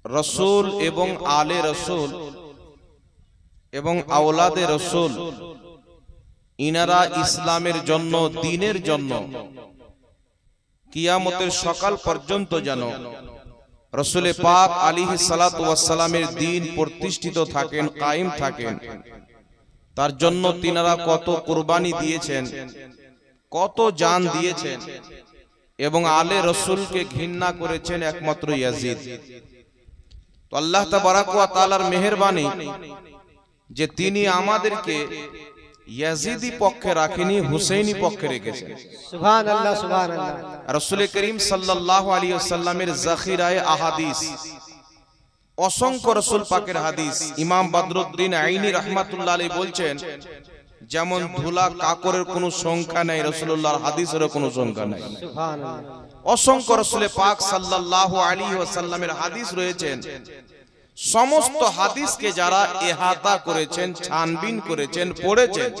রসুল এবং আলে রসুল এবং আওলাদে রসুল ইনারা ইসলামের জন্য, দ্বীনের জন্য কিয়ামতের সকাল পর্যন্ত যেন রসুল পাক আলাইহিস সালাতু ওয়াস সালামের দ্বীন প্রতিষ্ঠিত থাকেন, কায়েম থাকেন, তার জন্য তিনারা কত কুরবানি দিয়েছেন, কত জান দিয়েছেন এবং আলে রসুলকে ঘৃণা করেছেন একমাত্র ইয়াজিদ। তো আল্লাহ তাবারাক ওয়া তাআলার মেহেরবানি যে তিনি আমাদেরকে ইয়াজিদি পক্ষে রাখেনি, হুসাইনি পক্ষে রেখেছেন। সুবহানাল্লাহ সুবহানাল্লাহ। রাসূল করিম সাল্লাল্লাহু আলাইহি ওয়াসাল্লামের যাখিরায়ে আহাদিস, অসংখ্য রাসূল পাকের হাদিস। ইমাম বদরুদ্দিন আইনি রাহমাতুল্লাহ আলাইহি বলছেন, যেমন ধুলা কাকরের কোনো সংখ্যা নাই, রাসূলুল্লাহর হাদিসেরও কোনো সংখ্যা নাই। সুবহানাল্লাহ। অসংখ্য রাসূল পাক সাল্লাল্লাহু আলাইহি ওয়াসাল্লামের হাদিস রয়েছেন। সমস্ত হাদিসকে যারা ইহাতা করেছেন, ছানবিন করেছেন, পড়েছেন,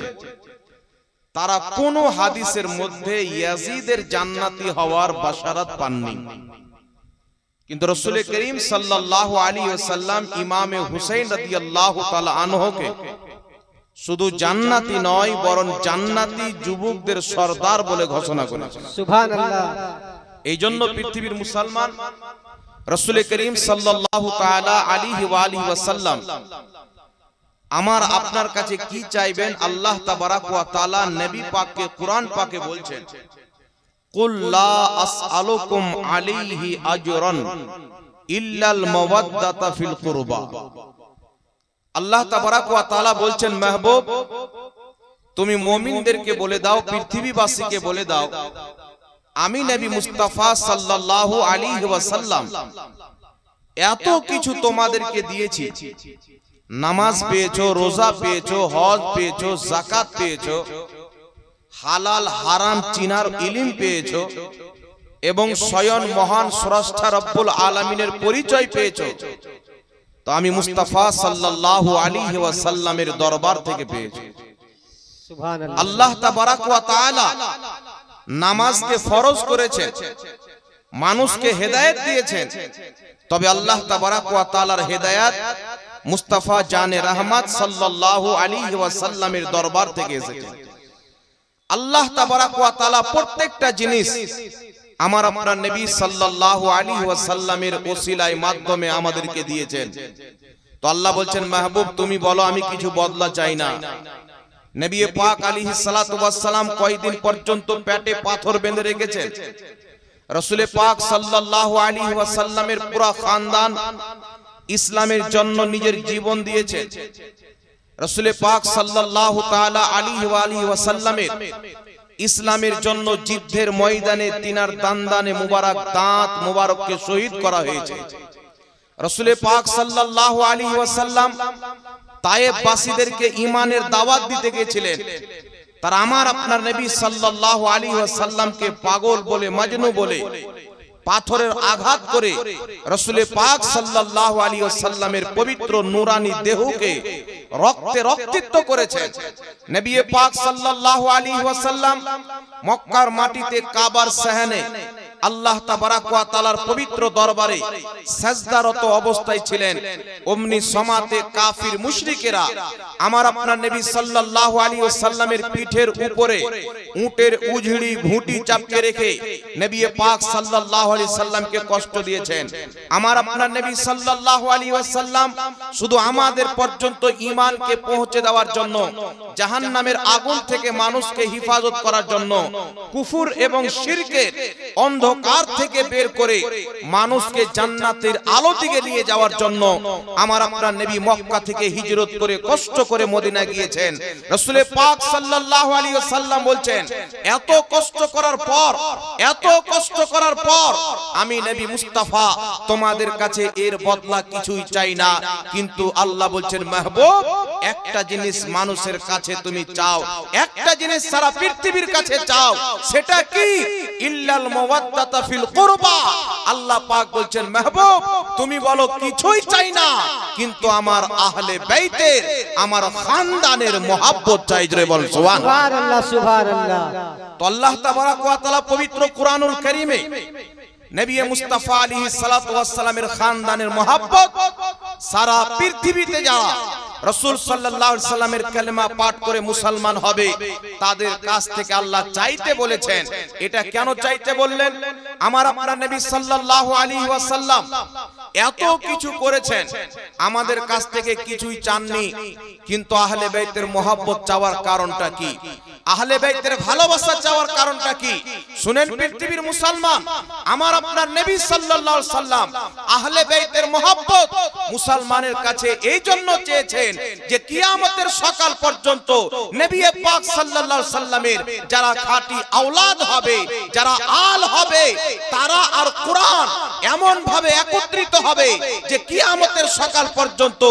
তারা কোন হাদিসের মধ্যে ইয়াজিদের জান্নাতি হওয়ার বাশারাত পাননি। কিন্তু রাসূল করিম সাল্লাল্লাহু আলাইহি ওয়াসাল্লাম ইমামে হুসাইন রাদিয়াল্লাহু তাআলা আনহুকে শুধু জান্নাতি নয়, বরং জান্নাতি যুবকদের সরদার বলে ঘোষণা করেছেন। সুবহানাল্লাহ। এই জন্য পৃথিবীর মুসলমান রাসূল করিম সাল্লাল্লাহু তাআলা আলাইহি ওয়া আলিহি ওয়াসাল্লাম আমার আপনার কাছে কি চাইবেন, আল্লাহ তাবারাক ওয়া তাআলা নবী পাককে কুরআন পাকে বলছেন, কুল লা আসআলুকুম আলাইহি আজরান ইল্লাল মাওয়াদ্দাতা ফিল কুরবা। আল্লাহ তাবারাক ওয়া তাআলা বলছেন, মাহবুব তুমি মুমিনদেরকে বলে দাও, পৃথিবীবাসীকে বলে দাও, আমি নবী মুস্তাফা সাল্লাল্লাহু আলাইহি ওয়াসাল্লাম এত কিছু তোমাদেরকে দিয়েছি। নামাজ পেয়েছো, রোজা পেয়েছো, হজ পেয়েছো, যাকাত পেয়েছো, হালাল হারাম চিনার ইলম পেয়েছো এবং স্বয়ং মহান স্রষ্টা রব্বুল আলামিনের পরিচয় পেয়েছো। তো আমি মুস্তাফা সাল্লাল্লাহু আলাইহি ওয়াসাল্লামের দরবার থেকে পেয়েছি। সুবহানাল্লাহ। আল্লাহ তাবারাক ওয়া তাআলা নামাজকে ফরজ করেছেন, মানুষকে হেদায়েত দিয়েছেন, তবে আল্লাহ তাবারাক ওয়া তাআলার হেদায়েত মুস্তাফা জানে রহমত সাল্লাল্লাহু আলাইহি ওয়াসাল্লামের দরবার থেকে এসেছে। আল্লাহ তাবারাক ওয়া তাআলা প্রত্যেকটা জিনিস আমার আপনার নবী সাল্লাল্লাহু আলাইহি ওয়াসাল্লামের ওসিলায় মাধ্যমে আমাদেরকে দিয়েছেন। তো আল্লাহ বলছেন, মাহবুব তুমি বলো আমি কিছু বদলা চাই না। নবী পাক আলাইহিস সালাতু ওয়াস সালাম কয়দিন পর্যন্ত পেটে পাথর বেঁধে রেখেছেন। রাসূল পাক সাল্লাল্লাহু আলাইহি ওয়াসাল্লামের পুরো খানদান ইসলামের জন্য নিজের জীবন দিয়েছে। রাসূল পাক সাল্লাল্লাহু তাআলা আলাইহি ওয়া আলিহি ওয়াসাল্লামের ইসলামের জন্য যুদ্ধের ময়দানে তিনার দান্দানে মুবারক দাঁত মুবারককে শহীদ করা হয়েছে। রাসূল পাক সাল্লাল্লাহু আলাইহি ওয়াসাল্লাম তায়েব বাসীদেরকে ঈমানের দাওয়াত দিতে গিয়েছিলেন। তার আমার আপনার নবী সাল্লাল্লাহু আলাইহি ওয়াসাল্লামকে পাগল বলে, মজনু বলে পাথরের আঘাত করে রাসূল পাক সাল্লাল্লাহু আলাইহি ওয়াসাল্লামের পবিত্র নূরানি দেহকে রক্তে রক্তিত করেছেন। নবী পাক সাল্লাল্লাহু আলাইহি ওয়াসাল্লাম মক্কার মাটিতে কাবার সাহানে আল্লাহ তাবারাক ওয়া তাআলার পবিত্র দরবারে সাজদারত অবস্থায় ছিলেন। অমনি সমাতে কাফির মুশরিকেরা আমার আপনার নবী সাল্লাল্লাহু আলাইহি ওয়াসাল্লামের পিঠের উপরে উটের উজড়ি ভুঁটি চাপিয়ে রেখে নবী পাক সাল্লাল্লাহু আলাইহি সাল্লামকে কষ্ট দিয়েছেন। আমার আপনার নবী সাল্লাল্লাহু আলাইহি ওয়াসাল্লাম শুধু আমাদের পর্যন্ত ঈমানকে পৌঁছে দেওয়ার জন্য, জাহান্নামের আগুন থেকে মানুষকে হেফাজত করার জন্য, কুফর এবং শিরকের অন্ধকার থেকে বের করে মানুষকে জান্নাতের আলো দিকে নিয়ে যাওয়ার জন্য আমার আপনার নবী মক্কা থেকে হিজরত করে কষ্ট করে মদিনা গিয়েছেন। রাসূল পাক সাল্লাল্লাহু আলাইহি ওয়াসাল্লাম বলছেন, এত কষ্ট করার পর আমি নবী মুস্তাফা তোমাদের কাছে এর বদলা কিছুই চাই না। কিন্তু আল্লাহ বলছেন, মাহবুব একটা জিনিস মানুষের কাছে তুমি চাও, একটা জিনিস সারা পৃথিবীর কাছে চাও, সেটা কি? ইল্লাল মাওয়াদ্দাতা ফিল কুরবা। আল্লাহ পাক বলছেন, মাহবুব তুমি বলো কিছুই চাই না, কিন্তু আমার আহলে বাইতের, আমার খানদানের মহব্বত চাই। জোরে বল সুবহানাল্লাহ। সুবহানাল্লাহ সুবহানাল্লাহ। তো আল্লাহ তাবারাক ওয়া তাআলা পবিত্র কুরআনুল কারীমে নবী মুস্তাফা আলাইহিস সালাতু ওয়াস সালামের খানদানের মহব্বত সারা পৃথিবীতে যারা রাসূল সাল্লাল্লাহু আলাইহি সাল্লামের কালেমা পাঠ করে মুসলমান হবে তাদের কাছ থেকে আল্লাহ চাইতে বলেছেন। এটা কেন চাইতে বললেন? আমার আপনার নবী সাল্লাল্লাহু আলাইহি ওয়াসাল্লাম এত কিছু করেছেন, আমাদের কাছ থেকে কিছুই চাননি, কিন্তু আহলে বাইতের মহব্বত চাওয়ার কারণটা কি? আহলে বাইতের ভালোবাসা চাওয়ার কারণটা কি? শুনেন পৃথিবীর মুসলমান, আমার আপনার নবী সাল্লাল্লাহু আলাইহি সাল্লাম আহলে বাইতের মহব্বত মুসলমানের কাছে এই জন্য চেয়েছেন যে কিয়ামতের সকাল পর্যন্ত নবী পাক সাল্লাল্লাহু আলাইহি সাল্লামের যারা খাঁটি আওলাদ হবে, যারা আল হবে, তারা আর কোরআন এমন ভাবে একত্রিত হবে যে কিয়ামতের সকাল পর্যন্ত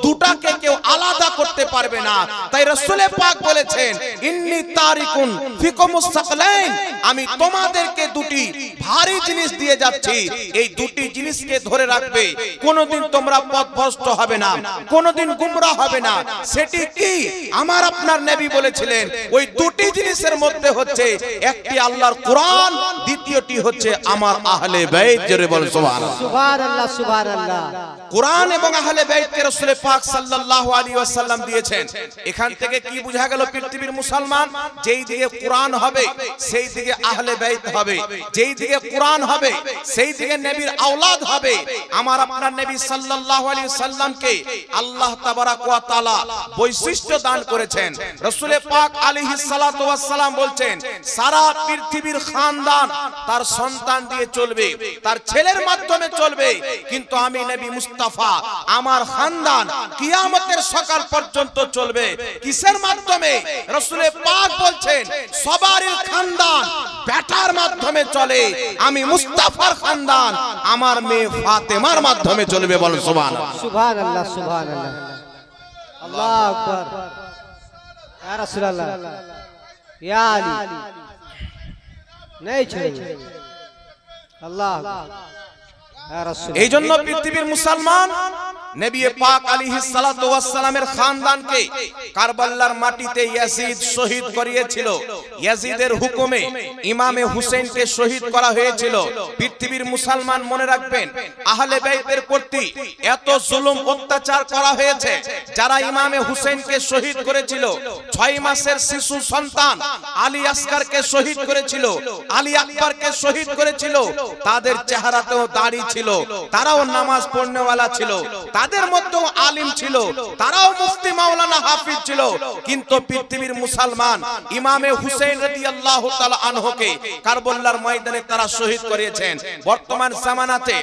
দুটাকে কেউ আলাদা করতে পারবে না। তাই রাসূল পাক বলেছেন, ইন্নী তারিকুন ফিকুমুস সাকলাইন, আমি তোমাদেরকে দুটি ভারী জিনিস দিয়ে যাচ্ছি, এই দুটি জিনিসকে ধরে রাখবে, কোনোদিন তোমরা পথভ্রষ্ট হবে না, কোনোদিন গুমরা হবে না। সেটি কি? আমার আপনার নবী বলেছিলেন ওই দুটি জিনিসের মধ্যে হচ্ছে একটি আল্লাহর কোরআন, দ্বিতীয়টি হচ্ছে আমার আহলে বাইত। জোরে বল সুবহানাল্লাহ। সুবহানাল্লাহ, সুবহানাল্লাহ। কোরআন এবং আহলে বাইতকে রাসূল পাক সাল্লাল্লাহু আলাইহি ওয়াসাল্লাম দিয়েছেন। এখান থেকে কি বোঝা গেল পৃথিবীর মুসলমান, যেই দিকে কোরআন হবে সেই দিকে আহলে বাইত হবে, যেই দিকে কোরআন হবে সেই দিকে নবীর আওলাদ হবে। আমার আপনার নবী সাল্লাল্লাহু আলাইহি ওয়াসাল্লামকে আল্লাহ তাবারাক ওয়া তাআলা বৈশিষ্ট্য দান করেছেন। রাসূল পাক আলাইহিস সালাতু ওয়াস সালাম বলছেন, সারা পৃথিবীর খানদান তার সন্তান দিয়ে চলবে, তার ছেলের মাধ্যমে চলবে, কিন্তু আমি নবী মুস্তাফা আমার খানদান কিয়ামতের সকাল পর্যন্ত চলবে কিসের মাধ্যমে? রাসূল পাক বলছেন, সবারই খানদান বেটার মাধ্যমে চলে, আমি মুস্তাফার খানদান আমার মেয়ে ফাতেমার মাধ্যমে চলবে। বল সুবহানাল্লাহ। সুবহানাল্লাহ, সুবহানাল্লাহ। আল্লাহু আকবার। ইয়া রাসূলুল্লাহ, ইয়া আলী, नहीं छोड़ेंगे। अल्लाह, या रसूल। এই জন্য পৃথিবীর মুসলমান নবী পাক আলাইহিস সালাতু ওয়াস সালামের খানদানকে কারবালার মাটিতে ইয়াজিদ শহীদ করিয়েছিল। ইয়াজিদের হুকুমে ইমামে হুসেনকে শহীদ করা হয়েছিল। পৃথিবীর মুসলমান মনে রাখবেন, আহলে বাইতের প্রতি এত জুলুম অত্যাচার করা হয়েছে। যারা ইমামে হুসেনকে শহীদ করেছিল, 6 মাসের শিশু সন্তান আলী আসগরকে শহীদ করেছিল, আলী আকবরকে শহীদ করেছিল, তাদের চেহারাতেও দাড়ি ছিল, তারাও নামাজ পড়নেওয়ালা ছিল, তাদের মধ্যেও আলিম ছিল, তারাও মুফতি মাওলানা হাফিজ ছিল। কিন্তু পৃথিবীর মুসলমান ইমামে হুসেন রাদিয়াল্লাহু তাআলা আনহুকে কারবালার ময়দানে তারা শহীদ করেছেন। বর্তমান জামানাতে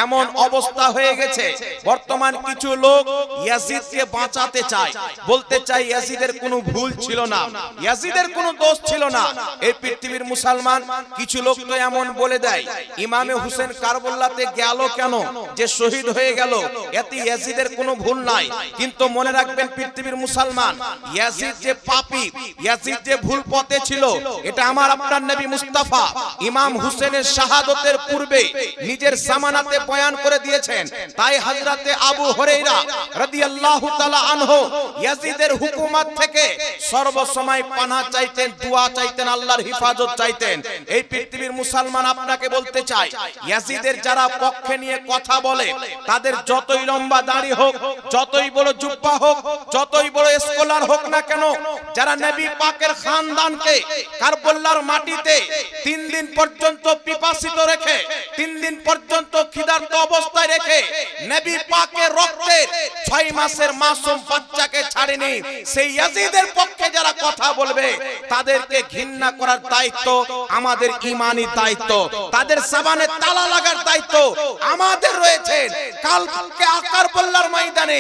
এমন অবস্থা হয়ে গেছে, বর্তমান কিছু লোক ইয়াজিদকে বাঁচাতে চায়, বলতে চায় ইয়াজিদের কোনো ভুল ছিল না, ইয়াজিদের কোনো দোষ ছিল না। এই পৃথিবীর মুসলমান কিছু লোক তো এমন বলে দেয়, ইমামে হুসেন কারবালাতে গেল কেন, যে শহীদ হয়ে গেল, এতে ইয়াজিদের কোনো ভুল নাই। কিন্তু মনে রাখবেন পৃথিবীর মুসলমান, ইয়াজিদ যে পাপী, ইয়াজিদ যে ভুল পথে ছিল, এটা আমার আপনার নবী মুস্তাফা ইমাম হুসেনের শাহাদতের পূর্বে নিজের জামানাতে বয়ান করে দিয়েছেন। তাই হযরতে আবু হুরায়রা রাদিয়াল্লাহু তাআলা আনহু ইয়াজিদের হুকুমত থেকে সর্বসময় পানাহ চাইতেন, দোয়া চাইতেন, আল্লাহর হিফাজত চাইতেন। এই পৃথিবীর মুসলমান আপনাকে বলতে চাই, ইয়াজিদের যারা পক্ষে নিয়ে কথা বলে, তাদের যতই লম্বা দাড়ি হোক, যতই বড় জুব্বা হোক, যতই বড় স্কলার হোক না কেন, যারা নবী পাকের খানদানকে কারবালার মাটিতে 3 দিন পর্যন্ত পিপাসিত রেখে, 3 দিন পর্যন্ত ক্ষুধার্ত অবস্থায় রেখে নবী পাকের রক্তে 6 মাসের মাসুম বাচ্চাকে ছাড়েনি, সেই ইয়াজিদের পক্ষে যারা কথা বলবে তাদেরকে ঘৃণা করার দায়িত্ব আমাদের ঈমানি দায়িত্ব, তাদের জবানে তালা লাগার দায়িত্ব আমাদের রয়েছে। কালকে কারবালার ময়দানে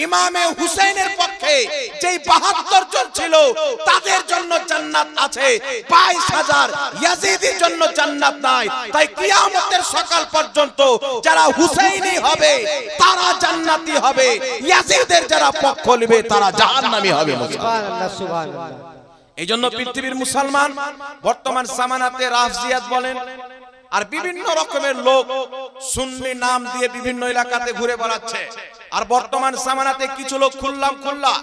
ইমামে হুসেনের পক্ষে যেই 72 জন ছিল, তাদের জন্য জান্নাত আছে, 22,000 ইয়াজিদের জন্য জান্নাত নাই। তাই কিয়ামতের সকাল পর্যন্ত যারা হুসাইনি হবে তারা জান্নাতি হবে, ইয়াজিদের যারা পক্ষ নেবে তারা জাহান্নামী হবে। সুবহানাল্লাহ, সুবহানাল্লাহ। এই জন্য পৃথিবীর মুসলমান বর্তমান জামানাতে রাফজিয়াত বলেন আর বিভিন্ন রকমের লোক সুন্নি নাম দিয়ে বিভিন্ন এলাকাতে ঘুরে বেড়াচ্ছে। আর বর্তমান জামানাতে কিছু লোক খুল্লা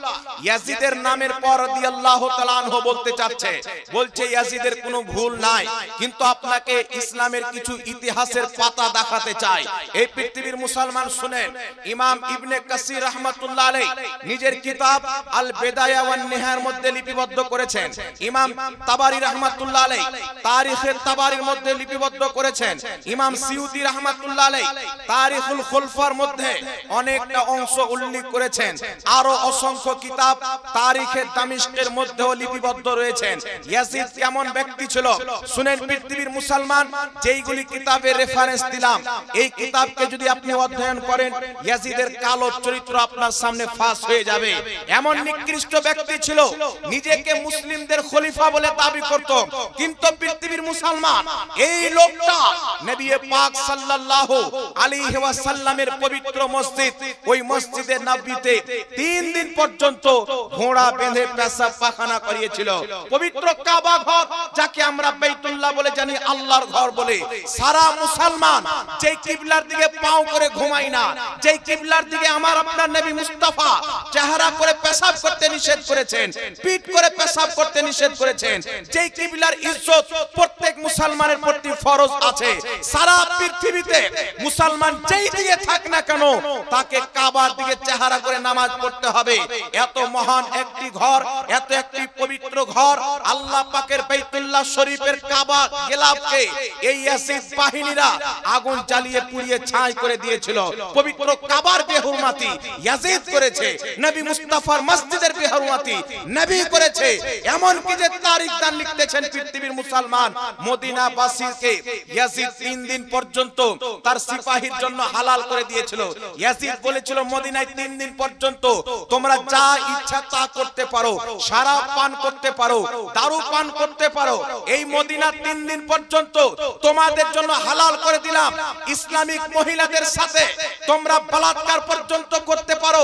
ইয়াজিদের নামের পর রাদিয়াল্লাহু তাআলা আনহু বলতে চাচ্ছে, বলছে ইয়াজিদের কোনো ভুল নাই, কিন্তু আপনাকে ইসলামের কিছু ইতিহাসের পাতা দেখাতে চাই। এই পৃথিবীর মুসলমান শুনেন, ইমাম ইবনে কাসির রাহমাতুল্লাহ আলাইহি নিজের কিতাব আল বিদায়া ওয়ান নিহায়ার মধ্যে লিপিবদ্ধ করেছেন। ইমাম তাবারি রাহমাতুল্লাহ আলাইহি তারিখে তাবারির মধ্যে লিপিবদ্ধ করেছেন। ইমাম সিউতি রাহমাতুল্লাহ আলাইহি তারিখুল খুলফার মধ্যে অনেকটা অংশ উল্লেখ করেছেন। আরো অসংখ্য কিতাব তারিখে দামিশকের মধ্যেও লিপিবদ্ধ রয়েছেন। ইয়াজিদ কেমন ব্যক্তি ছিল শুনেন পৃথিবীর মুসলমান, যেইগুলি কিতাবের রেফারেন্স দিলাম, এই কিতাবকে যদি আপনি অধ্যয়ন করেন, ইয়াজিদের কালো চরিত্র আপনার সামনে ফাঁস হয়ে যাবে। এমন নিকৃষ্ট ব্যক্তি ছিল, নিজেকে মুসলিমদের খলিফা বলে দাবি করত, কিন্তু পৃথিবীর মুসলমান এই লোকটা নবী পাক সাল্লাল্লাহু আলাইহি ওয়াসাল্লামের পবিত্র মসজিদ, ওই মসজিদে নববীতে 3 দিন পর্যন্ত ঘোড়া বেঁধে পেশাব পায়খানা করিয়েছিল। পবিত্র কাবা ঘর, যাকে আমরা বাইতুল্লাহ বলে জানি, আল্লাহর ঘর বলে, সারা মুসলমান যেই কিবলার দিকে পাও করে ঘুমায় না, যেই কিবলার দিকে আমার আপনার নবী মুস্তাফা চেহারা করে পেশাব করতে নিষেধ করেছেন, পিঠ করে পেশাব করতে নিষেধ করেছেন, যেই কিবলার ইজ্জত প্রত্যেক মুসলমানের প্রতি ফরজ আছে, সারা পৃথিবীতে মুসলমান যেই দিকে থাক না কেন তাকে কাবার দিকে চেহারা করে নামাজ পড়তে হবে। এত মহান একটি ঘর, এত একটি পবিত্র ঘর, আল্লাহ পাকের বাইতুল্লাহ শরীফের কাবা গিলাফকে এই ইয়াজিদ বাহিনীরা আগুন জ্বালিয়ে পুড়িয়ে ছাই করে দিয়েছিল। পবিত্র কাবার বেহুরমাতি ইয়াজিদ করেছে, নবী মুস্তাফার মসজিদের বেহুরমাতি নবী করেছে। এমন কি যে তারিখদার লিখতেছেন পৃথিবীর মুসলমান, মদিনাবাসীকে ইয়াজিদ 3 দিন পর্যন্ত তার সিপাহীর জন্য হালাল করে দিয়েছিল। ইয়াজিদ বলেছিল, মদিনায় 3 দিন পর্যন্ত তোমরা যা ইচ্ছা তা করতে পারো, শরাব পান করতে পারো, দারু পান করতে পারো, এই মদিনা 3 দিন পর্যন্ত তোমাদের জন্য হালাল করে দিলাম। ইসলামিক মহিলাদের সাথে তোমরা বলাৎকার পর্যন্ত করতে পারো।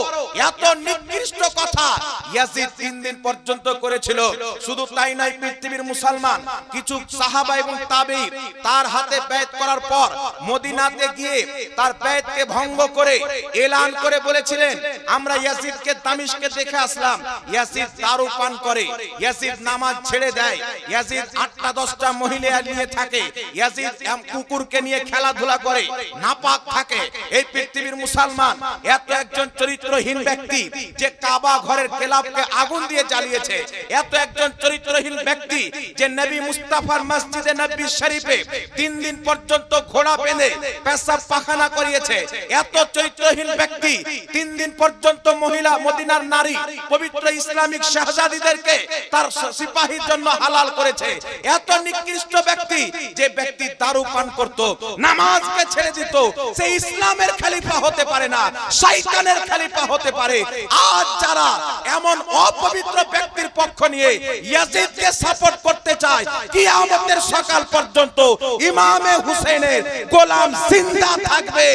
এত নিকৃষ্ট কথা ইয়াজিদ 3 দিন পর্যন্ত করেছিল। শুধু তাই নয়, পৃথিবীর মুসলমান কিছু সাহাবা এবং তাবেঈন তার হাতে বাইত করার পর মদিনাতে গিয়ে তার বাইতকে ভঙ্গ করে এলান করে বলেছিলেন, আমরা ইয়াজিদকে দামিশকে দেখে আসলাম, ইয়াজিদ দারু পান করে, ইয়াজিদ নামাজ ছেড়ে দেয়, ইয়াজিদ 8টা-10টা মহিলা নিয়ে থাকে, ইয়াজিদ কুকুরকে নিয়ে খেলাধুলা করে, নাপাক থাকে। এই পৃথিবীর মুসলমান এত একজন চরিত্রহীন ব্যক্তি যে কাবা ঘরের খেলাফকে আগুন দিয়ে জ্বালিয়েছে, এত একজন চরিত্রহীন ব্যক্তি যে নবী মুস্তাফার মসজিদে নববী শরীফে 3 দিন পর্যন্ত ঘোড়া বেঁধে পেশাব পায়খানা করিয়েছে, এত চরিত্রহীন ব্যক্তি 3 দিন পর্যন্ত মহিলা মদিনার নারী পবিত্র ইসলামিক শাহজাদীদেরকে তার সিপাহীর জন্য হালাল করেছে। এত নিকৃষ্ট ব্যক্তি যে ব্যক্তি দারু পান করত, নামাজকে ছেড়ে দিত, সে ইসলামের খলিফা হতে পারে না, শয়তানের খলিফা হতে পারে। আজ যারা এমন অপবিত্র ব্যক্তির পক্ষ নিয়ে ইয়াজিদকে সাপোর্ট করতে চায়, কিয়ামতের সকাল পর্যন্ত ইমামে হুসেনের গোলাম জিন্দা থাকবে,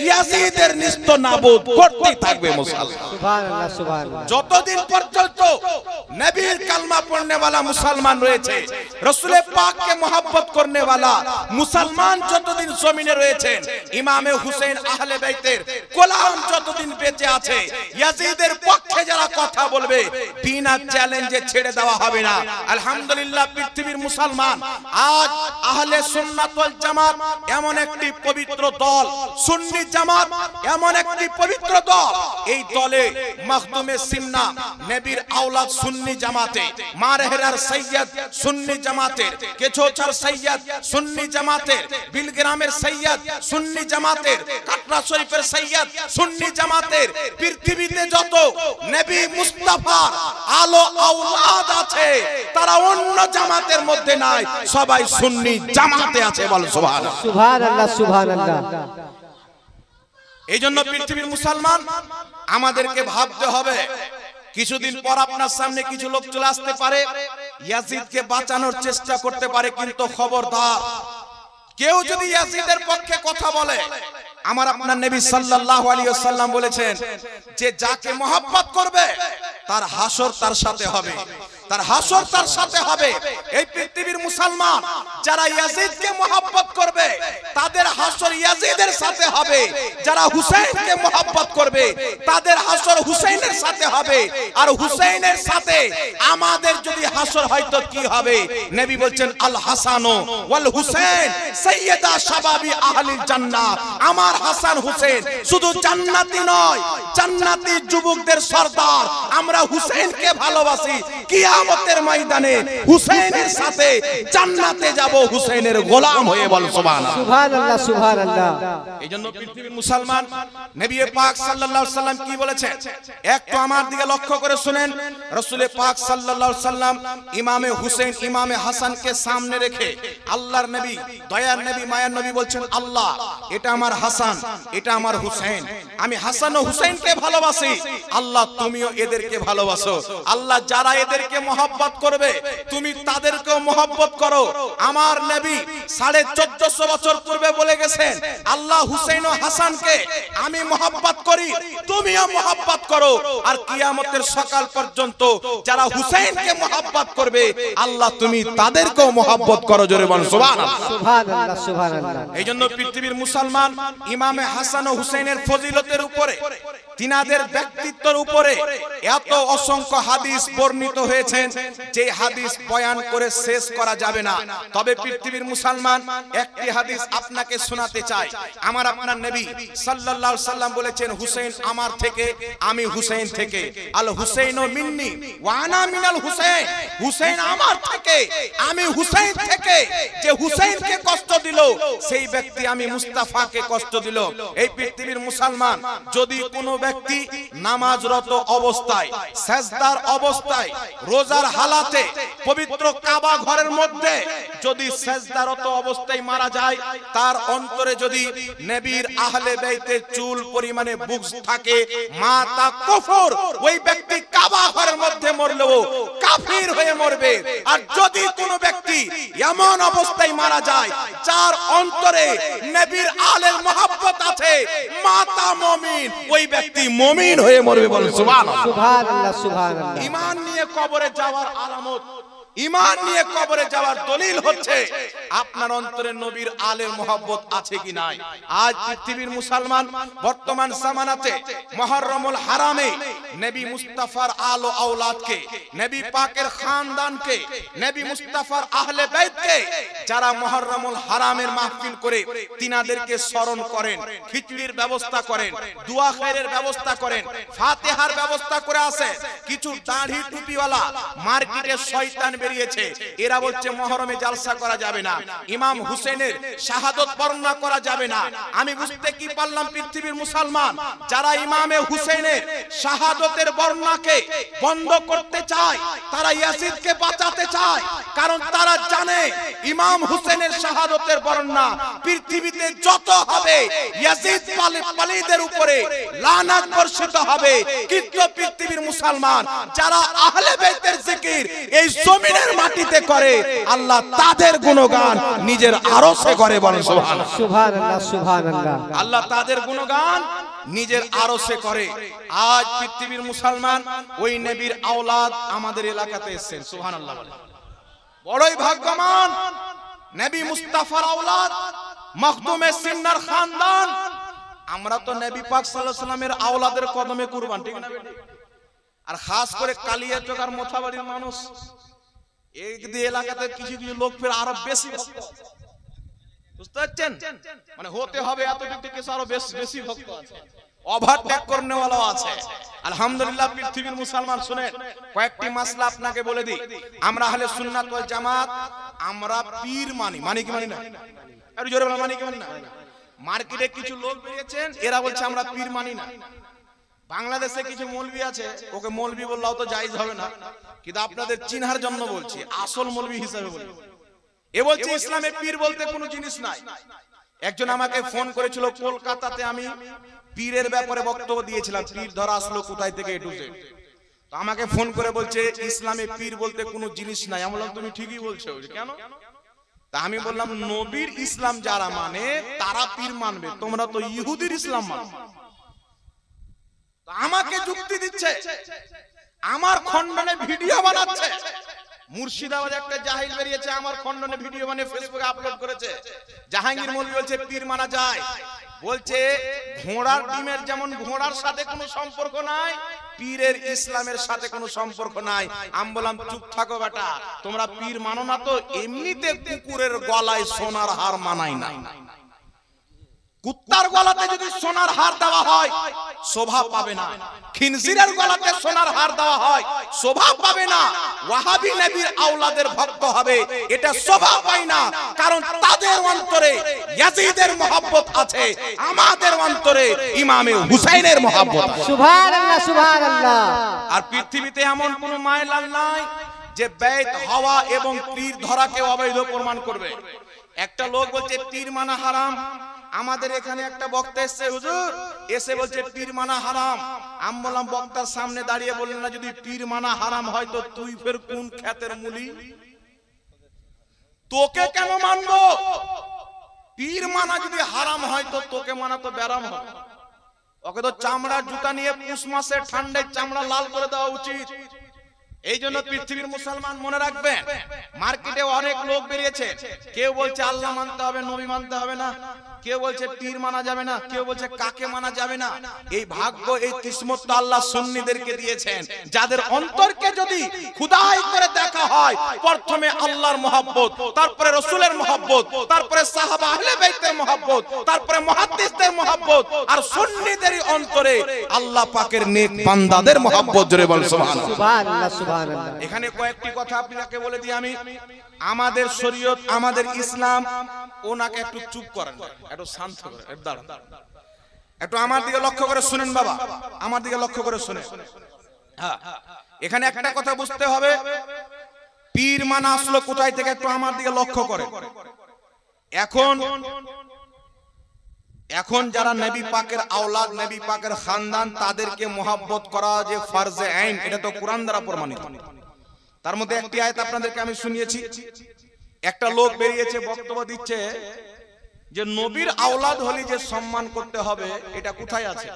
ইয়াজিদের নিস্ত নাবুদ করতে থাকবে মুসলমান। সুবহানাল্লাহ, সুবহানাল্লাহ। যতদিন পর্যন্ত নবীর কালমা পড়নে वाला মুসলমান রয়েছে, রাসূলের পাককে মহব্বত করনে वाला মুসলমান যতদিন জমিনে রয়েছেন, ইমামে হুসেন আহলে বাইতের গোলাম যতদিন বেঁচে আছে, ইয়াজিদের পক্ষে যারা কথা বলবে বিনা চ্যালেঞ্জে ছেড়ে দেওয়া হবে না। আলহামদুলিল্লাহ, পৃথিবীর মুসলমান আজ আহলে সুন্নাত ওয়াল জামাত এমন একটি পবিত্র দল, সুন্নি জামাত এমন একটি পবিত্র দল, এই দলে মখদুমে সিন্না নবীর আওলাদ সুন্নি জামাতে, মারহেরার সৈয়দ সুন্নি জামাতের, কেছোছার সৈয়দ সুন্নি জামাতের, বিলগ্রামের সৈয়দ সুন্নি জামাতের, কাটরা শরীফের সৈয়দ সুন্নি জামাতের, পৃথিবীতে যত নবী মুস্তাফার আলো আওলাদ আছে তারা অন্য জামাতের মধ্যে নাই, সবাই সুন্নি জামাতে আছে। বল সুবহানাল্লাহ, সুবহানাল্লাহ, সুবহানাল্লাহ। এই জন্য পৃথিবীর মুসলমান আমাদেরকে ভাবতে হবে, কিছুদিন পর আপনার সামনে কিছু লোক চলে আসতে পারে, ইয়াজিদকে বাঁচানোর চেষ্টা করতে পারে, কিন্তু খবরদার কেউ যদি ইয়াজিদের পক্ষে কথা বলে, আমার আপনার নবী সাল্লাল্লাহু আলাইহি ওয়াসাল্লাম বলেছেন যে যাকে মহব্বত করবে তার হাসর তার সাথে হবে, তার হাসর তার সাথে হবে। এই পৃথিবীর মুসলমান যারা ইয়াজিদকে মহব্বত করবে তাদের হাসর ইয়াজিদের সাথে হবে, যারা হুসাইনকে মহব্বত করবে তাদের হাসর হুসাইনের সাথে হবে, আর হুসাইনের সাথে আমাদের যদি হাসর হয় তো কি হবে? নবী বলছেন আল হাসানু ওয়াল হুসাইন সাইয়্যিদা শাবাবি আহলিল জান্নাহ। আমার হাসান হুসাইন শুধু জান্নাতি নয়, জান্নাতি যুবকদের সরদার। আমরা হুসাইনকে ভালোবাসি, কিয়ামতের ময়দানে হুসাইনের সাথে জান্নাতে যাব, হুসাইনের গোলাম হয়ে। বল সুবহানাল্লাহ, সুবহানাল্লাহ, সুবহানাল্লাহ। এইজন্য পৃথিবীর মুসলমান নবী পাক সাল্লাল্লাহু আলাইহি সাল্লাম কি বলেছেন একটু আমার দিকে লক্ষ্য করে শুনেন। রাসূল পাক সাল্লাল্লাহু আলাইহি সাল্লাম ইমামে হুসাইন ইমামে হাসানকে সামনে রেখে আল্লাহর নবী, দয়ার নবী, মায়ার নবী বলছেন, আল্লাহ এটা আমার হাসান, এটা আমার হুসাইন, আমি হাসান ও হুসাইনকে ভালোবাসি, আল্লাহ তুমিও এদেরকে ভালোবাসো। আল্লাহ যারা এদেরকে মহব্বত করবে তুমি তাদেরকেও মহব্বত করো। আমার নবী 1450 বছর পূর্বে বলে গেছেন, আল্লাহ হুসাইন ও হাসানকে আমি মহব্বত করি, তুমিও মহব্বত করো। আর কিয়ামতের সকাল পর্যন্ত যারা হুসাইনকে মহব্বত করবে আল্লাহ তুমি তাদেরকেও মহব্বত করো। জোরে বল সুবহানাল্লাহ, সুবহানাল্লাহ, সুবহানাল্লাহ। এইজন্য পৃথিবীর মুসলমান ইমামে হাসান ও হুসাইনের ফজিলতের উপরে, তিনাদের ব্যক্তিত্বের উপরে এত অসংখ্য হাদিস বর্ণিত হয়েছে যে হাদিস বয়ান করে শেষ করা যাবে না। তবে পৃথিবীর মুসলমান একটি হাদিস আপনাকে শোনাতে চাই। আমার আপনার নবী সাল্লাল্লাহু আলাইহি সাল্লাম বলেছেন, হুসাইন আমার থেকে, আমি হুসাইন থেকে। আল হুসাইনু মিন্নি ওয়া আনা মিনাল হুসাইন। হুসাইন আমার থেকে, আমি হুসাইন থেকে। যে হুসাইনকে কষ্ট দিল সেই ব্যক্তি আমি মুস্তাফাকে কষ্ট দিল। এই পৃথিবীর মুসলমান যদি কোনো ব্যক্তি নামাজরত অবস্থায়, সেজদার অবস্থায়, রোজার হালাতে পবিত্র কাবা ঘরের মধ্যে যদি সেজদারত অবস্থায় মারা যায়, তার অন্তরে যদি নবীর আহলে বাইতের চুল পরিমাণে বুগজ থাকে, মাতা কুফর, ওই ব্যক্তি কাবা ঘরের মধ্যে মরলেও কাফির হয়ে মরবে। আর যদি কোনো ব্যক্তি এমন অবস্থায় মারা যায় যার অন্তরে নবীর আলের মহব্বত আছে, মাতা মুমিন, ওই ব্যক্তি মুমিন হয়ে মরবে। বলেন সুবহানাল্লাহ, সুবহানাল্লাহ, সুবহানাল্লাহ। ঈমান নিয়ে কবরে যাওয়ার আলামত, ঈমান নিয়ে কবরে যাওয়ার দলিল হচ্ছে আপনার অন্তরে নবীর আলের মহব্বত আছে কি নাই। আজ পৃথিবীর মুসলমান বর্তমান জামানাতে মুহররমুল হারামে নবী মুস্তাফার আলো আওলাদকে, নবী পাকের খানদানকে, নবী মুস্তাফার আহলে বাইতকে যারা মুহররমুল হারামের মাহফিল করে তিনাদেরকে স্মরণ করেন, খিচুড়ির ব্যবস্থা করেন, দোয়া খায়রের ব্যবস্থা করেন, ফাতিহার ব্যবস্থা করে আসে, কিছু দাড়ি টুপিওয়ালা মার্কেটে শয়তান বেরিয়েছে, এরা বলছে মুহররমে জালসা করা যাবে না, ইমাম হুসাইনের শাহাদাত বর্ণনা করা যাবে না। আমি বুঝতে কি পারলাম পৃথিবীর মুসলমান যারা ইমামে হুসাইনের শাহাদাতের বর্ণনাকে বন্ধ করতে চায়, তারা ইয়াজিদকে বাঁচাতে চায়। কারণ তারা জানে ইমাম হুসাইনের শাহাদাতের বর্ণনা পৃথিবীতে যত হবে ইয়াজিদ পালিদের উপরে লানাত বর্ষিত হবে। কিন্তু পৃথিবীর মুসলমান যারা আহলে বাইতের জিকির এই জমিনের মাটিতে করে, আল্লাহ তাদের গুণগান নিজের আরশে করে। বলেন সুবহানাল্লাহ, সুবহানাল্লাহ, সুবহানাল্লাহ। আল্লাহ তাদের গুণগান নিজের আরশে করে। আজ পৃথিবীর মুসলমান ওই নবীর আওলাদ আমাদের এলাকাতে এসেছেন। সুবহানাল্লাহ বলেন, বড়ই ভাগ্যবান নবী মুস্তাফার আওলাদ, মখদুমে সিন্নার খানদান। আমরা তো নবী পাক সাল্লাল্লাহু আলাইহি সাল্লামের আওলাদের কদমে কুরবান, ঠিক না? আর খাস করে কালিয়াচক আর মোথাবাড়ির মানুষ, এই এলাকাতে কিছু কিছু লোক ফের আরো বেশি ভক্ত, বুঝতে পারছেন? মানে হতে হবে এতটুকু থেকে আরো বেশি ভক্ত আছে, ওভারটেক করনেওয়ালা আছে। আলহামদুলিল্লাহ পৃথিবীর মুসলমান শুনেন, কয়েকটি মাসলা আপনাকে বলে দিই। আমরা আহলে সুন্নাত ওয়াল জামাত, আমরা পীর মানি, মানি কি মানি না? একটু জোরে বলেন, মানি কি মানি না? মার্কেটে কিছু লোক বেরিয়েছেন, এরা বলছে আমরা পীর মানি না। বাংলাদেশে কিছু মৌলবি আছে, ওকে মৌলবি বললেও তো জায়েজ হবে না, কিন্তু আপনাদের চিনহার জন্য বলছি, আসল মৌলবি হিসেবে বলি। এ বলছে ইসলামে পীর বলতে কোনো জিনিস নাই। একজন আমাকে ফোন করেছিল কলকাতাতে, আমি পীরের ব্যাপারে বক্তব্য দিয়েছিলাম, পীর ধরা আসলো কোথায় থেকে এ টু জেড। তো আমাকে ফোন করে বলছে ইসলামে পীর বলতে কোনো জিনিস নাই। আমি বললাম তুমি ঠিকই বলছো, কেন? তা আমি বললাম নবীর ইসলাম যারা মানে তারা পীর মানবে, তোমরা তো ইহুদির ইসলাম মানো। আমাকে যুক্তি দিচ্ছে, আমার খণ্ডনে ভিডিও বানাচ্ছে। মুর্শিদাবাদ একটা জাহিল বেরিয়েছে, আমার খণ্ডনে ভিডিও বানিয়ে ফেসবুকে আপলোড করেছে। জাহাঙ্গীর মৌলভী বলছে পীর মানা যায়, বলছে ঘোড়ার ডিমের যেমন ঘোড়ার সাথে কোনো সম্পর্ক নাই, পীরের ইসলামের সাথে কোনো সম্পর্ক নাই। আমি বললাম চুপ থাকো বেটা, তোমরা পীর মানো না তো এমনিতে কুকুরের গলায় সোনার হার মানায় না। কুত্তার গলাতে যদি সোনার হার দেওয়া হয় শোভা পাবে না, খিনজিরের গলাতে সোনার হার দেওয়া হয় শোভা পাবে না। ওয়াহাবি নবীর আওলাদের ভক্ত হবে, এটা শোভা পায় না, কারণ তাদের অন্তরে ইয়াজিদের মহব্বত আছে, আমাদের অন্তরে ইমামে হুসাইনের মহব্বত আছে। সুবহানাল্লাহ সুবহানাল্লাহ। আর পৃথিবীতে এমন কোন মায়লাল নাই যে বেত হওয়া এবং পীর ধরাকে অবৈধ প্রমাণ করবে। একটা লোক বলছে পীর মানা হারাম, আমাদের এখানে একটা বক্তা এসেছে হুজুর, এসে বলছে পীর মানা হারাম। আমি বললাম বক্তার সামনে দাঁড়িয়ে বললেন না যদি পীর মানা হারাম হয় তো তুই ফের কোন খ্যাতের মুলি, তোকে কেন মানবো? পীর মানা যদি হারাম হয় তো তোকে মানা তো ব্যারাম হবে। ওকে তো চামড়ার জুতা নিয়ে পুষ মাসে ঠান্ডায় চামড়া লাল করে দেওয়া উচিত। এই জন্য পৃথিবীর মুসলমান মনে রাখবেন, মার্কেটে অনেক লোক বেরিয়েছে, কেউ বলছে আল্লাহ মানতে হবে, নবী মানতে হবে না, কেউ বলছে পীর মানা যাবে না, কেউ বলছে কাকে মানা যাবে না। এই ভাগ্য, এই কিসমত তো আল্লাহ সুন্নিদেরকে দিয়েছেন, যাদের অন্তরকে যদি খুদাই করে দেখা হয়, প্রথমে আল্লাহর মহব্বত, তারপরে রাসূলের মহব্বত, তারপরে সাহাবা আহলে বাইতের মহব্বত, তারপরে মুহাদ্দিসদের মহব্বত, আর সুন্নিদেরই অন্তরে আল্লাহ পাকের নেক বান্দাদের মহব্বত। জোরে বল সুবহানাল্লাহ সুবহানাল্লাহ সুবহানাল্লাহ। এখানে কয়েকটি কথা আপনাকে বলে দিই আমি। আমাদের শরীয়ত, আমাদের ইসলাম, ওনাকে একটু চুপ করেন, একটু শান্ত করেন, একটু দাঁড়ান, একটু আমার দিকে লক্ষ্য করে শুনেন বাবা, আমার দিকে লক্ষ্য করে শুনেন। হ্যাঁ, এখানে একটা কথা বুঝতে হবে, পীর মানা আসলো কোথায় থেকে, একটু আমার দিকে লক্ষ্য করে। এখন যারা নবী পাকের আওলাদ, নবী পাকের খানদান, তাদেরকে মোহাব্বত করা যে ফরজে আইন, এটা তো কোরআন দ্বারা প্রমাণিত। তার মধ্যে একটি আয়াত আপনাদেরকে আমি শুনিয়েছি। একটা লোক বেরিয়েছে বক্তব্য দিচ্ছে যে নবীর আওলাদ হলে যে সম্মান করতে হবে, এটা কোথায় আছে?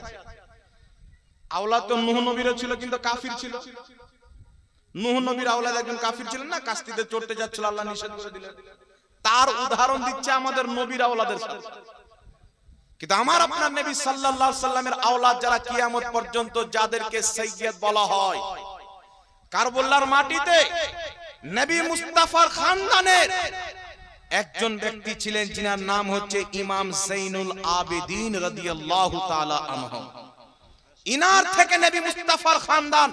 আওলাদ তো নূহ নবীরও ছিল, কিন্তু কাফির ছিল। নূহ নবীর আওলাদ একজন কাফির ছিলেন না, কাস্তিতে চড়তে যাচ্ছিল, আল্লাহ নিষেধ করে দিলেন। তার উদাহরণ দিচ্ছে আমাদের নবীর আওলাদের সাথে। কিন্তু আমার আপনার নবী সাল্লাল্লাহু আলাইহি সাল্লামের আওলাদ যারা কিয়ামত পর্যন্ত, যাদেরকে সাইয়্যিদ বলা হয়, কারবালার মাটিতে নবী মুস্তাফার খানদানের একজন ব্যক্তি ছিলেন, যিনার নাম হচ্ছে ইমাম যাইনুল আবেদিন রাদিয়াল্লাহু তাআলা আনহু। ইনার থেকে নবী মুস্তাফার খানদান,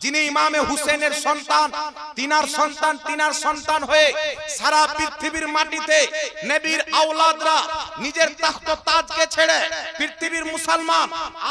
যিনি ইমামে হুসেনের সন্তান, তিনার সন্তান হয়ে সারা পৃথিবীর মাটিতে নবীর আওলাদরা নিজের তাখত তাজকে ছেড়ে পৃথিবীর মুসলমান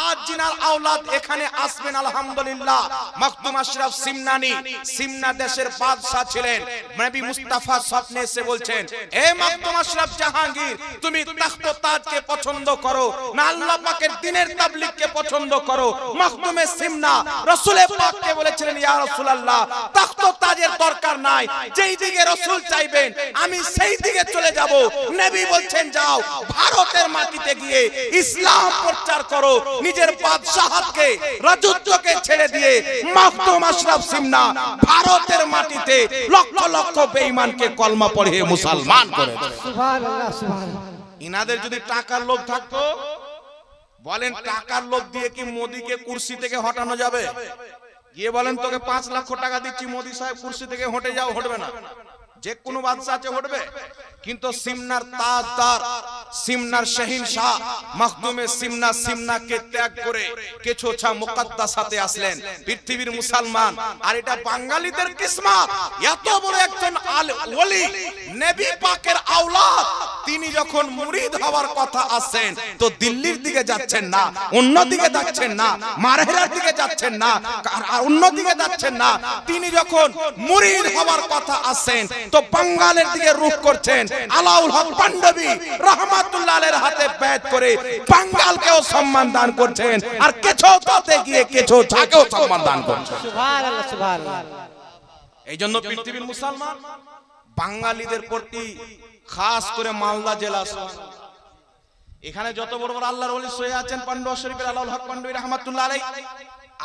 আজ যিনার আওলাদ এখানে আসবেন আলহামদুলিল্লাহ। মাকদুম আশরাফ সিমনানি, সিমনা দেশের বাদশা ছিলেন। নবী মুস্তাফা স্বপ্নে এসে বলছেন, এ মাকদুম আশরাফ জাহাঙ্গীর, তুমি তাখত তাজকে পছন্দ করো না আল্লাহ পাকের দ্বীনের তাবলীগকে পছন্দ করো? মাকদুমে সিমনা রাসূল পাককে বলেছিলেন, ইয়া রাসূলুল্লাহ, তাখত তাজের দরকার নাই, যেই দিকে রাসূল চাইবেন আমি সেই দিকে চলে যাব। নবী বলছেন, যাও ভারতের মাটিতে গিয়ে ইসলাম প্রচার করো, নিজের বাদশাহতকে, রাজত্বকে ছেড়ে দিয়ে মাকদুম আশরাফ সিমনা ভারতের মাটিতে লক্ষ লক্ষ বেঈমানকে কলমা পড়িয়ে মুসলমান করেছে। সুবহানাল্লাহ সুবহানাল্লাহ। ইনাদের যদি টাকার লোভ থাকতো, বলেন টাকার লোভ দিয়ে কি মোদিকে কুরসি থেকে হটানো যাবে? গিয়ে বলেন তোকে 5 লক্ষ টাকা দিচ্ছি, মোদি সাহেব কুরসি থেকে হটে যাও, হটবে না? যে কোনো বাদশা আছে হটবে? কিন্তু সিমনার তাজদার, সিমনার শাহিনশাহ মাকদুমে সিমনা, সিমনাকে ত্যাগ করে কেছোছা মুকদ্দাসাতে আসলেন পৃথিবীর মুসলমান। আর এটা বাঙালিদের কিসমত, এত বড় একজন ওলি, নবী পাকের আওলাদ, তিনি যখন মুরিদ হওয়ার কথা আসেন তো দিল্লির দিকে যাচ্ছেন না, অন্য দিকে যাচ্ছেন না, মারহেরার দিকে যাচ্ছেন না, আর অন্য দিকে যাচ্ছেন না। তিনি যখন মুরিদ হওয়ার কথা আসেন তো বাঙ্গালের দিকে রুখ করছেন। আলাউল হক পান্ডবী রাহমাতুল্লাহ আলাইহির হাতে বেয়াত করে বাঙ্গালকেও সম্মান দান করছেন, আর কেছোটাতে গিয়ে কেছোটাকেও সম্মান দান করছেন। সুবহানাল্লাহ সুবহানাল্লাহ। এই জন্য পৃথিবীর মুসলমান বাঙালিদের প্রতি, খাস করে মালদা জেলা, এখানে যত বড় বড় আল্লাহর ওলি শুয়ে আছেন, পান্ডুয়া শরীফের আলাউল হক পান্ডবী রাহমাতুল্লাহ আলাইহি,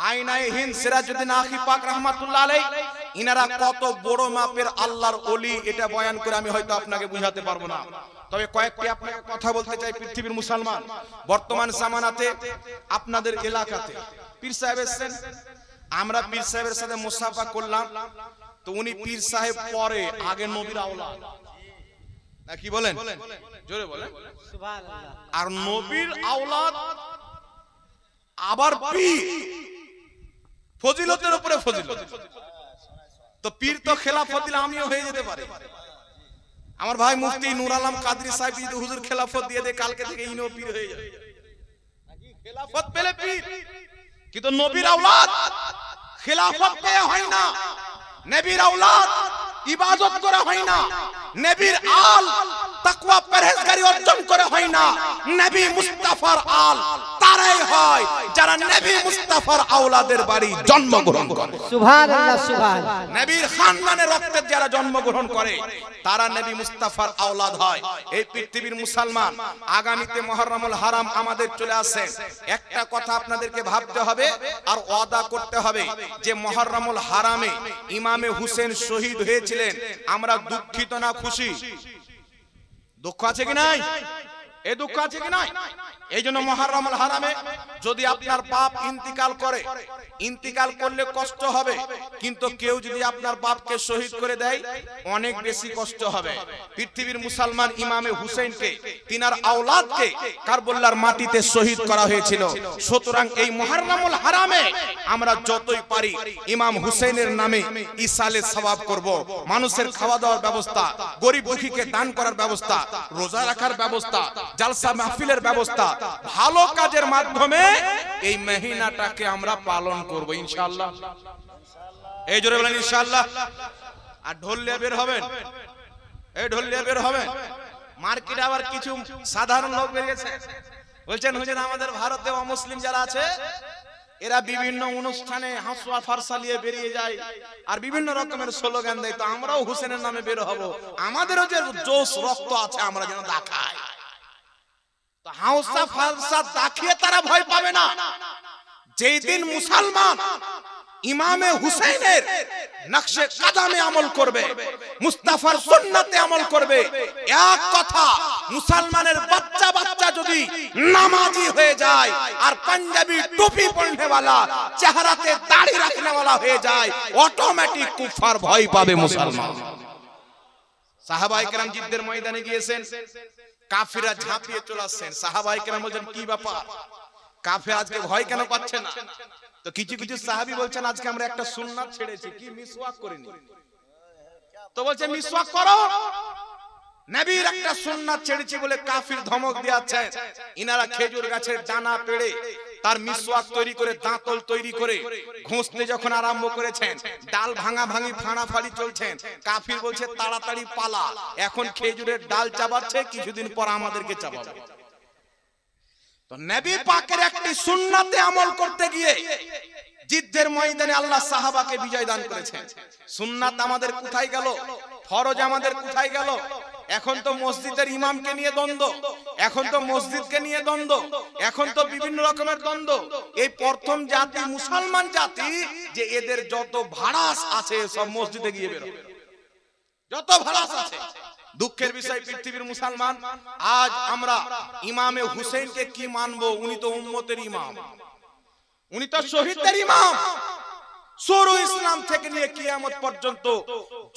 আইনায়ে হিন্দ সিরাজউদ্দিন আখি পাক রাহমাতুল্লাহ আলাইহি, ইনারা কত বড় মাপের আল্লাহর ওলি, এটা বয়ান করে আমি হয়তো আপনাকে বুঝাতে পারবো না। তবে কয়েকটি আপনাকে কথা বলতে চাই পৃথিবীর মুসলমান বর্তমান জামানাতে আপনাদের এলাকাতে পীর সাহেব এসেছেন, আমরা পীর সাহেবের সাথে মুসাফা করলাম, তো উনি পীর সাহেব পরে আগে নবীর আওলাদ, না কি বলেন, জোরে বলেন, আর নবীর আওলাদ আবার পীর, ফজিলতের উপরে ফজিলত। তো পীর তো খেলাফত দিলে আমিও হয়ে যেতে পারি। আমার ভাই মুফতি নূর আলম কাদরি সাহেব যদি হুজুর খেলাফত দিয়ে দেয়, কালকে থেকে ইনিও পীর হয়ে যাবে। খেলাফত পেলে পীর, কিন্তু নবীর আওলাদ খেলাফত পেয়ে হয় না, নবীর আওলাদ ইবাদত করে হয় না, নবীর আল তাকওয়া পরহেজগারি অর্জন করে হয় না, নবী মুস্তাফার আল তারাই হয় যারা নবী মুস্তাফার আওলাদের বাড়ি জন্মগ্রহণ করে। সুবহানাল্লাহ সুবহানাল্লাহ। নবীর খানদানে রক্তের যারা জন্মগ্রহণ করে তারা নবী মুস্তাফার আওলাদ হয়। এই পৃথিবীর মুসলমান, আগামীতে মুহররমুল হারাম আমাদের চলে আসে, একটা কথা আপনাদেরকে ভাবতে হবে আর ওয়াদা করতে হবে যে মুহররমুল হারামে ইমামে হুসেন শহীদ হয়েছিলেন, আমরা দুঃখিত না খুশি? দুঃখ আছে কি নাই? এই দুঃখ আছে কি নাই? এই জন্য মুহররমুল হারামে যদি আপনার বাপ ইন্তিকাল করে, ইন্তিকাল করলে কষ্ট হবে, কিন্তু কেউ যদি আপনার বাপকে শহীদ করে দেয় অনেক বেশি কষ্ট হবে। পৃথিবীর মুসলমান ইমামে হুসেনকে, তিনার আওলাদকে কারবালার মাটিতে শহীদ করা হয়েছিল। সুতরাং এই মুহররমুল হারামে আমরা যতই পারি ইমাম হুসেনের নামে ইসালে সওয়াব করব। মানুষের খাওয়া দাওয়ার ব্যবস্থা, গরিব দুঃখীকে দান করার ব্যবস্থা, রোজা রাখার ব্যবস্থা, জালসা মাহফিলের ব্যবস্থা, ভালো কাজের মাধ্যমে এই মহিনাটাকে আমরা পালন করব ইনশাআল্লাহ। এই জোরে বলেন ইনশাআল্লাহ। আর ঢোলিয়া বের হবেন, এই ঢোলিয়া বের হবেন। মার্কেটে আবার কিছু সাধারণ লোক বেরিয়েছে, বলছেন হুজুর আমাদের ভারতে অমুসলিম যারা আছে এরা বিভিন্ন অনুষ্ঠানে হাসওয়া ফারসা নিয়ে বেরিয়ে যায় আর বিভিন্ন রকমের স্লোগান দেয়, তো আমরাও হুসেনের নামে বের হব, আমাদেরও যে জোশ রক্ত আছে আমরা যেন দেখাই। তো হাসওয়া ফারসা দেখিয়ে তারা ভয় পাবে না। যেই দিন মুসলমান ইমামে হুসেনের নকশে কদমে আমল করবে, মুস্তাফার সুন্নতে আমল করবে, এক কথা মুসলমানের বাচ্চা বাচ্চা যদি নামাজি হয়ে যায় আর পাঞ্জাবি টুপি পরনে वाला, চেহারাতে দাড়ি রাখনে वाला হয়ে যায়, অটোমেটিক কুফার ভয় পাবে মুসলমান। সাহাবায়ে কেরাম জিদ্দের ময়দানে গিয়েছেন, কাফিররা ঝাঁপিয়ে চলে আসছেন, সাহাবায়ে কেরাম বলেন কি ব্যাপার, কাফের আজকে ভয় কেন পাচ্ছে না? তো কিছু কিছু সাহাবী বলছেন আজকে আমরা একটা সুন্নাত ছেড়েছি, কি মিসওয়াক করিনি। তো বলছে মিসওয়াক করো, নবীর একটা সুন্নাত ছেড়েছি বলে কাফির ধমক দিয়েছে। ইনারা খেজুর গাছের ডানা পেড়ে তার মিসওয়াক তৈরি করে, দাঁতল তৈরি করে ঘষতে যখন আরম্ভ করেছেন, ডাল ভাঙা ভাঙি ফাড়াফাড়ি চলছেন, কাফির বলছে তাড়াতাড়ি পালা, এখন খেজুরের ডাল চাবাচ্ছে, কিছুদিন পর আমাদেরকে চাবাবে। তো নবী পাকের একটি সুন্নাতে আমল করতে গিয়ে জিদ্দের ময়দানে আল্লাহ সাহাবাকে বিজয় দান করেছেন। সুন্নাত আমাদের কোথায় গেল? ফরজ আমাদের কোথায় গেল? এখন তো মসজিদের ইমামকে নিয়ে দ্বন্দ্ব, এখন তো মসজিদকে নিয়ে দ্বন্দ্ব, এখন তো বিভিন্ন রকমের দ্বন্দ্ব। এই প্রথম জাতি মুসলমান জাতি যে এদের যত ভাড়াস আছে সব মসজিদে গিয়ে বের হবে, যত ভাড়াস আছে। দুঃখের বিষয় পৃথিবীর মুসলমান, আজ আমরা ইমামে হুসেনকে কি মানবো? উনি তো উম্মতের ইমাম, উনি তো শহীদদের ইমাম। শুরু ইসলাম থেকে নিয়ে কিয়ামত পর্যন্ত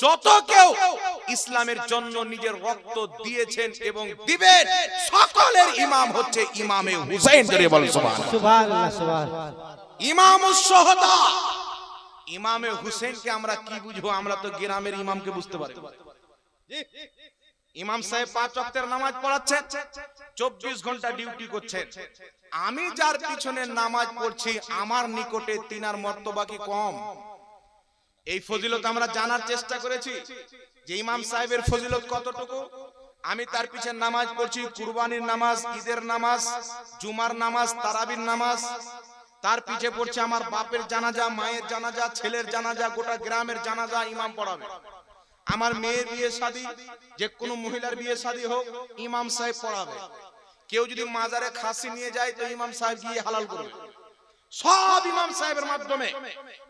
যত কেউ ইসলামের জন্য নিজের রক্ত দিয়েছেন এবং দিবেন, সকলের ইমাম হচ্ছে ইমামে হুসেন। জোরে বলেন সুবহানাল্লাহ সুবহানাল্লাহ। ইমামুস শুহাদা, ইমামে হুসেনকে আমরা কি বুঝবো? আমরা তো গ্রামের ইমামকে বুঝতে পারি। ইমাম সাহেব 5 ওয়াক্তের নামাজ পড়াচ্ছেন, 24 ঘন্টা ডিউটি করছেন। আমি যার পিছনে নামাজ পড়ছি আমার নিকটে তিনার মর্তবা কি কম? এই ফজিলত আমরা জানার চেষ্টা করেছি যে ইমাম সাহেবের ফজিলত কতটুকু। আমি তার পিছনে নামাজ পড়ছি, কুরবানির নামাজ, ঈদের নামাজ, জুমার নামাজ, তারাবির নামাজ। তার পিছে পড়ছে আমার বাপের জানাজা, মায়ের জানাজা, ছেলের জানাজা, গোটা গ্রামের জানাজা ইমাম পড়াবে। আমার মেয়ের বিয়ে শাদী, যে কোনো মহিলার বিয়ে শাদী হোক, ইমাম সাহেব পড়াবে। কেউ যদি মাজারে খাসি নিয়ে যায় তো ইমাম সাহেব গিয়ে হালাল করবে, সব ইমাম সাহেবের মাধ্যমে।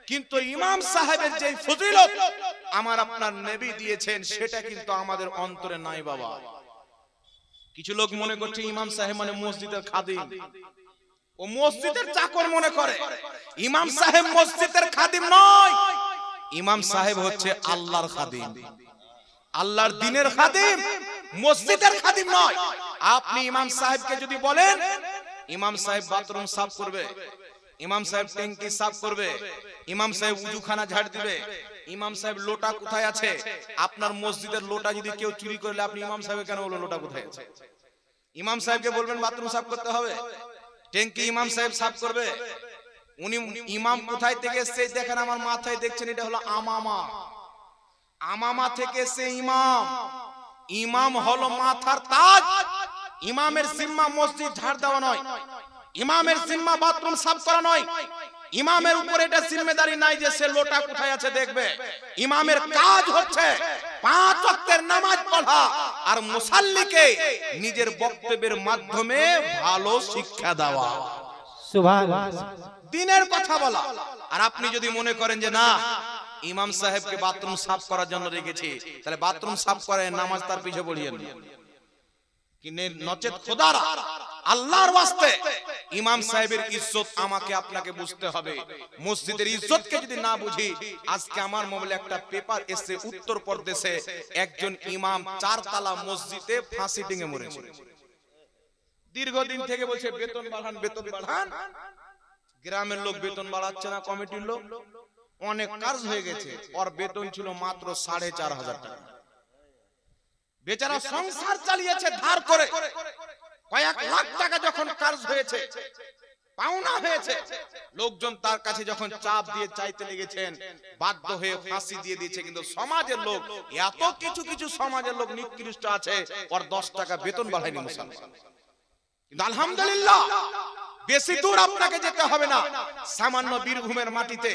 কিন্তু ইমাম সাহেবের যে ফজিলত আমার আপনার নবী দিয়েছেন সেটা কিন্তু আমাদের অন্তরে নাই বাবা। কিছু লোক মনে করছে ইমাম সাহেব মানে মসজিদের খাদিম, ও মসজিদের চাকর মনে করে। ইমাম সাহেব মসজিদের খাদিম নয়, ইমাম সাহেব হচ্ছে আল্লাহর খাদিম, আল্লাহর দ্বীনের খাদিম, মসজিদের খাদিম নয়। আপনি ইমাম সাহেবকে যদি বলেন ইমাম সাহেব বাথরুম সাফ করবে, ইমাম সাহেব ট্যাঙ্কি সাফ করবে, ইমাম সাহেব উজুখানা ঝাড় দিবে, ইমাম সাহেব লোটা কোথায় আছে, আপনার মসজিদের লোটা যদি কেউ চুরি করলে আপনি ইমাম সাহেব কেন বলবেন লোটা কোথায় আছে? ইমাম সাহেবকে বলবেন বাথরুম সাফ করতে হবে, ট্যাঙ্কি ইমাম সাহেব সাফ করবে। উনি ইমাম কোথায় থেকে এসেছে দেখেন, আমার মাথায় দেখছেন এটা হলো আমামা, আমামা থেকে এসে ইমাম। ইমাম হলো মাথার তাজ। ইমামের জিম্মা মসজিদ ঝাড় দেওয়া নয়, ইমামের জিম্মা বাথরুম সাফ করা নয়, ইমামের উপর এটা জিম্মেদারি নাই যে সে লোটা কোথায় আছে দেখবে। ইমামের কাজ হচ্ছে 5 ওয়াক্তের নামাজ পড়া আর মুসাল্লিকে নিজের বক্তব্যের মাধ্যমে ভালো শিক্ষা দেওয়া, সুবহানাল্লাহ, দ্বীনের কথা বলা। আর আপনি যদি মনে করেন যে না ইমাম সাহেবকে বাথরুম সাফ করার জন্য রেখেছি, তাহলে বাথরুম সাফ করে নামাজ তার পিছে পড়িয়েন নচেত খোদারা আল্লাহর ওয়াস্তে ইমাম সাহেবের ইজ্জত আমাকে আপনাকে বুঝতে হবে। মসজিদের ইজ্জতকে যদি না বুঝি, আজকে আমার মোবাইলে একটা পেপার এসে উত্তরপ্রদেশে একজন ইমাম 4 তলা মসজিদে ফাঁসি ডিঙে মরেছে। দীর্ঘদিন থেকে বলছে বেতন বাড়ান, বেতন বাড়ান। গ্রামের লোক বেতন বাড়াচ্ছে না, কমিটির লোক। অনেক কাজ হয়ে গেছে, ওর বেতন ছিল মাত্র 4,500 টাকা। বেচারা সংসার চালিয়েছে ধার করে, কয়েক লাখ টাকা যখন কাজ হয়েছে, পাওনা হয়েছে, লোকজন তার কাছে যখন চাপ দিয়ে চাইতে লেগেছেন, বাধ্য হয়ে ফাঁসি দিয়ে দিয়েছে। কিন্তু সমাজের লোক, এত কিছু কিছু সমাজের লোক নিকৃষ্ট আছে, ওর 10 টাকা বেতন বাড়ায়নি মুসলমান। কিন্তু আলহামদুলিল্লাহ বেশি দূর আপনাকে যেতে হবে না। সামান্য বীরভূমের মাটিতে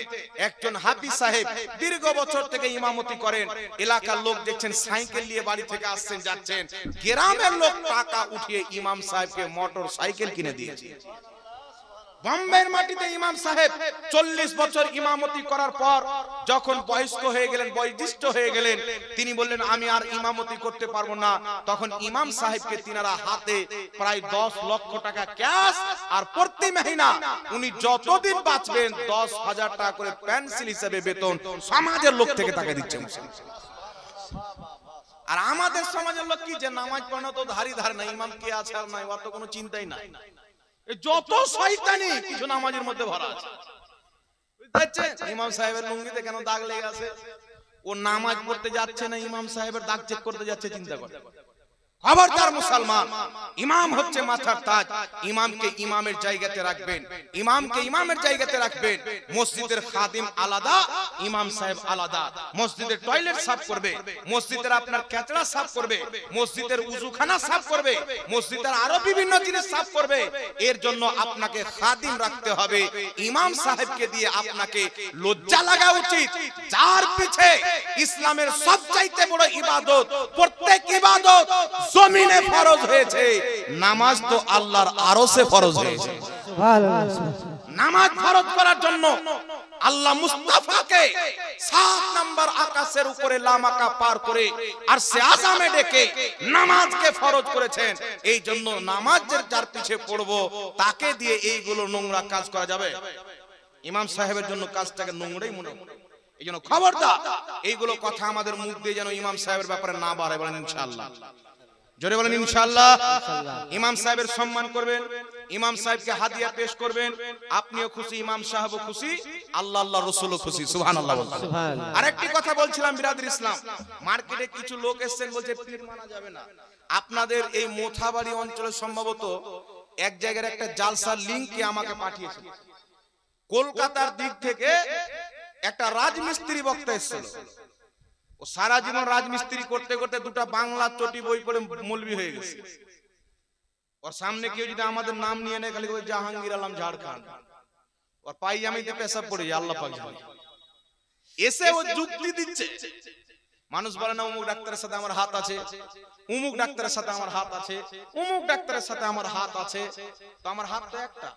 একজন হাফিজ সাহেব দীর্ঘ বছর থেকে ইমামতি করেন। এলাকার লোক দেখছেন সাইকেল নিয়ে বাড়ি থেকে আসছেন যাচ্ছেন, গ্রামের লোক টাকা উঠিয়ে ইমাম সাহেবকে মোটর সাইকেল কিনে দিয়েছে। বম্বের মাটিতে ইমাম সাহেব 40 বছর ইমামতি করার পর যখন বয়স্ক হয়ে গেলেন, বয়োজ্যেষ্ঠ হয়ে গেলেন, তিনি বললেন আমি আর ইমামতি করতে পারবো না। তখন ইমাম সাহেবকে তিনারা হাতে প্রায় 10 লক্ষ টাকা ক্যাশ আর প্রতি মাহিনা উনি যতদিন বাঁচবেন 10,000 টাকা করে পেন্সিল হিসেবে বেতন সমাজের লোক থেকে তাকে দিচ্ছেন। আর আমাদের সমাজের লোক কি যে নামাজ পড়া তো ধারি ধার না, ইমাম কে আছে আর নাই, ওর তো কোনো চিন্তাই নাই। যত শয়তানি কিছু নামাজের মধ্যে ভরা আছে। ইমাম সাহেবের লুঙ্গিতে কেন দাগ লেগে আছে? ও নামাজ পড়তে যাচ্ছে না, ইমাম সাহেবের দাগ চেক করতে যাচ্ছে। চিন্তা করে খবরদার মুসলমান, ইমাম হচ্ছে মাথার তাজ। ইমামকে ইমামের জায়গাতে রাখবেন, ইমামকে ইমামের জায়গাতে রাখবেন। মসজিদের খাদিম আলাদা, ইমাম সাহেব আলাদা। মসজিদের টয়লেট সাফ করবে, মসজিদের আপনার ক্যাচড়া সাফ করবে, মসজিদের উজুখানা সাফ করবে, মসজিদের আরো বিভিন্ন জিনিস সাফ করবে। এর জন্য আপনাকে খাদিম রাখতে হবে। ইমাম সাহেবকে দিয়ে আপনাকে লজ্জা লাগা উচিত, যার পিছে ইসলামের সবচাইতে বড় ইবাদত, প্রত্যেক ইবাদত জমিনে ফরজ হয়েছে, নামাজ তো আল্লাহর আরশে ফরজ হয়েছে। নামাজ ফরজ করার জন্য আল্লাহ মুস্তাফাকে 7 নম্বর আকাশের উপরে লামাকা পার করে আরশে আযমে ডেকে নামাজকে ফরজ করেছেন। এই জন্য নামাজের যার পিছে পড়বো তাকে দিয়ে এইগুলো নোংরা কাজ করা যাবে? ইমাম সাহেবের জন্য কাজটাকে নোংরাই মনে হয়। এই জন্য খবরদার এইগুলো কথা আমাদের মুখ দিয়ে যেন ইমাম সাহেবের ব্যাপারে না বাড়ে। বলেন ইনশাআল্লাহ, জোরে বলেন ইনশাআল্লাহ। ইমাম সাহেবের সম্মান করবেন, ইমাম সাহেবকে হাদিয়া পেশ করবেন, আপনিও খুশি, ইমাম সাহেবও খুশি, আল্লাহ আল্লাহ রাসূলও খুশি। সুবহানাল্লাহ। আরেকটি কথা বলছিলাম বিরাদর ইসলাম, মার্কেটে কিছু লোক এসেছেন বলছে পীর মানা যাবে না। আপনাদের এই মোথাবাড়ি অঞ্চলে সম্ভবত এক জায়গার একটা জালসার লিংক কে আমাকে পাঠিয়েছে। কলকাতার দিক থেকে একটা রাজমিস্ত্রি বক্তা এসেছিল। ও সারা জীবন রাজমিস্ত্রি করতে করতে দুটো বাংলা চটি বই পড়ে মৌলবি হয়ে গেছে। ওর সামনে কেউ যদি আমাদের নাম নিয়ে নেয়, খালি বলে জাহাঙ্গীর আলম ঝাড়খণ্ড, ওর পায়জামিতে পেশাব পড়ে যায়, আল্লাহ পাক জানে। এসে ও যুক্তি দিচ্ছে, মানুষ বলে না অমুক ডাক্তারের সাথে আমার হাত আছে, অমুক ডাক্তারের সাথে আমার হাত আছে, অমুক ডাক্তারের সাথে আমার হাত আছে। তো আমার হাত তো একটা।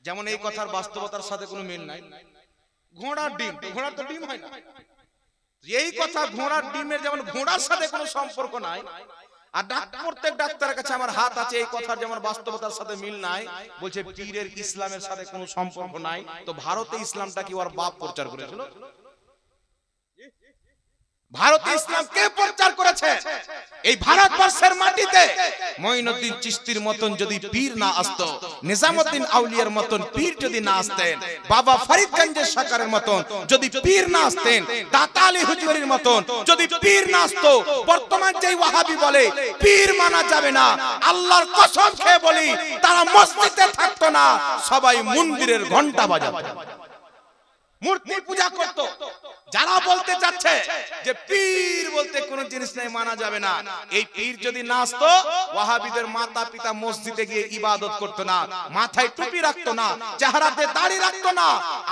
যেমন এই কথার বাস্তবতার সাথে কোনো মিল নাই। ঘোড়ার ডিম, ঘোড়ার তো ডিম হয় না। এই কথা ঘোড়ার ডিমের যেমন ঘোড়ার সাথে কোনো সম্পর্ক নাই, আর প্রত্যেক ডাক্তারের কাছে আমার হাত আছে, এই কথার যেমন বাস্তবতার সাথে মিল নাই। বলছে পীরের ইসলামের সাথে কোনো সম্পর্ক নাই। তো ভারতে ইসলামটা কি ওর বাপ প্রচার করেছিল? ভারতে ইসলাম কে প্রচার করেছে? এই ভারতবর্ষের মাটিতে মঈনুদ্দিন চিশতির মতন যদি পীর না আসতো, নিজামউদ্দিন আউলিয়ার মতন পীর যদি না আসতেন, বাবা ফরিদগঞ্জের সরকারের মতন যদি পীর না আসতেন, দাতা আলী হুজুরের মতন যদি পীর না আসতো, বর্তমান যেই ওয়াহাবি বলে পীর মানা যাবে না, আল্লাহর কসম খেয়ে বলি তারা মসজিদে থাকতো না, সবাই মন্দিরের ঘন্টা বাজাতো, মূর্তি পূজা করত। যারা বলতে চাচ্ছে যে পীর বলতে কোন জিনিস নাই, মানা যাবে না, এই পীর যদি না আসতো, ওয়াহাবিদের মাতা পিতা মসজিদে গিয়ে ইবাদত করতো না, মাথায় টুপি রাখতো না, চেহারাতে দাড়ি রাখতো না,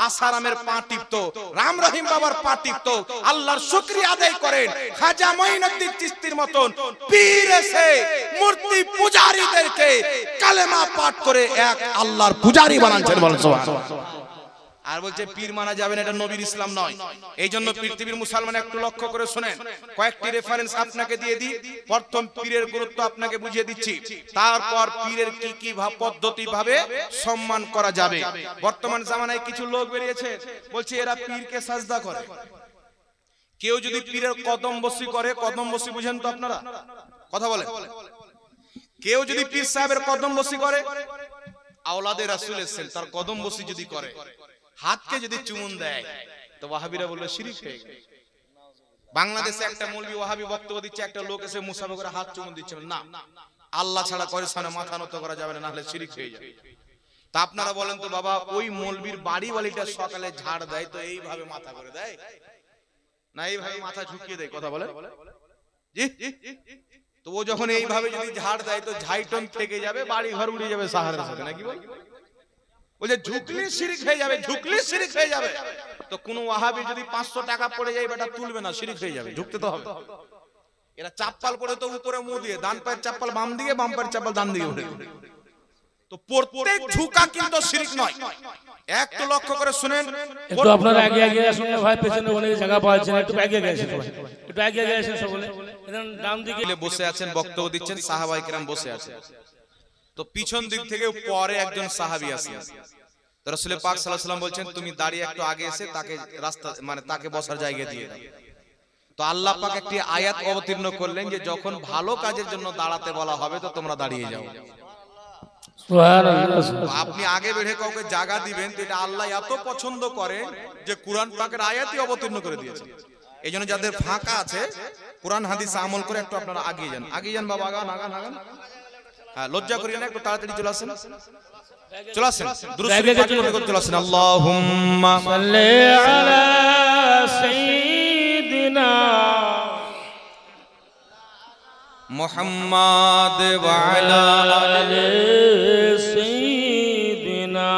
আসারামের পা টিপতো, রাম রহিম বাবার পা টিপতো, আল্লাহর শুকরিয়া আদায় করেন। খাজা মঈনুদ্দিন চিশতির মতন পীর এসে মূর্তি পূজারীদেরকে কালেমা পাঠ করে এক আল্লাহর পূজারী বানাচ্ছেন, বলেন সুবহানাল্লাহ। আর বলছে পীর মানা যাবে না, এটা নবীর ইসলাম নয়। এই জন্য পৃথিবীর মুসলমান একটু লক্ষ্য করে শুনেন, কয়েকটি রেফারেন্স আপনাকে দিয়ে দিই। প্রথম পীরের গুরুত্ব আপনাকে বুঝিয়ে দিচ্ছি, তারপর পীরের কি কি পদ্ধতি ভাবে সম্মান করা যাবে। বর্তমান জামানায় কিছু লোক বেরিয়েছে, বলছে এরা পীরকে সাজদা করে। কেউ যদি পীরের কদম বসি করে, কদম বসি বুঝেন তো আপনারা? কথা বলে, কেউ যদি পীর সাহেবের কদম বসি করে, আওলাদে রাসূল এসেছেন, তার কদম বসি যদি করে, হাতকে যদি চুমুন দেয়, তো ওয়াহাবিরা বলবে শিরক হয়ে গেল। বাংলাদেশে একটা মৌলবি ওয়াহাবি বক্তব্য দিচ্ছে, একটা লোক এসে মুসাফা করে হাত চুমুন দিচ্ছে, না আল্লাহ ছাড়া করে সামনে মাথা নত করা যাবে না, না হলে শিরক হয়ে যাবে। তা আপনারা বলেন তো বাবা, ওই মৌলবির বাড়িওয়ালিটা সকালে ঝাড় দেয় তো এইভাবে মাথা করে দেয় না এইভাবে মাথা ঝুঁকিয়ে দেয়? কথা বলে জি। তো ও যখন এইভাবে যদি ঝাড় দেয় তো ঝাইটন থেকে যাবে, বাড়ি ঘর উড়ে যাবে সাহারের সাথে, নাকি বল? বলে ঝুঁকলে শিরক হয়ে যাবে, ঝুঁকলে শিরক হয়ে যাবে। তো কোন ওয়াহাবি যদি 500 টাকা পড়ে যায়, বেটা তুলবে না, শিরক হয়ে যাবে, ঝুঁকতে তো হবে। এরা চাপ্পাল পরে তো উপরে মুখ দিয়ে, ডান পায়ের চাপ্পাল বাম দিকে, বাম পায়ের চাপ্পাল ডান দিকে উঠে। তো প্রত্যেক ঝুঁকা কিন্তু শিরক নয়। একটু লক্ষ্য করে শুনেন, একটু আপনারা আগে আগে আসুন না ভাই, পেছনে অনেক জায়গা পাওয়া যায়, একটু আগে আগে আসুন, একটু আগে আগে আসুন সকলে। এখানে ডান দিকে বসে আছেন, বক্তব্য দিচ্ছেন, সাহাবায়ে কেরাম বসে আছেন। তো পিছন দিক থেকে পরে একজন সাহাবী আসেন, তো রাসূল পাক সাল্লাল্লাহু আলাইহি ওয়াসাল্লাম বলছেন তুমি দাঁড়িয়ে একটু আগে এসে তাকে রাস্তা মানে তাকে বসার জায়গা দিয়ে দাও। তো আল্লাহ পাক একটি আয়াত অবতীর্ণ করলেন যে যখন ভালো কাজের জন্য দাঁড়াতে বলা হবে তো তোমরা দাঁড়িয়ে যাও। সুবহানাল্লাহ। আপনি আগে বেড়ে কাউকে জায়গা দিবেন, তো এটা আল্লাহ এত পছন্দ করে যে কুরআন পাকের আয়াতই অবতীর্ণ করে দিয়েছেন। এইজন্য যাদের ফাঁকা আছে কুরআন হাদিস আমল করে একটু আপনারা আগিয়ে যান, আগিয়ে যান বাবা, আগান আগান আগান। হ্যাঁ, লজ্জা করিয়েন না, একটু তাড়াতাড়ি চলে আসেন, চলে আসেন, দুরূদ শরীফ পাঠ করে চলে আসেন। আল্লাহুম্মা সাল্লি আলা সাইয়্যিদিনা মুহাম্মাদ ওয়া আলা আলি সাইয়্যিদিনা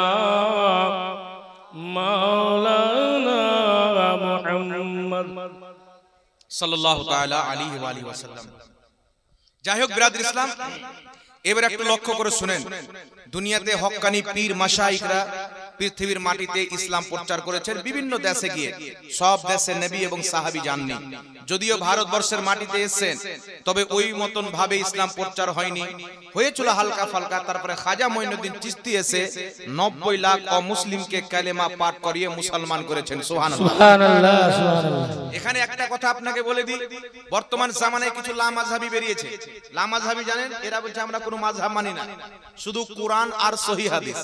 মাওলানা মুহাম্মদ সাল্লাল্লাহু তাআলা আলাইহি ওয়া আলিহি ওয়াসাল্লাম। যাই হোক বিরাদর ইসলাম, এবার একটু লক্ষ্য করে শুনেন, দুনিয়াতে হক্কানি পীর মাশায়েখরা পৃথিবীর মাটিতে ইসলাম প্রচার করেছেন বিভিন্ন দেশে গিয়ে। সব দেশে নবী এবং সাহাবী যাননি, যদিও ভারতবর্ষের মাটিতে এসেছেন, তবে ওই মতন ভাবে ইসলাম প্রচার হয়নি, হয়েছিল হালকা ফালকা। তারপরে খাজা মঈনুদ্দিন চিশতি এসে 90 লাখ অমুসলিমকে কালেমা পাঠ করিয়ে মুসলমান করেছেন। সুবহানাল্লাহ সুবহানাল্লাহ সুবহানাল্লাহ। এখানে একটা কথা আপনাকে বলে দিই, বর্তমান জামানায় কিছু লামাযহাবী বেরিয়েছে। লামাযহাবী জানেন, এরা বলছে আমরা কোনো মাযহাব মানি না, শুধু কোরআন আর সহিহ হাদিস।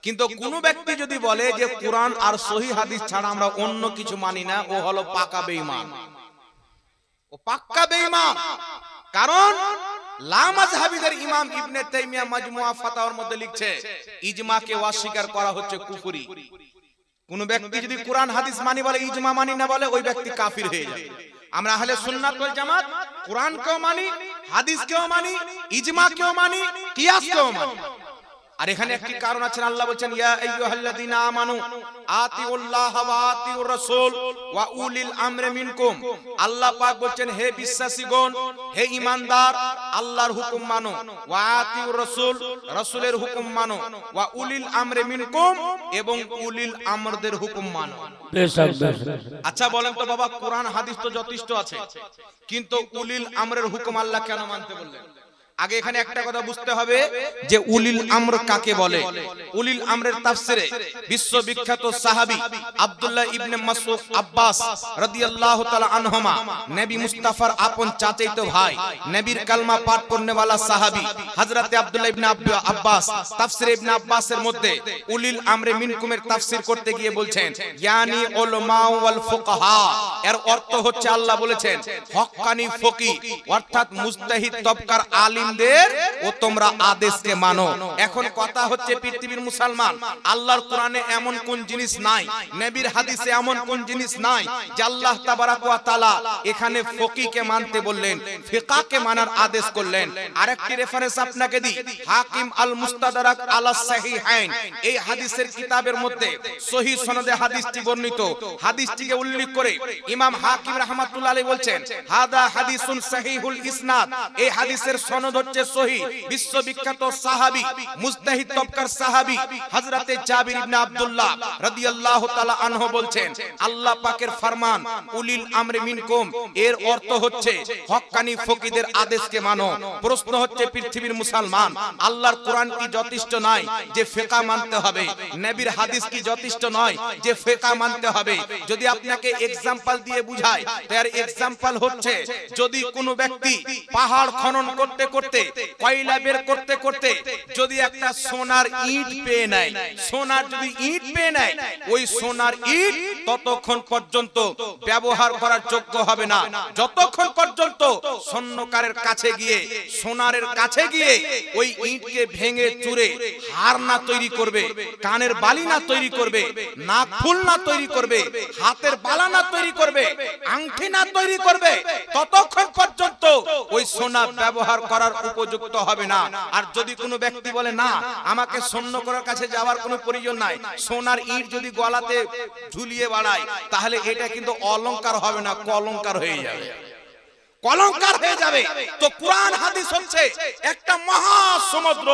কিন্তু কোন ব্যক্তি যদি বলে যে কোরআন আর সহিহ হাদিস ছাড়া আমরা অন্য কিছু মানি না, ও হলো পাকা বেঈমান, ও পাক্কা বেঈমান। কারণ লামাযহাবীদের ইমাম ইবনে তাইমিয়া মাজমুআ ফাতাওয়ার মধ্যে লিখছে ইজমাকে অস্বীকার করা হচ্ছে কুফরি। কোন ব্যক্তি যদি কোরআন হাদিস মানি বলে, ইজমা মানি না বলে, ওই ব্যক্তি কাফির হয়ে যাবে। আমরা আহলে সুন্নাত ওয়াল জামাত কোরআনকেও মানি, হাদিসকেও মানি, ইজমাকেও মানি, কিয়াসকেও মানি। আর এখানে একটি কারণ আছে, আল্লাহ বলেন ইয়া আইয়ুহাল্লাযীনা আমানু আতিউল্লাহ ওয়া আতিউর রাসূল ওয়া উলিল আমরি মিনকুম। আল্লাহ পাক বলেন হে বিশ্বাসীগণ, হে ঈমানদার, আল্লাহর হুকুম মানো, ওয়া আতিউর রাসূল, রাসূলের হুকুম মানো, ওয়া উলিল আমরি মিনকুম, এবং উলিল আমরদের হুকুম মানো। আচ্ছা বলেন তো বাবা, কোরআন হাদিস তো যথেষ্ট আছে, কিন্তু উলিল আমরের হুকুম আল্লাহ কেন মানতে বললেন? আগে এখানে একটা কথা বুঝতে হবে যে উলিল আমর কাকে বলে। উলিল আমরের তাফসিরে বিশ্ববিখ্যাত সাহাবী আব্দুল্লাহ ইবনে মাসউদ আব্বাস রাদিয়াল্লাহু তাআলা আনহুমা, নবী মুস্তাফার আপন চাচাতো ভাই, নবীর কালমা পাঠ করনেওয়ালা সাহাবী হযরতে আব্দুল্লাহ ইবনে আব্বাস তাফসিরে ইবনে আব্বাসের মধ্যে উলিল আমরে মিনকুমের তাফসির করতে গিয়ে বলছেন ইয়ানি উলামা ওয়াল ফুকাহা, এর অর্থ হচ্ছে আল্লাহ বলেছেন হক্কানি ফকিহ, অর্থাৎ মুজতাহিদ তবকার আলিম ও তোমরা আদেশকে মানো। এখন কথা হচ্ছে পৃথিবীর মুসলমান, আল্লাহর কোরআনে এমন কোন জিনিস নাই, নবীর হাদিসে এমন কোন জিনিস নাই যে আল্লাহ তাবারাক ওয়া তাআলা এখানে ফকিহকে মানতে বললেন, ফিকহকে মানার আদেশ করলেন। আরেকটি রেফারেন্স আপনাকে দিই, হাকিম আল মুস্তাদরাক আলা সাহিহাইন, এই হাদিসের কিতাবের মধ্যে সহিহ সনদে হাদিসটি বর্ণিত। হাদিসটিকে উল্লেখ করে ইমাম হাকিম রাহমাতুল্লাহ আলাইহি বলছেন হাদা হাদিসুন সহিহুল ইসনাদ, এই হাদিসের সনদ হচ্ছে সহিহ। বিশ্ববিখ্যাত সাহাবী মুজতাহিদ তবকার সাহাবী হযরতে জাবির ইবনে আব্দুল্লাহ রাদিয়াল্লাহু তাআলা আনহু বলছেন আল্লাহ পাকের ফরমান উলিল আমরি মিনকুম, এর অর্থ হচ্ছে হক্কানি ফকিহদের আদেশকে মানো। প্রশ্ন হচ্ছে পৃথিবীর মুসলমান, আল্লাহর কোরআন কি যথেষ্ট নয় যে ফিকহ মানতে হবে? নবীর হাদিস কি যথেষ্ট নয় যে ফিকহ মানতে হবে? যদি আপনাকে এক্সাম্পল দিয়ে বুঝায়, তার এক্সাম্পল হচ্ছে যদি কোনো ব্যক্তি পাহাড় খনন করতে করতে, কয়লা বের করতে করতে যদি একটা সোনার ইট পেয়ে নেয়, সোনার যদি ইট পেয়ে নেয়, ওই সোনার ইট ততক্ষণ পর্যন্ত ব্যবহার করার যোগ্য হবে না যতক্ষণ পর্যন্ত স্বর্ণকারের কাছে গিয়ে, সোনারের কাছে গিয়ে ওই ইটকে ভেঙে চুরে হার না তৈরি করবে, কানের বালি না তৈরি করবে, নাক ফুল না তৈরি করবে, হাতের বালা না তৈরি করবে, আংটি না তৈরি করবে, ততক্ষণ পর্যন্ত ওই সোনা ব্যবহার করার উপযুক্ত হবে না। আর যদি কোনো ব্যক্তি বলে না আমাকে স্বর্ণকারের কাছে যাওয়ার কোনো প্রয়োজন নাই, সোনার ইট যদি গলাতে ঝুলিয়ে বাড়ায়, তাহলে এটা কিন্তু অলংকার হবে না, কলংকার হয়ে যাবে, কলঙ্কার হয়ে যাবে। তো কোরআন হাদিস হচ্ছে একটা মহা সমুদ্র,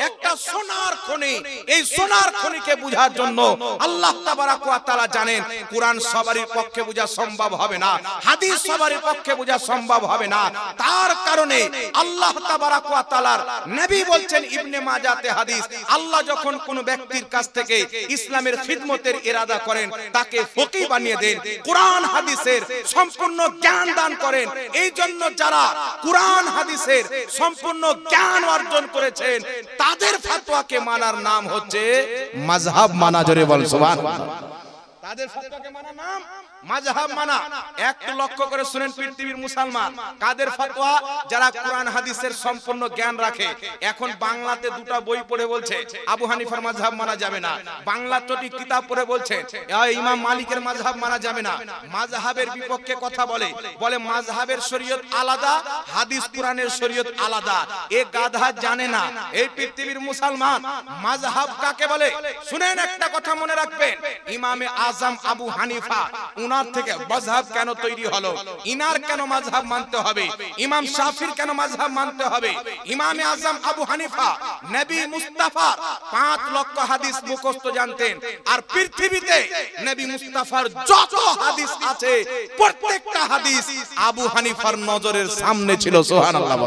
একটা সোনার খনি। এই সোনার খনিকে বোঝার জন্য আল্লাহ তাবারাক ওয়া তাআলা জানেন কোরআন সবারই পক্ষে বোঝা সম্ভব হবে না, হাদিস সবারই পক্ষে বোঝা সম্ভব হবে না। তার কারণে আল্লাহ তাবারাক ওয়া তাআলার নবী বলছেন ইবনে মাজাতে হাদিস, আল্লাহ যখন কোন ব্যক্তির কাছ থেকে ইসলামের খিদমতের ইরাদা করেন, তাকে ফকিহ বানিয়ে দেন, কোরআন হাদিসের সম্পূর্ণ জ্ঞান দান করেন। এই জন্য যারা কোরআন হাদিসের সম্পূর্ণ জ্ঞান অর্জন করেছেন, তাদের ফতোয়াকে মানার নাম হচ্ছে মাযহাব মানা। জোরে বল সুবহানাল্লাহ। তাদের ফতোয়াকে মানা নাম মাযহাব মানা। একটু লক্ষ্য করে শুনেন পৃথিবীর মুসলমান, কাদের ফতোয়া? যারা কোরআন হাদিসের সম্পূর্ণ জ্ঞান রাখে। এখন বাংলাতে দুটো বই পড়ে বলছে আবু হানিফার মাযহাব মানা যাবে না, বাংলা চটি কিতাব পড়ে বলছে ইমাম মালিকের মাযহাব মানা যাবে না, মাযহাবের বিপক্ষে কথা বলে, বলে মাযহাবের শরীয়ত আলাদা, হাদিস কোরআনের শরীয়ত আলাদা। এ গাধা জানে না এই পৃথিবীর মুসলমান মাযহাব কাকে বলে। শুনেন, একটা কথা মনে রাখবেন, ইমামে আজম আবু হানিফা, উনার থেকে মাযহাব কেন তৈরি হলো? ইনার কেন মাযহাব মানতে হবে? ইমাম শাফির কেন মাযহাব মানতে হবে? ইমামে আজম আবু হানিফা নবী মুস্তাফার 5 লক্ষ হাদিস মুখস্থ জানতেন, আর পৃথিবীতে নবী মুস্তাফার যত হাদিস আছে প্রত্যেকটা হাদিস আবু হানিফার নজরের সামনে ছিল। সুবহানাল্লাহ।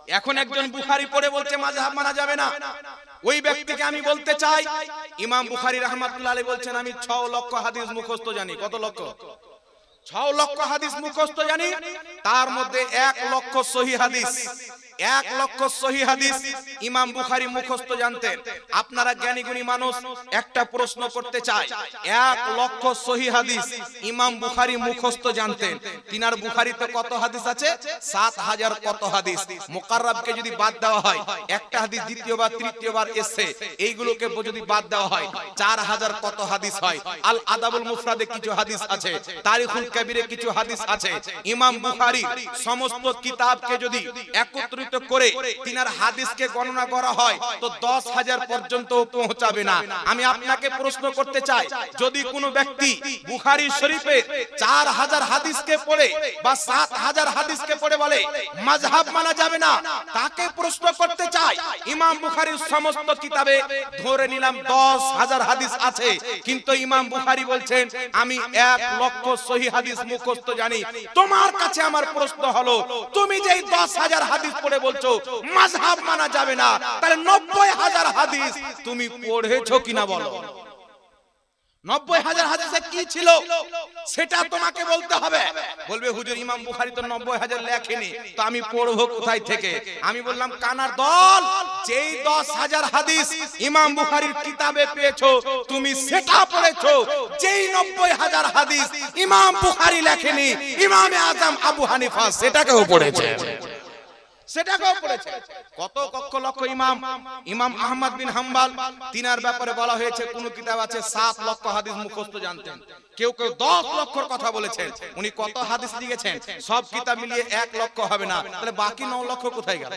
এখন একজন বুখারী পড়ে বলছে মাযহাব মানা যাবে না, ওই ব্যক্তিকে আমি বলতে চাই, ইমাম বুখারী রাহমাতুল্লাহ আলাইহি বলছেন আমি 6 লক্ষ হাদিস মুখস্থ জানি। কত লক্ষ? 6 লক্ষ হাদিস মুখস্থ জানি, তার মধ্যে 1 লক্ষ সহিহ হাদিস, 1 লক্ষ সহিহ হাদিস ইমাম বুখারী মুখস্থ জানতেন। আপনারা জ্ঞানী গুণী মানুষ, একটা প্রশ্ন করতে চাই, 1 লক্ষ সহিহ হাদিস ইমাম বুখারী মুখস্থ জানতেন, তিনার বুখারীতে কত হাদিস আছে? 7000 কত হাদিস। মুকাররাবকে যদি বাদ দেওয়া হয়, একটা হাদিস দ্বিতীয়বার তৃতীয়বার এসে, এইগুলোকে যদি বাদ দেওয়া হয় 4000 কত হাদিস হয়। আল আদাবুল মুফরাদে কিছু হাদিস আছে, তারিখুল কবিরে কিছু হাদিস আছে। ইমাম বুখারী সমস্ত কিতাবকে যদি একত্রিত একত্রিত করে তিনার হাদিসকে গণনা করা হয় তো 10,000 পর্যন্ত পৌঁছাবে না। আমি আপনাকে প্রশ্ন করতে চাই, যদি কোনো ব্যক্তি বুখারী শরীফের 4000 হাদিসকে পড়ে বা 7000 হাদিসকে পড়ে বলে মাযহাব মানা যাবে না, তাকে প্রশ্ন করতে চাই, ইমাম বুখারীর সমস্ত কিতাবে ধরে নিলাম 10,000 হাদিস আছে, কিন্তু ইমাম বুখারী বলছেন আমি 1 লক্ষ সহিহ হাদিস মুখস্থ জানি। তোমার কাছে আমার প্রশ্ন হলো, তুমি যেই 10,000 হাদিস পড়ে বলছো মাযহাব মানা যাবে না, তাহলে 90,000 হাদিস তুমি পড়েছো কিনা বলো? 90,000 হাদিসে কি ছিল সেটা তোমাকে বলতে হবে। বলবে হুজুর ইমাম বুখারী তো 90,000 লেখেনি, তো আমি পড়বো কোথায় থেকে? আমি বললাম কানার দল, যেই 10,000 হাদিস ইমাম বুখারীর কিতাবে পেয়েছো তুমি সেটা পড়েছো। যেই 90,000 হাদিস ইমাম বুখারী লেখেনি, ইমামে আজম আবু হানিফা সেটাকেও পড়েছে, সেটাকেও পড়েছে। কত লক্ষ লক্ষ ইমাম, ইমাম আহমদ বিন হাম্বল তিনার ব্যাপারে বলা হয়েছে কোন কিতাব আছে 7 লক্ষ হাদিস মুখস্থ জানতেন, কেউ কেউ 10 লক্ষর কথা বলেছেন। উনি কত হাদিস লিখেছেন? সব কিতাব মিলিয়ে 1 লক্ষ হবে না, তাহলে বাকি 9 লক্ষ কোথায় গেল?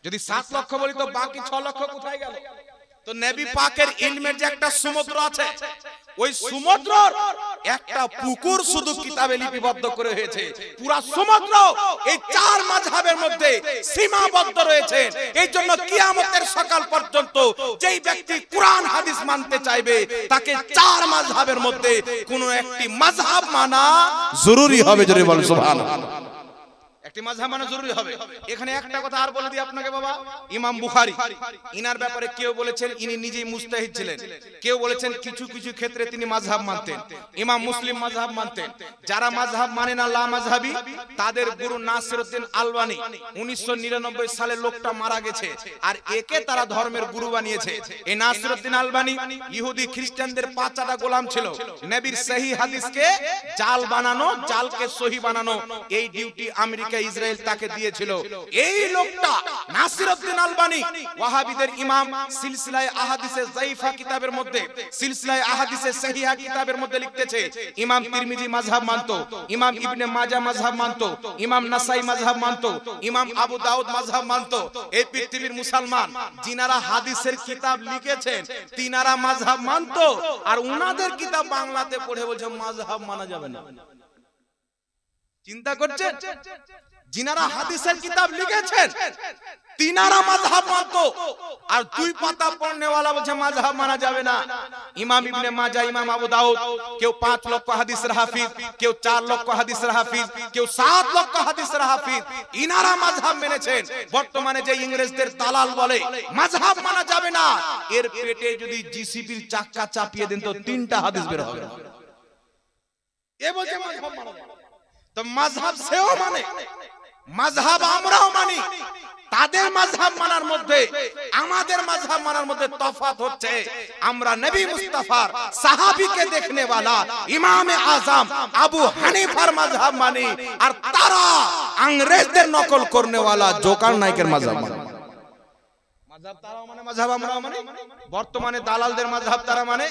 যদি 7 লক্ষ বলি তো বাকি 6 লক্ষ কোথায় গেল? তো নবী পাকের ইলমের যে একটা সমুদ্র আছে, ওই সমুদ্রর একটা পুকুর শুধু কিতাবে লিপিবদ্ধ করে হয়েছে। পুরো সমুদ্র এই 4 মাযহাবের মধ্যে সীমাবদ্ধ রয়েছে। এই জন্য কিয়ামতের সকাল পর্যন্ত যেই ব্যক্তি কোরআন হাদিস মানতে চাইবে তাকে 4 মাযহাবের মধ্যে কোনো একটি মাযহাব মানা জরুরি হবে। জোরে বল সুবহানাল্লাহ। একটি মাযহাব মানা জরুরি হবে। এখানে একটা কথা আর বলে দিই আপনাকে বাবা, ইমাম বুখারী ইনার ব্যাপারে কেউ বলেছেন ইনি নিজেই মুজতাহিদ ছিলেন, কেউ বলেছেন কিছু কিছু ক্ষেত্রে তিনি মাযহাব মানতেন। ইমাম মুসলিম মাযহাব মানতেন। যারা মাযহাব মানে না লা মাযহাবী, তাদের গুরু নাসিরউদ্দিন আলবানী 1999 সালে লোকটা মারা গেছে, আর একে তারা ধর্মের গুরু বানিয়েছে। এই নাসিরউদ্দিন আলবানী ইহুদি খ্রিস্টানদের পাঁচাটা গোলাম ছিল। নবীর সহিহ হাদিসকে জাল বানানো, জালকে সহি বানানো, এই ডিউটি আমেরিকা ইসরায়েল তাকে দিয়েছিল। এই লোকটা নাসিরউদ্দিন আলবানী ওয়াহাবিদের ইমাম সিলসিলায়ে আহাদিসে যায়িফা কিতাবের মধ্যে, সিলসিলায়ে আহাদিসে সহিহা কিতাবের মধ্যে লিখতেছে ইমাম তিরমিজি মাযহাব মানতো, ইমাম ইবনে মাজাহ মাযহাব মানতো, ইমাম নাসাই মাযহাব মানতো, ইমাম আবু দাউদ মাযহাব মানতো। এই পৃথিবীর মুসলমান যিনারা হাদিসের কিতাব লিখেছেন তিনারা মাযহাব মানতো, আর উনাদের কিতাব বাংলাতে পড়ে বলছে মাযহাব মানা যাবে না। চিন্তা করছেন? যিনারা হাদিসের কিতাব লিখেছেন তিনারা মাযহাব মানতো, আর 2 পাতা পড়নেওয়ালা বলছে মাযহাব মানা যাবে না। ইমাম ইবনে মাজাহ, ইমাম আবু দাউদ, কেউ 5 লক্ষ হাদিসের হাফিজ, কেউ 4 লক্ষ হাদিসের হাফিজ, কেউ 7 লক্ষ হাদিসের হাফিজ, ইনারা মাযহাব মেনেছেন। বর্তমানে যে ইংরেজদের দালাল বলে মাযহাব মানা যাবে না, এর পেটে যদি জিসিবির চাক্কা চাপিয়ে দেন তো 3টা হাদিস বের হবে। এ বলছে মাযহাব মানা যাবে না। তো মাযহাব সেও মানে, মাযহাব আমরাও মানি। তাদের মাযহাব মানার মধ্যে আমাদের মাযহাব মানার মধ্যে তফাৎ হচ্ছে, আমরা নবী মুস্তাফার সাহাবীকে দেখনে वाला ইমামে আযম আবু হানিফার মাযহাব মানি, আর তারা ইংরেজদের নকল করনে वाला জোকার নাইকের মাযহাব মানে। মাযহাব তারাও মানে, মাযহাব আমরাও মানে। বর্তমানে দালালদের মাযহাব তারা মানে,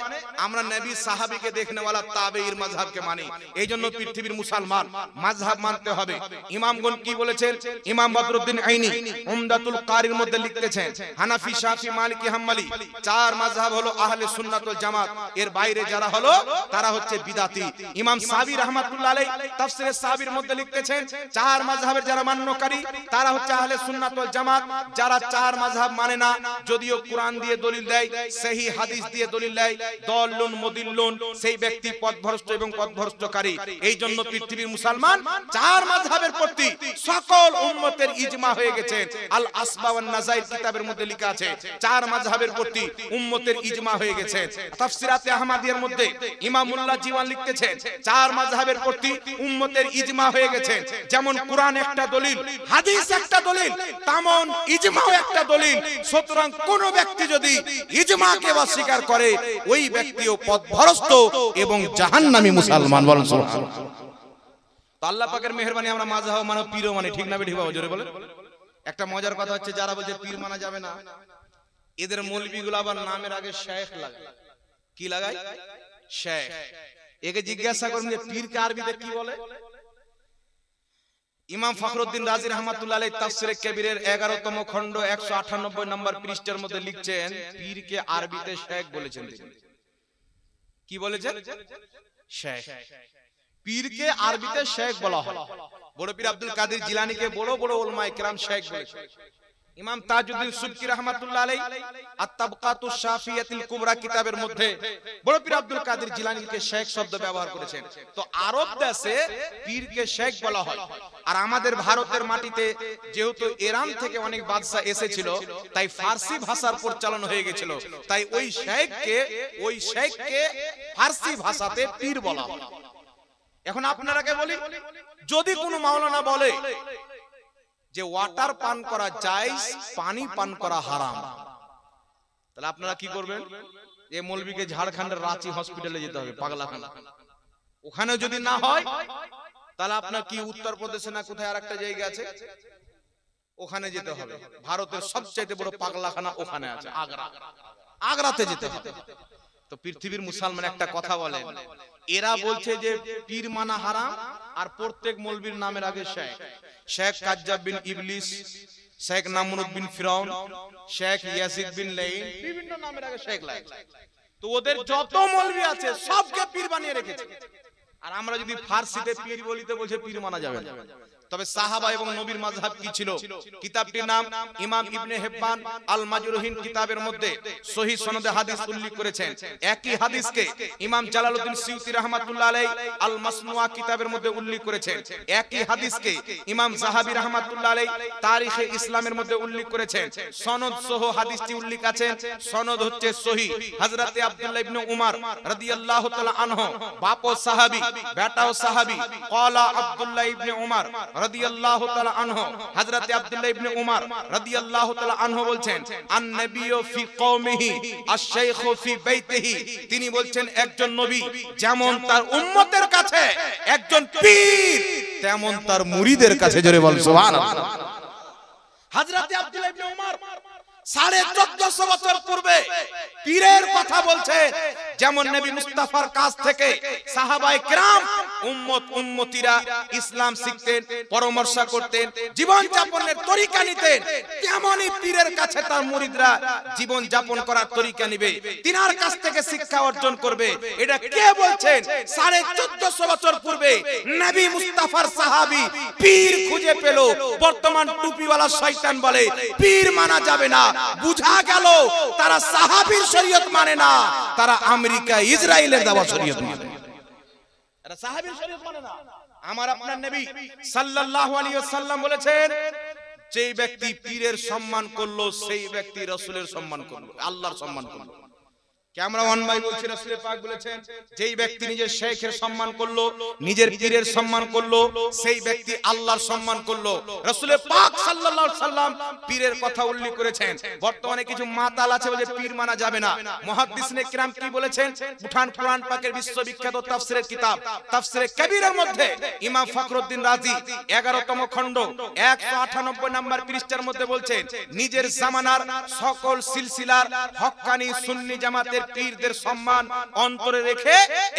আমরা নবী সাহাবীকে দেখনে वाला তাবেঈর মাযহাবকে মানি। এইজন্য পৃথিবীর মুসলমান মাযহাব মানতে হবে। ইমামগণ কি বলেছেন? ইমাম বদরুদ্দিন আইনি উমদাতুল কারির মধ্যে লিখতেছেন হানাফি, শাফি, মালিকি, হাম্বলি 4 মাযহাব হলো আহলে সুন্নাত ওয়াল জামাত, এর বাইরে যারা হলো তারা হচ্ছে বিদআতি। ইমাম সাবি রাহমাতুল্লাহ আলাইহি তাফসীরে সাবির মধ্যে লিখতেছেন 4 মাযহাবের যারা মান্যকারী তারা হচ্ছে আহলে সুন্নাত ওয়াল জামাত। যারা 4 মাযহাব মানে না, যদিও কোরআন দিয়ে দলিল দেয়, সহি হাদিস দিয়ে দলিল দেয়, দলুন মুদিল্লুন, সেই ব্যক্তি পথভ্রষ্ট এবং পথভ্রষ্টকারী। এই জন্য পৃথিবীর মুসলমান 4 মাযহাবের প্রতি সকল উম্মতের ইজমা হয়ে গেছে। আল আসবা ওয়ান নাযাইর কিতাবের মধ্যে লেখা আছে 4 মাযহাবের প্রতি উম্মতের ইজমা হয়ে গেছে। তাফসিরাতে আহমদিয়ার মধ্যে ইমাম মুল্লা জীওয়ান লিখতেছেন 4 মাযহাবের প্রতি উম্মতের ইজমা হয়ে গেছে। যেমন কোরআন একটা দলিল, হাদিস একটা দলিল, তেমন ইজমাও একটা দলিল। সুতরাং কোন ব্যক্তি যদি ইজমাকে অস্বীকার করে ওই ব্যক্তিও পথভ্রষ্ট এবং জাহান্নামী মুসলমান। বলেন সুবহানাল্লাহ। তো আল্লাহ পাকের মেহেরবানি আমরা মাযহাব মানে, পীরও মানে, ঠিক না বেঠিক বাবা? জোরে বলেন। একটা মজার কথা হচ্ছে, যারা বলছে পীর মানা যাবে না, এদের মৌলবীগুলো আবার নামের আগে শেখ লাগায়। কি লাগায়? শেখ। একে জিজ্ঞাসা করুন যে পীরকে আরবিতে কি বলে? ইমাম ফখরুদ্দিন রাজি রহমাতুল্লাহ আলাইহি তাফসিরে কবিরের 11তম খণ্ড 198 নম্বর পৃষ্ঠার মধ্যে লিখছেন পীরকে আরবিতে শেখ বলেছেন তিনি। কি বলেছেন? শেখ। পীরকে আরবিতে শেখ বলা হয়। বড় পীর আব্দুল কাদের জিলানীকে বড় বড় উলামায়ে কেরাম শেখ বলেছেন। ইমাম তাজউদ্দিন সুবকি রাহমাতুল্লাহ আলাইহি আত-তাবকাতুশ শাফিয়াতুল কুবরা কিতাবের মধ্যে বড় পীর আব্দুল কাদের জিলানীকে শেখ শব্দ ব্যবহার করেছেন। তো আরব দেশে পীরকে শেখ বলা হয়। আর আমাদের ভারতের মাটিতে যেহেতু ইরান থেকে অনেক বাদশা এসেছিল, তাই ফার্সি ভাষার প্রচলন হয়ে গিয়েছিল, তাই ওই শেখকে ফার্সি ভাষাতে পীর বলা হয়। এখন আপনারাকে বলি, যদি কোনো মাওলানা বলে যে ওয়াটার পান করা জায়েজ, পানি পান করা হারাম, তাহলে আপনারা কি করবেন? এই মৌলবীকে ঝাড়খণ্ডের রাঁচি হসপিটালে যেতে হবে, পাগলাখানা। ওখানে যদি না হয় তাহলে আপনার কি উত্তরপ্রদেশে না কোথায় আরেকটা জায়গা আছে, ওখানে যেতে হবে। ভারতের সবচেয়ে বড় পাগলাখানা ওখানে আছে, আগ্রাতে যেতে হবে। তো পৃথিবীর মুসলমান একটা কথা বলেন, এরা বলছে যে পীর মানা হারাম, আর প্রত্যেক মৌলবীর নামের আগে শেখ। শেখ কাজ্জাব বিন ইবলিস, শেখ নামরুদ বিন ফিরাউন, শেখ ইয়াসিদ বিন লাইন, বিভিন্ন নামের আগে শেখ লাগে। তো ওদের যত মৌলবী আছে সবকে পীর বানিয়ে রেখেছে। আর আমরা যদি ফার্সিতে পীর বলিতে বলছে পীর মানা যাবে না। তবে সাহাবা এবং নবীর মাযহাব কি ছিল? কিতাবটির নাম ইমাম ইবনে হিব্বান আল মাজরুহিন কিতাবের মধ্যে সহিহ সনদে হাদিস উল্লেখ করেছেন। একই হাদিসকে ইমাম জালালউদ্দিন সিয়ুতি রাহমাতুল্লাহ আলাইহি আল মাসনুয়া কিতাবের মধ্যে উল্লেখ করেছেন। একই হাদিসকে ইমাম যাহাবী রাহমাতুল্লাহ আলাইহি তারিখে ইসলামের মধ্যে উল্লেখ করেছেন। সনদ সহ হাদিসটি উল্লেখ আছে, সনদ হচ্ছে সহিহ। হযরতে আব্দুল্লাহ ইবনে উমর রাদিয়াল্লাহু তাআলা আনহু, বাপও সাহাবী বেটাও সাহাবী, ক্বালা আব্দুল্লাহ ইবনে উমর রাদিয়াল্লাহু তাআলা আনহু, হযরতে আব্দুল্লাহ ইবনে উমর রাদিয়াল্লাহু তাআলা আনহু বলছেন, আন নবিয়্যু ফি কওমিহি আশ-শাইখু ফি বাইতিহি, তিনি বলছেন একজন নবী যেমন তার উম্মতের কাছে একজন পীর, তেমন তার মুরিদের কাছে। জোরে বল সুবহানাল্লাহ। হযরতে আব্দুল্লাহ ইবনে উমর 1450 বছর পূর্বে পীরের কথা বলছে, যেমন নবী মুস্তাফার কাছ থেকে সাহাবায়ে কেরাম উম্মতিরা ইসলাম শিখতেন, পরামর্শ করতেন, জীবন যাপনের তরিকা নিতেন, তেমনই পীরের কাছে তার মুরিদরা জীবন যাপন করার তরিকা নিবে, তিনার কাছ থেকে শিক্ষা অর্জন করবে। এটা কে বলছেন? 1450 বছর পূর্বে নবী মুস্তাফার সাহাবী পীর খুঁজে পেল। বর্তমান টুপিওয়ালা শয়তান বলে পীর মানা যাবে না। বুঝা গেল তারা সাহাবীর শরীয়ত মানে না, তারা আমেরিকা ইসরায়েলের দেওয়া শরীয়ত মানে। এরা সাহাবীর শরীয়ত মানে না। আমার আপনার নবী সাল্লাল্লাহু আলাইহি ওয়াসাল্লাম বলেছেন, যেই ব্যক্তি পীরের সম্মান করলো সেই ব্যক্তি রাসূলের সম্মান করলো, আল্লাহর সম্মান করলো। ক্যামেরাম্যান ভাই বলছে রাসূল পাক বলেছেন, যেই ব্যক্তি নিজের শেখের সম্মান করলো, নিজের পীরের সম্মান করলো, সেই ব্যক্তি আল্লাহর সম্মান করলো। রাসূল পাক সাল্লাল্লাহু আলাইহি সাল্লাম পীরের কথা উল্লেখ করেছেন। বর্তমানে কিছু মাতাল আছে বলে পীর মানা যাবে না। মুহাদ্দিসিনে কিরাম কি বলেছেন? উঠান কুরআন পাকের বিশ্ববিখ্যাত তাফসীরের কিতাব তাফসীরে কবিরের মধ্যে ইমাম ফখরুদ্দিন রাজি 11তম খণ্ড 198 নম্বর পৃষ্ঠার মধ্যে বলছেন, নিজের জামানার সকল সিলসিলার হক্কানি সুন্নি জামাতের পীরদের সম্মান অন্তরে রেখে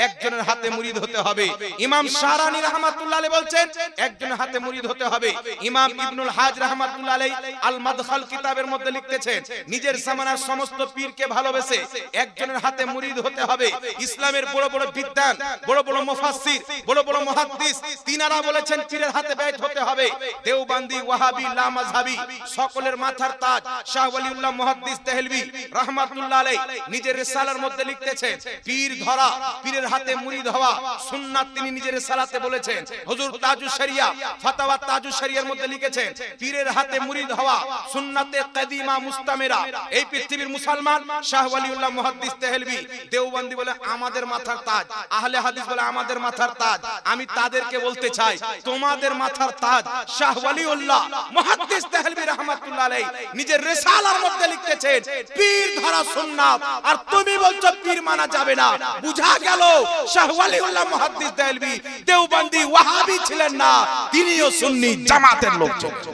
একজনের হাতে মুরিদ হতে হবে। ইমাম শারানি রাহমাতুল্লাহ আলাইহি বলছেন একজনের হাতে মুরিদ হতে হবে। ইমাম ইবনুল হাজ রাহমাতুল্লাহ আলাইহি আল মাদখাল কিতাবের মধ্যে লিখতেছেন, নিজের জামানার সমস্ত পীরকে ভালোবেসে একজনের হাতে মুরিদ হতে হবে। ইসলামের বড় বড় বিদ্বান, বড় বড় মুফাসসির, বড় বড় মুহাদ্দিস, তিনারা বলেছেন পীরের হাতে বাইত হতে হবে। দেওবন্দি, ওয়াহাবি, লামাযহাবি সকলের মাথার তাজ শাহ ওয়ালিউল্লাহ মুহাদ্দিস দেহলভী রাহমাতুল্লাহ আলাইহি নিজের রিসালার মধ্যে লিখতেছেন, পীর ধরা, পীরের হাতে মুরিদ হওয়া সুন্নাত। তিনি নিজের রিসালাতে বলেছেন। হুজুর তাজুশ শরিয়া ফাতাওয়া তাজুশ শরিয়ার মধ্যে লিখেছেন, পীরের হাতে মুরিদ হওয়া সুন্নাতে কদিমা মুস্তামিরা। এই পৃথিবীর মুসলমান শাহ ওয়ালিউল্লাহ মুহাদ্দিস দেহলভী দেওবন্দি বলে আমাদের মাথার তাজ, আহলে হাদিস বলে আমাদের মাথার তাজ। আমি তাদেরকে বলতে চাই, তোমাদের মাথার তাজ শাহ ওয়ালিউল্লাহ মুহাদ্দিস দেহলভী রাহমাতুল্লাহ আলাইহি নিজের রিসালার মধ্যে লিখতেছেন, পীর ধরা সুন্নাত, আর তুমি বলছো পীর মানা যাবে না। বুঝা গেল শাহ ওয়ালিউল্লাহ মুহাদ্দিস দেহলভী দেওবন্দি ওয়াহাবি ছিলেন না, তিনিও সুন্নি জামাতের লোক ছিলেন।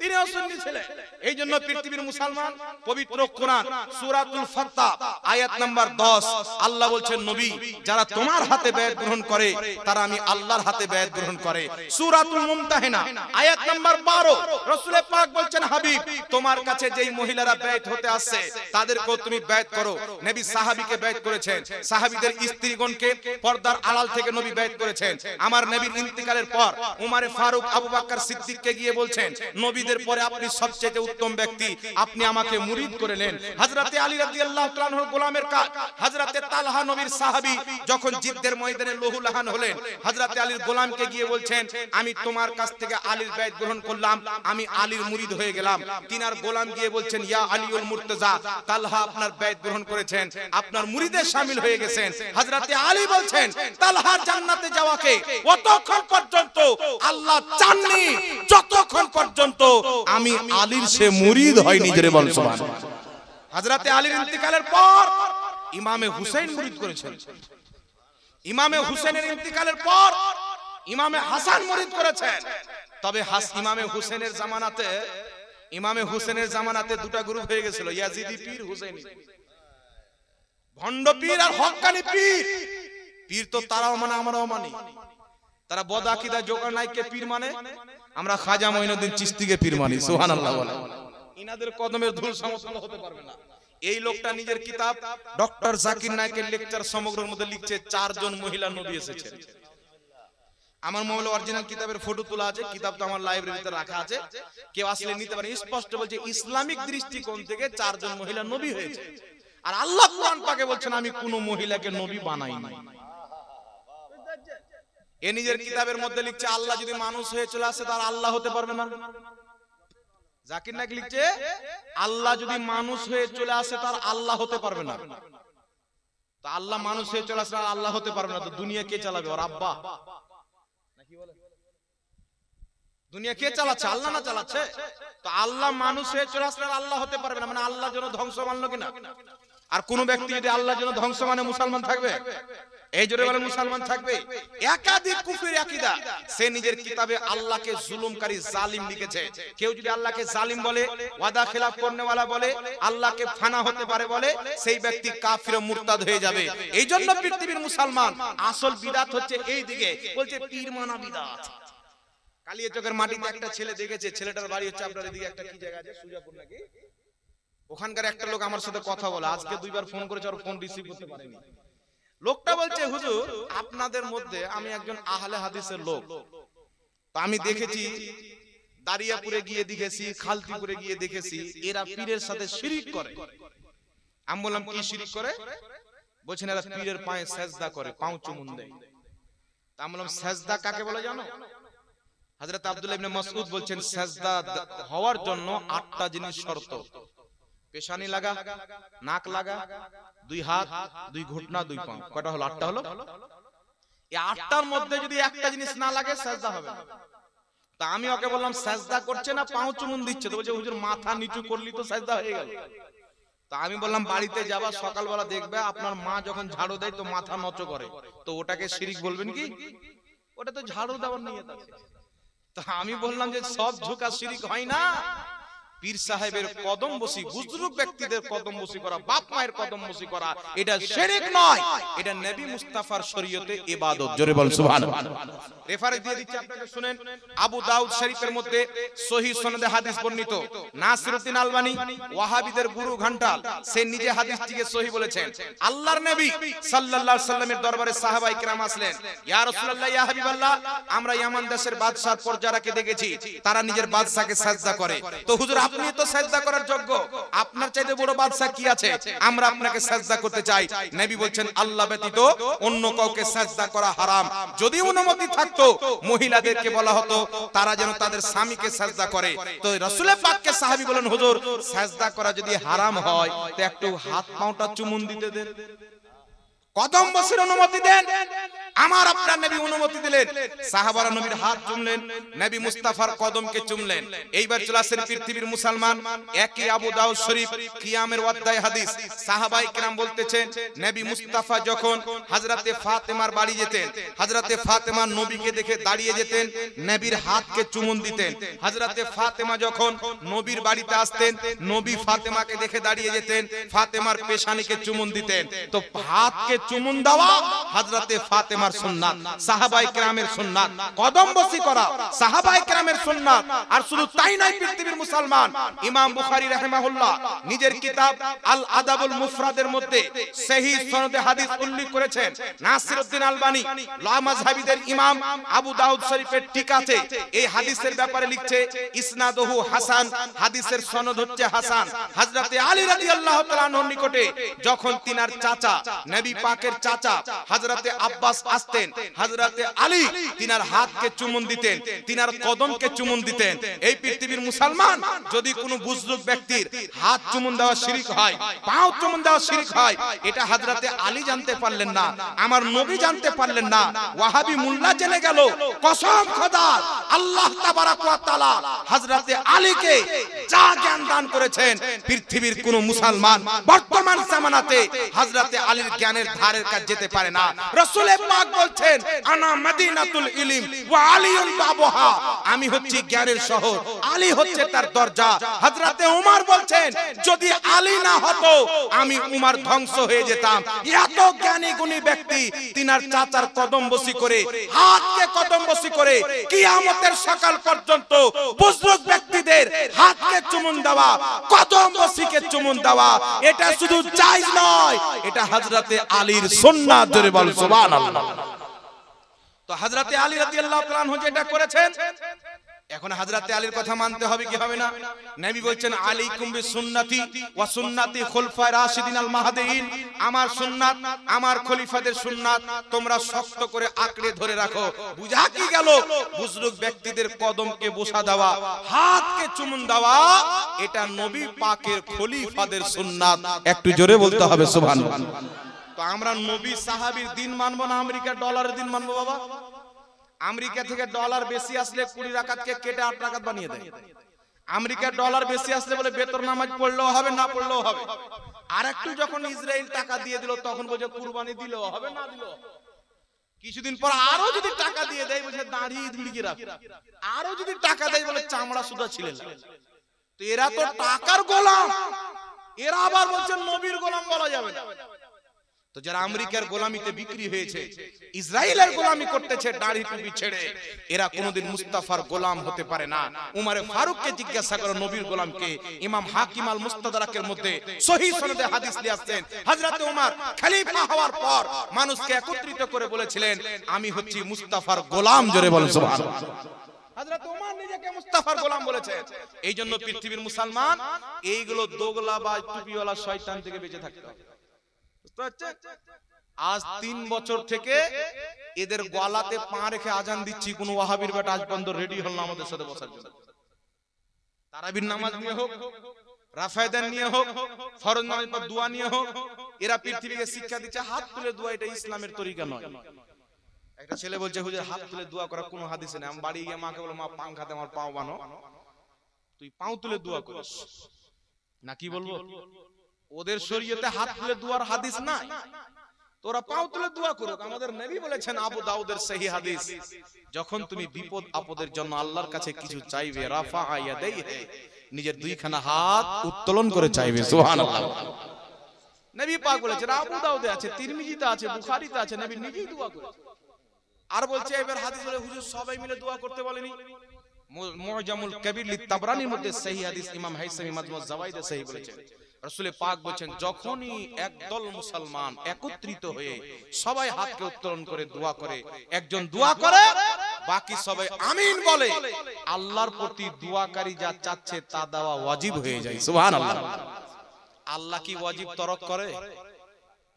তিনিও সুন্নি ছিলেন। এই জন্য পৃথিবীর মুসলমান পবিত্র কোরআন সূরাতুল ফাতহ আয়াত নাম্বার 10 আল্লাহ বলছেন নবী যারা তোমার হাতে বায়াত গ্রহণ করে তারা আমি আল্লাহর হাতে বায়াত গ্রহণ করে। সূরাতুল মুমতাহিনা আয়াত নাম্বার 12 রাসূল পাক বলছেন হাবিব তোমার কাছে যেই মহিলারা বায়াত হতে আসছে তাদেরকেও তুমি বায়াত করো। নবী সাহাবীকে বায়াত করেছেন, সাহাবীদের স্ত্রীগণকে পর্দার আড়াল থেকে নবী বায়াত করেছেন। আমার নবীর ইন্তিকালের পর উমর ফারুক আবু বকর সিদ্দিককে গিয়ে বলছেন নবীদের পরে আপনি সবচেয়ে উত্তম ব্যক্তি, আপনি আমাকে মুরিদ করে নেন। হযরতে আলী রাদিয়াল্লাহু তাআলা আনহুর গোলামের কাজ, হযরতে তালহা নবীর সাহাবী যখন জিদ্দের ময়দানে লহুলাহান হলেন হযরতে আলীর গোলামকে গিয়ে বলছেন আমি তোমার কাছ থেকে আলীর বায়াত গ্রহণ করলাম, আমি আলীর মুরিদ হয়ে গেলাম। তিনার গোলাম গিয়ে বলছেন ইয়া আলীউল মুর্তজা তালহা আপনার বায়াত গ্রহণ করেছেন, আপনার মুরিদে শামিল হয়ে গেছেন। হযরতে আলী বলছেন তালহার জান্নাতে যাওয়াকে অতক্ষণ পর্যন্ত আল্লাহ চাননি যতক্ষণ পর্যন্ত আমি আলীর সে মুরিদ হয়নি। জোরে বল সুবহানাল্লাহ। হযরতে আলীর ইন্তিকালের পর ইমামে হুসাইন মুরিদ করেছেন, ইমামে হুসাইনের ইন্তিকালের পর ইমামে হাসান মুরিদ করেছেন। তবে ইমামে হুসেনের জামানাতে দুটা গ্রুপ হয়ে গেছিল, ইয়াজিদি পীর, হুসাইনি ভণ্ড পীর আর হক্কানি পীর। পীর তো তারাও মানে আমরাও মানি। তারা বদআকিদা জোগাড় নাইকে পীর মানে, আমরা খাজা মঈনুদ্দিন চিশতিকে পীর মানি। সুবহানাল্লাহ বলে। ইনাদের কদমের ধুল সমতল হতে পারবে না। এই লোকটা নিজের কিতাব ডক্টর জাকির নায়েকের লেকচার সমগ্রের মধ্যে লিখছে 4 জন মহিলা নবী এসেছেন। আমার মোবাইলে অরিজিনাল কিতাবের ফটো তোলা আছে, কিতাবটা আমার লাইব্রেরিতে রাখা আছে, কেউ আসলে নিতে পারে। স্পষ্ট বলছে ইসলামিক দৃষ্টিকোণ থেকে 4 জন মহিলা নবী হয়েছে। আর আল্লাহ কোরআন পাকে বলছেন আমি কোন মহিলাকে নবী বানাই নাই। এ নিজের কিতাবের মধ্যে লিখছে আল্লাহ যদি মানুষ হয়ে চলে আসে তার আল্লাহ হতে পারবে না। জাকির নায়েক লিখছে আল্লাহ যদি মানুষ হয়ে চলে আসে তার আল্লাহ হতে পারবে না। তো আল্লাহ মানুষ হয়ে চলে আসলে আল্লাহ হতে পারবে না, তো দুনিয়া কে চালাবে? ওর আব্বা নাকি বলে? দুনিয়া কে চালাচ্ছে? আল্লাহ না চালাচ্ছে? তো আল্লাহ মানুষ হয়ে চলে আসলে আল্লাহ হতে পারবে না, মানে আল্লাহ যেন ধ্বংস মানলো কিনা। আর কোন ব্যক্তি যদি আল্লাহ যেন ধ্বংস মানে মুসলমান থাকবে? এই জোরে বলে মুসলমান থাকবে। একাধিক কুফরি আকীদা সে নিজের কিতাবে আল্লাহকে জুলুমকারী জালিম লিখেছে। কেউ যদি আল্লাহকে জালিম বলে, ওয়াদা খেলাফ করনেওয়ালা বলে, আল্লাহকে ফানা হতে পারে বলে, সেই ব্যক্তি কাফির ও মুরতাদ হয়ে যাবে। এই জন্য পৃথিবীর মুসলমান আসল বিদআত হচ্ছে এই দিকে, বলছে পীর মানা বিদআত। কালিয়াচকের মাটিতে একটা ছেলে দেখেছে, ছেলেটার বাড়ি হচ্ছে আপনার এদিকে একটা কি জায়গা আছে সুজাপুর নাকি, ওখানকার একটা লোক আমার সাথে কথা বলে, আজকে 2 বার ফোন করেছে আর ফোন রিসিভ করতে পারেনি। লোকটা বলছে হুজুর আপনাদের মধ্যে আমি একজন আহলে হাদিসের লোক, তো আমি দেখেছি দারিয়াপুরে গিয়ে দেখেছি, খালতিপুরে গিয়ে দেখেছি এরা পীরের সাথে শিরিক করে। আমি বললাম কি শিরিক করে? বলছেন এরা পীরের পায়ে সেজদা করে, পাও চুমুন দেয়। তা আমি বললাম সেজদা কাকে বলে জানো? হযরত আব্দুল্লাহ ইবনে মাসউদ বলছেন সেজদা হওয়ার জন্য 8টা জিনিস শর্ত। পেশানি লাগা, নাক লাগা, 2 হাত, 2 ঘুটনা, 2 পা। কয়টা হলো? 8টা হলো। এই 8টার মধ্যে যদি একটা জিনিস না লাগে সেজদা হবে না। তা আমি ওকে বললাম সেজদা করছে না পাও চুমুন দিচ্ছে? তো বলছে হুজুর মাথা নিচু করলি তো সেজদা হয়ে গেল। তা আমি বললাম বাড়িতে যাবা সকালবেলা দেখবে আপনার মা যখন ঝাড়ু দেয় তো মাথা নচো করে, তো ওটাকে শিরিক বলবেন কি? ওটা তো ঝাড়ু দেওয়ার নিয়ত আছে। তা আমি বললাম যে সব ঝুঁকা শিরিক হয় না। পীর সাহেবের কদম বসি, বুজুর্গ ব্যক্তিদের কদম বসি করা, বাপ মায়ের কদম বসি করা, এটা শিরক নয়, এটা নবী মুস্তাফার শরীয়তে ইবাদত। জোরে বল সুবহানাল্লাহ। রেফারেন্স দিয়ে দিচ্ছি আপনাকে শুনেন। আবু দাউদ শরীফের মধ্যে সহিহ সনদে হাদিস বর্ণিত। নাসিরউদ্দিন আলবানী ওয়াহাবিদের গুরু ঘন্টাল সে নিজে হাদিসটিকে সহিহ বলেছেন। আল্লাহর নবী সাল্লাল্লাহু আলাইহি সাল্লামের দরবারে সাহাবায়ে কিরাম আসলেন, ইয়া রাসূলুল্লাহ ইয়া হাবিবাল্লাহ আমরা ইয়ামান দেশের বাদশার পরজারাকে দেখেছি তারা নিজের বাদশাকে সাজদা করে, তো হুজুর আপনি তো সাজদা করার যোগ্য, আপনার চাইতে বড় বাদশা কি আছে, আমরা আপনাকে সাজদা করতে চাই। নবী বলছেন আল্লাহ ব্যতীত অন্য কাউকে সাজদা করা হারাম। যদি অনুমতি থাকতো মহিলাদেরকে বলা হতো তারা যেন তাদের স্বামীকে সাজদা করে। তো রাসূল পাককে সাহাবী বলেন হুজুর সাজদা করা যদি হারাম হয় তো একটু হাত পাওটা চুমুন দিতে দেন, কদম বসির অনুমতি দেন। আমার আপনার নবী অনুমতি দিলেন, সাহাবারা নবীর হাত চুমলেন, নবী মুস্তাফার কদমকে চুমলেন। এইবার চলে আসেন পৃথিবীর মুসলমান, একই আবু দাউদ শরীফ কিয়ামের অধ্যায় হাদিস। সাহাবায়ে কেরাম বলতেছেন, নবী মুস্তাফা যখন হযরতে ফাতেমার বাড়ি যেতেন, হযরতে ফাতেমা নবীকে দেখে দাঁড়িয়ে যেতেন, নবীর হাতকে চুমুন দিতেন। হযরতে ফাতেমা যখন নবীর বাড়িতে আসতেন, নবী ফাতেমাকে দেখে দাঁড়িয়ে যেতেন, ফাতেমার পেশানিকে চুমুন দিতেন। তো হাতকে চুমুন দেওয়া হযরতে ফাতেমার সুন্নাত, সাহাবায়ে কেরামের সুন্নাত। কদম বসি করা সাহাবায়ে কেরামের সুন্নাত। আর শুধু তাই নয়, পৃথিবীর মুসলমান, ইমাম বুখারী রাহিমাহুল্লাহ নিজের কিতাব আল আদাবুল মুফরাদের মধ্যে সহিহ সনদে হাদিস উল্লেখ করেছেন। নাসিরউদ্দিন আলবানী লামাযহাবীদের ইমাম আবু দাউদ শরীফের টিকাতে এই হাদিসের ব্যাপারে লিখছে, ইসনাদুহু হাসান, হাদিসের সনদ হচ্ছে হাসান। হযরতে আলী রাদিয়াল্লাহু তাআলা আনহুর নিকটে যখন তিনার চাচা, নবী পাকের চাচা হযরতে আব্বাস আসতেন, হযরতে আলী তিনার হাতকে চুমুন দিতেন, তিনার কদমকে চুমুন দিতেন। এই পৃথিবীর মুসলমান, যদি কোনো বুজরুগ ব্যক্তির হাত চুমুন দেওয়া শিরক হয়, পাও চুমুন দেওয়া শিরক হয়, এটা হযরতে আলী জানতে পারলেন না, আমার নবী জানতে পারলেন না, ওয়াহাবি মুল্লা জেনে গেল। কসম খোদার, আল্লাহ তাবারাক ওয়া তাআলা হযরতে আলীকে যা জ্ঞান দান করেছেন, পৃথিবীর কোন মুসলমান বর্তমান জামানাতে হযরতে আলীর জ্ঞানের ধারের কাছে যেতে পারে না। রাসূল পাক বলছেন, আনা মদিনাতুল ইলম ওয়া আলীউল বাবুহা, আমি হচ্ছি জ্ঞানের শহর, আলী হচ্ছে তার দরজা। হযরতে ওমর বলছেন, যদি আলী না হতো আমি উমর ধ্বংস হয়ে যেতাম। এত জ্ঞানী গুণী ব্যক্তি তিনার চাচার কদম বসি করে, হাতকে কদম বসি করে কিয়ামতের সকাল পর্যন্ত বুজরুগ ব্যক্তিদের হাতকে চুমুন দেওয়া, কদম বসিকে চুমুন দেওয়া, এটা শুধু জায়েজ নয়, এটা হযরতে আলীর সুন্নাত। জোরে বল সুবহানাল্লাহ। তো হযরতে আলী রাদিয়াল্লাহু তাআলা আনহু যেটা করেছেন, এখন হযরতে আলীর কথা মানতে হবে কি হবে না? নবী বলছেন, আলাইকুম বিসুন্নতি ওয়া সুন্নতি খুলফায়ে রাশিদিন আল মাহদিয়িন, আমার সুন্নাত, আমার খলিফাদের সুন্নাত তোমরা শক্ত করে আঁকড়ে ধরে রাখো। বুঝা কি গেল? বুজরুগ ব্যক্তিদের কদমকে বসা দেওয়া, হাতকে চুমুন দেওয়া, এটা নবী পাকের খলিফাদের সুন্নাত। একটু জোরে বলতে হবে সুবহানাল্লাহ। তো আমরা নবী সাহাবীর দিন মানবো না আমেরিকার ডলারের দিন মানবো? বাবা, আমেরিকা থেকে ডলার বেশি আসলে 20 রাকাতকে কেটে 8 রাকাত বানিয়ে দেয়। আমেরিকার ডলার বেশি আসলে বলে বেতন নামাজ পড়লেও হবে, না পড়লেও হবে। আর একটু যখন ইসরায়েল টাকা দিয়ে দিল, তখন বলে কুরবানি দিলেও হবে, না দিলেও হবে। কিছুদিন পর আরো যদি টাকা দিয়ে দেয়, বলে দাড়ি ধুলিয়ে রাখ। আরো যদি টাকা দেয়, বলে চামড়া সুদা ছিলেন। তো এরা তো টাকার গোলাম, এরা আবার বলছে নবীর গোলাম বলা যাবে না। তো যারা আমেরিকার গোলামিতে বিক্রি হয়েছে, ইসরায়েলের গোলামি করতেছে দাড়ি টুপি ছেড়ে, এরা কোনোদিন মুস্তাফার গোলাম হতে পারে না। উমরে ফারুককে জিজ্ঞাসা করো নবীর গোলামকে। ইমাম হাকিম আল মুস্তাদরাকের মধ্যে সহিহ সনদে হাদিস নিয়ে আসছেন, হযরতে ওমর খলিফা হওয়ার পর মানুষকে একত্রিত করে বলেছিলেন, আমি হচ্ছি মুস্তাফার গোলাম। জোরে বল সুবহানাল্লাহ। হযরত ওমর নিজেকে মুস্তাফার গোলাম বলেছে। এই জন্য পৃথিবীর মুসলমান এইগুলো দোগলা বা টুপিওয়ালা শয়তান থেকে বেঁচে থাকতে হবে। আজ 3 বছর থেকে এদের গলাতে পা রেখে আজান দিচ্ছি, কোন ওয়াহাবির বেটা আজ পর্যন্ত রেডি হল না আমাদের সাথে বসার জন্য। তারাবির নামাজ নিয়ে হোক, রাফায়েদান নিয়ে হোক, ফরজ নামাজ পর দোয়া নিয়ে হোক, এরা পৃথিবীকে শিক্ষা দিচ্ছে হাত তুলে দোয়া এটা ইসলামের তরিকা নয়। একটা ছেলে বলছে, হুজুর হাত তুলে দোয়া করা কোনো হাদিসে নেই। আমি বাড়ি গিয়ে মাকে বললাম, মা পাংখাতে আমার পাও বানো, তুই পাও তুলে দোয়া করিস না। কি বলবো? ওদের শরীয়তে হাত তুলে দোয়ার হাদিস নাই, তোরা পাও তুলে দোয়া করো। আমাদের নবী বলেছেন, আবু দাউদের সহিহ হাদিস, যখন তুমি বিপদ আপদের জন্য আল্লাহর কাছে কিছু চাইবে, রাফা ইয়াদাইহি, নিজের দুইখানা হাত উত্তোলন করে চাইবে। সুবহানাল্লাহ। নবী পাক বলেছেন, আবু দাউদে আছে, তিরমিজিতে আছে, বুখারীতে আছে, নবী নিজেই দোয়া করেছেন। আর বলছে এবার হাদিস বলে, হুজুর সবাই মিলে দোয়া করতে বলেনি। মুআজামুল কবির লিতাবরানির মধ্যে সহিহ হাদিস ইমাম হাইসামি মাজমু'আজ জাওয়াইদে সহিহ বলেছেন, রাসূল পাক বলেছেন, যখনই একদল মুসলমান একত্রিত হয়ে সবাই হাতকে উত্তোলন করে দোয়া করে, একজন দোয়া করে বাকি সবাই আমিন বলে, আল্লাহর প্রতি দোয়াকারী যা চাচ্ছে তা দেওয়া ওয়াজিব হয়ে যায়। সুবহানাল্লাহ। আল্লাহ কি ওয়াজিব তরক করে?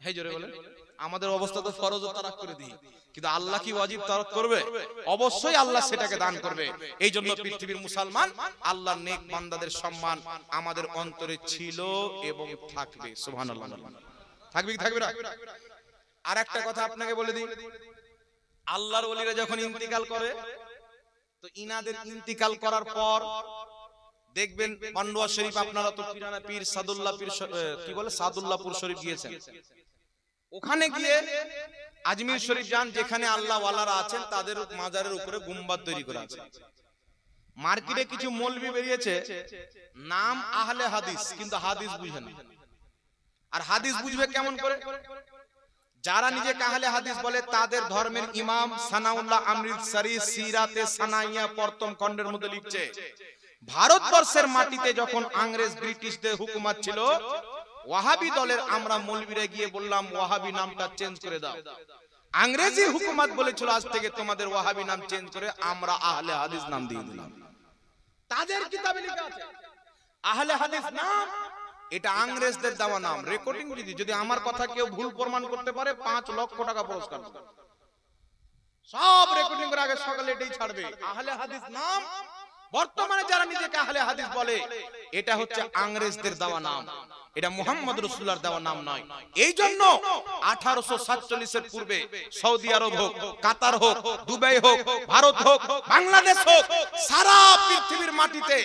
হে জোরে বলেন। আমাদের অবস্থা তো ফরজ ও তারাক করে দিই, কিন্তু আল্লাহ কি ওয়াজিব তরক করবে? অবশ্যই আল্লাহ সেটাকে দান করবে। এই জন্য পৃথিবীর মুসলমান, আল্লাহর নেক বান্দাদের সম্মান আমাদের অন্তরে ছিল এবং থাকবে। সুবহানাল্লাহ। থাকবে কি থাকবে না? আর একটা কথা আপনাকে বলে দিই, আল্লাহর ওলিরা যখন ইন্তিকাল করে, তো ইনাদের ইন্তিকাল করার পর দেখবেন পান্ডুয়া শরীফ, আপনারা তো পিরানা পীর সাদুল্লাহ পীর কি বলে সাদুল্লাহপুর শরীফ গিয়েছেন, ওখানে গিয়ে আজমির শরীফ যান, যেখানে আল্লাহ ওয়ালারা আছেন তাদের মাজারের উপরে গুম্বাদ তৈরি করা আছে। মার্কেটে কিছু মৌলবি বেরিয়েছে, নাম আহলে হাদিস, কিন্তু হাদিস বুঝে না। আর হাদিস বুঝবে কেমন করে? যারা নিজেকে আহলে হাদিস বলে তাদের ধর্মের ইমাম সানাউল্লাহ আমৃতসরি সিরাতে সানাইয়া প্রথম খণ্ডের মধ্যে লিখছে, ভারতবর্ষের মাটিতে যখন ইংরেজ ব্রিটিশদের হুকুমত ছিল, ওয়াহাবি দলের আমরা মৌলবীরা গিয়ে বললাম ওয়াহাবি নামটা চেঞ্জ করে দাও। ইংরেজি হুকুমত বলেছিল আজ থেকে তোমাদের ওয়াহাবি নাম চেঞ্জ করে আমরা আহলে হাদিস নাম দিয়ে দিলাম। তাদের কিতাবে লেখা আছে আহলে হাদিস নাম, এটা ইংরেজদের দেওয়া নাম। রেকর্ডিং যদি আমার কথা কেউ ভুল প্রমাণ করতে পারে 5 লক্ষ টাকা পুরস্কার। সব রেকর্ডিং করে আগে সকালে এটাই ছাড়বে। আহলে হাদিস নাম বর্তমানে যারা নিজেকে আহলে হাদিস বলে, এটা হচ্ছে ইংরেজদের দেওয়া নাম, এটা মুহাম্মদ রাসূলুল্লাহর দেওয়া নাম নয়। এই জন্য 1847 এর পূর্বে সৌদি আরব হোক, কাতার হোক, দুবাই হোক, ভারত হোক, বাংলাদেশ হোক, সারা পৃথিবীর মাটিতে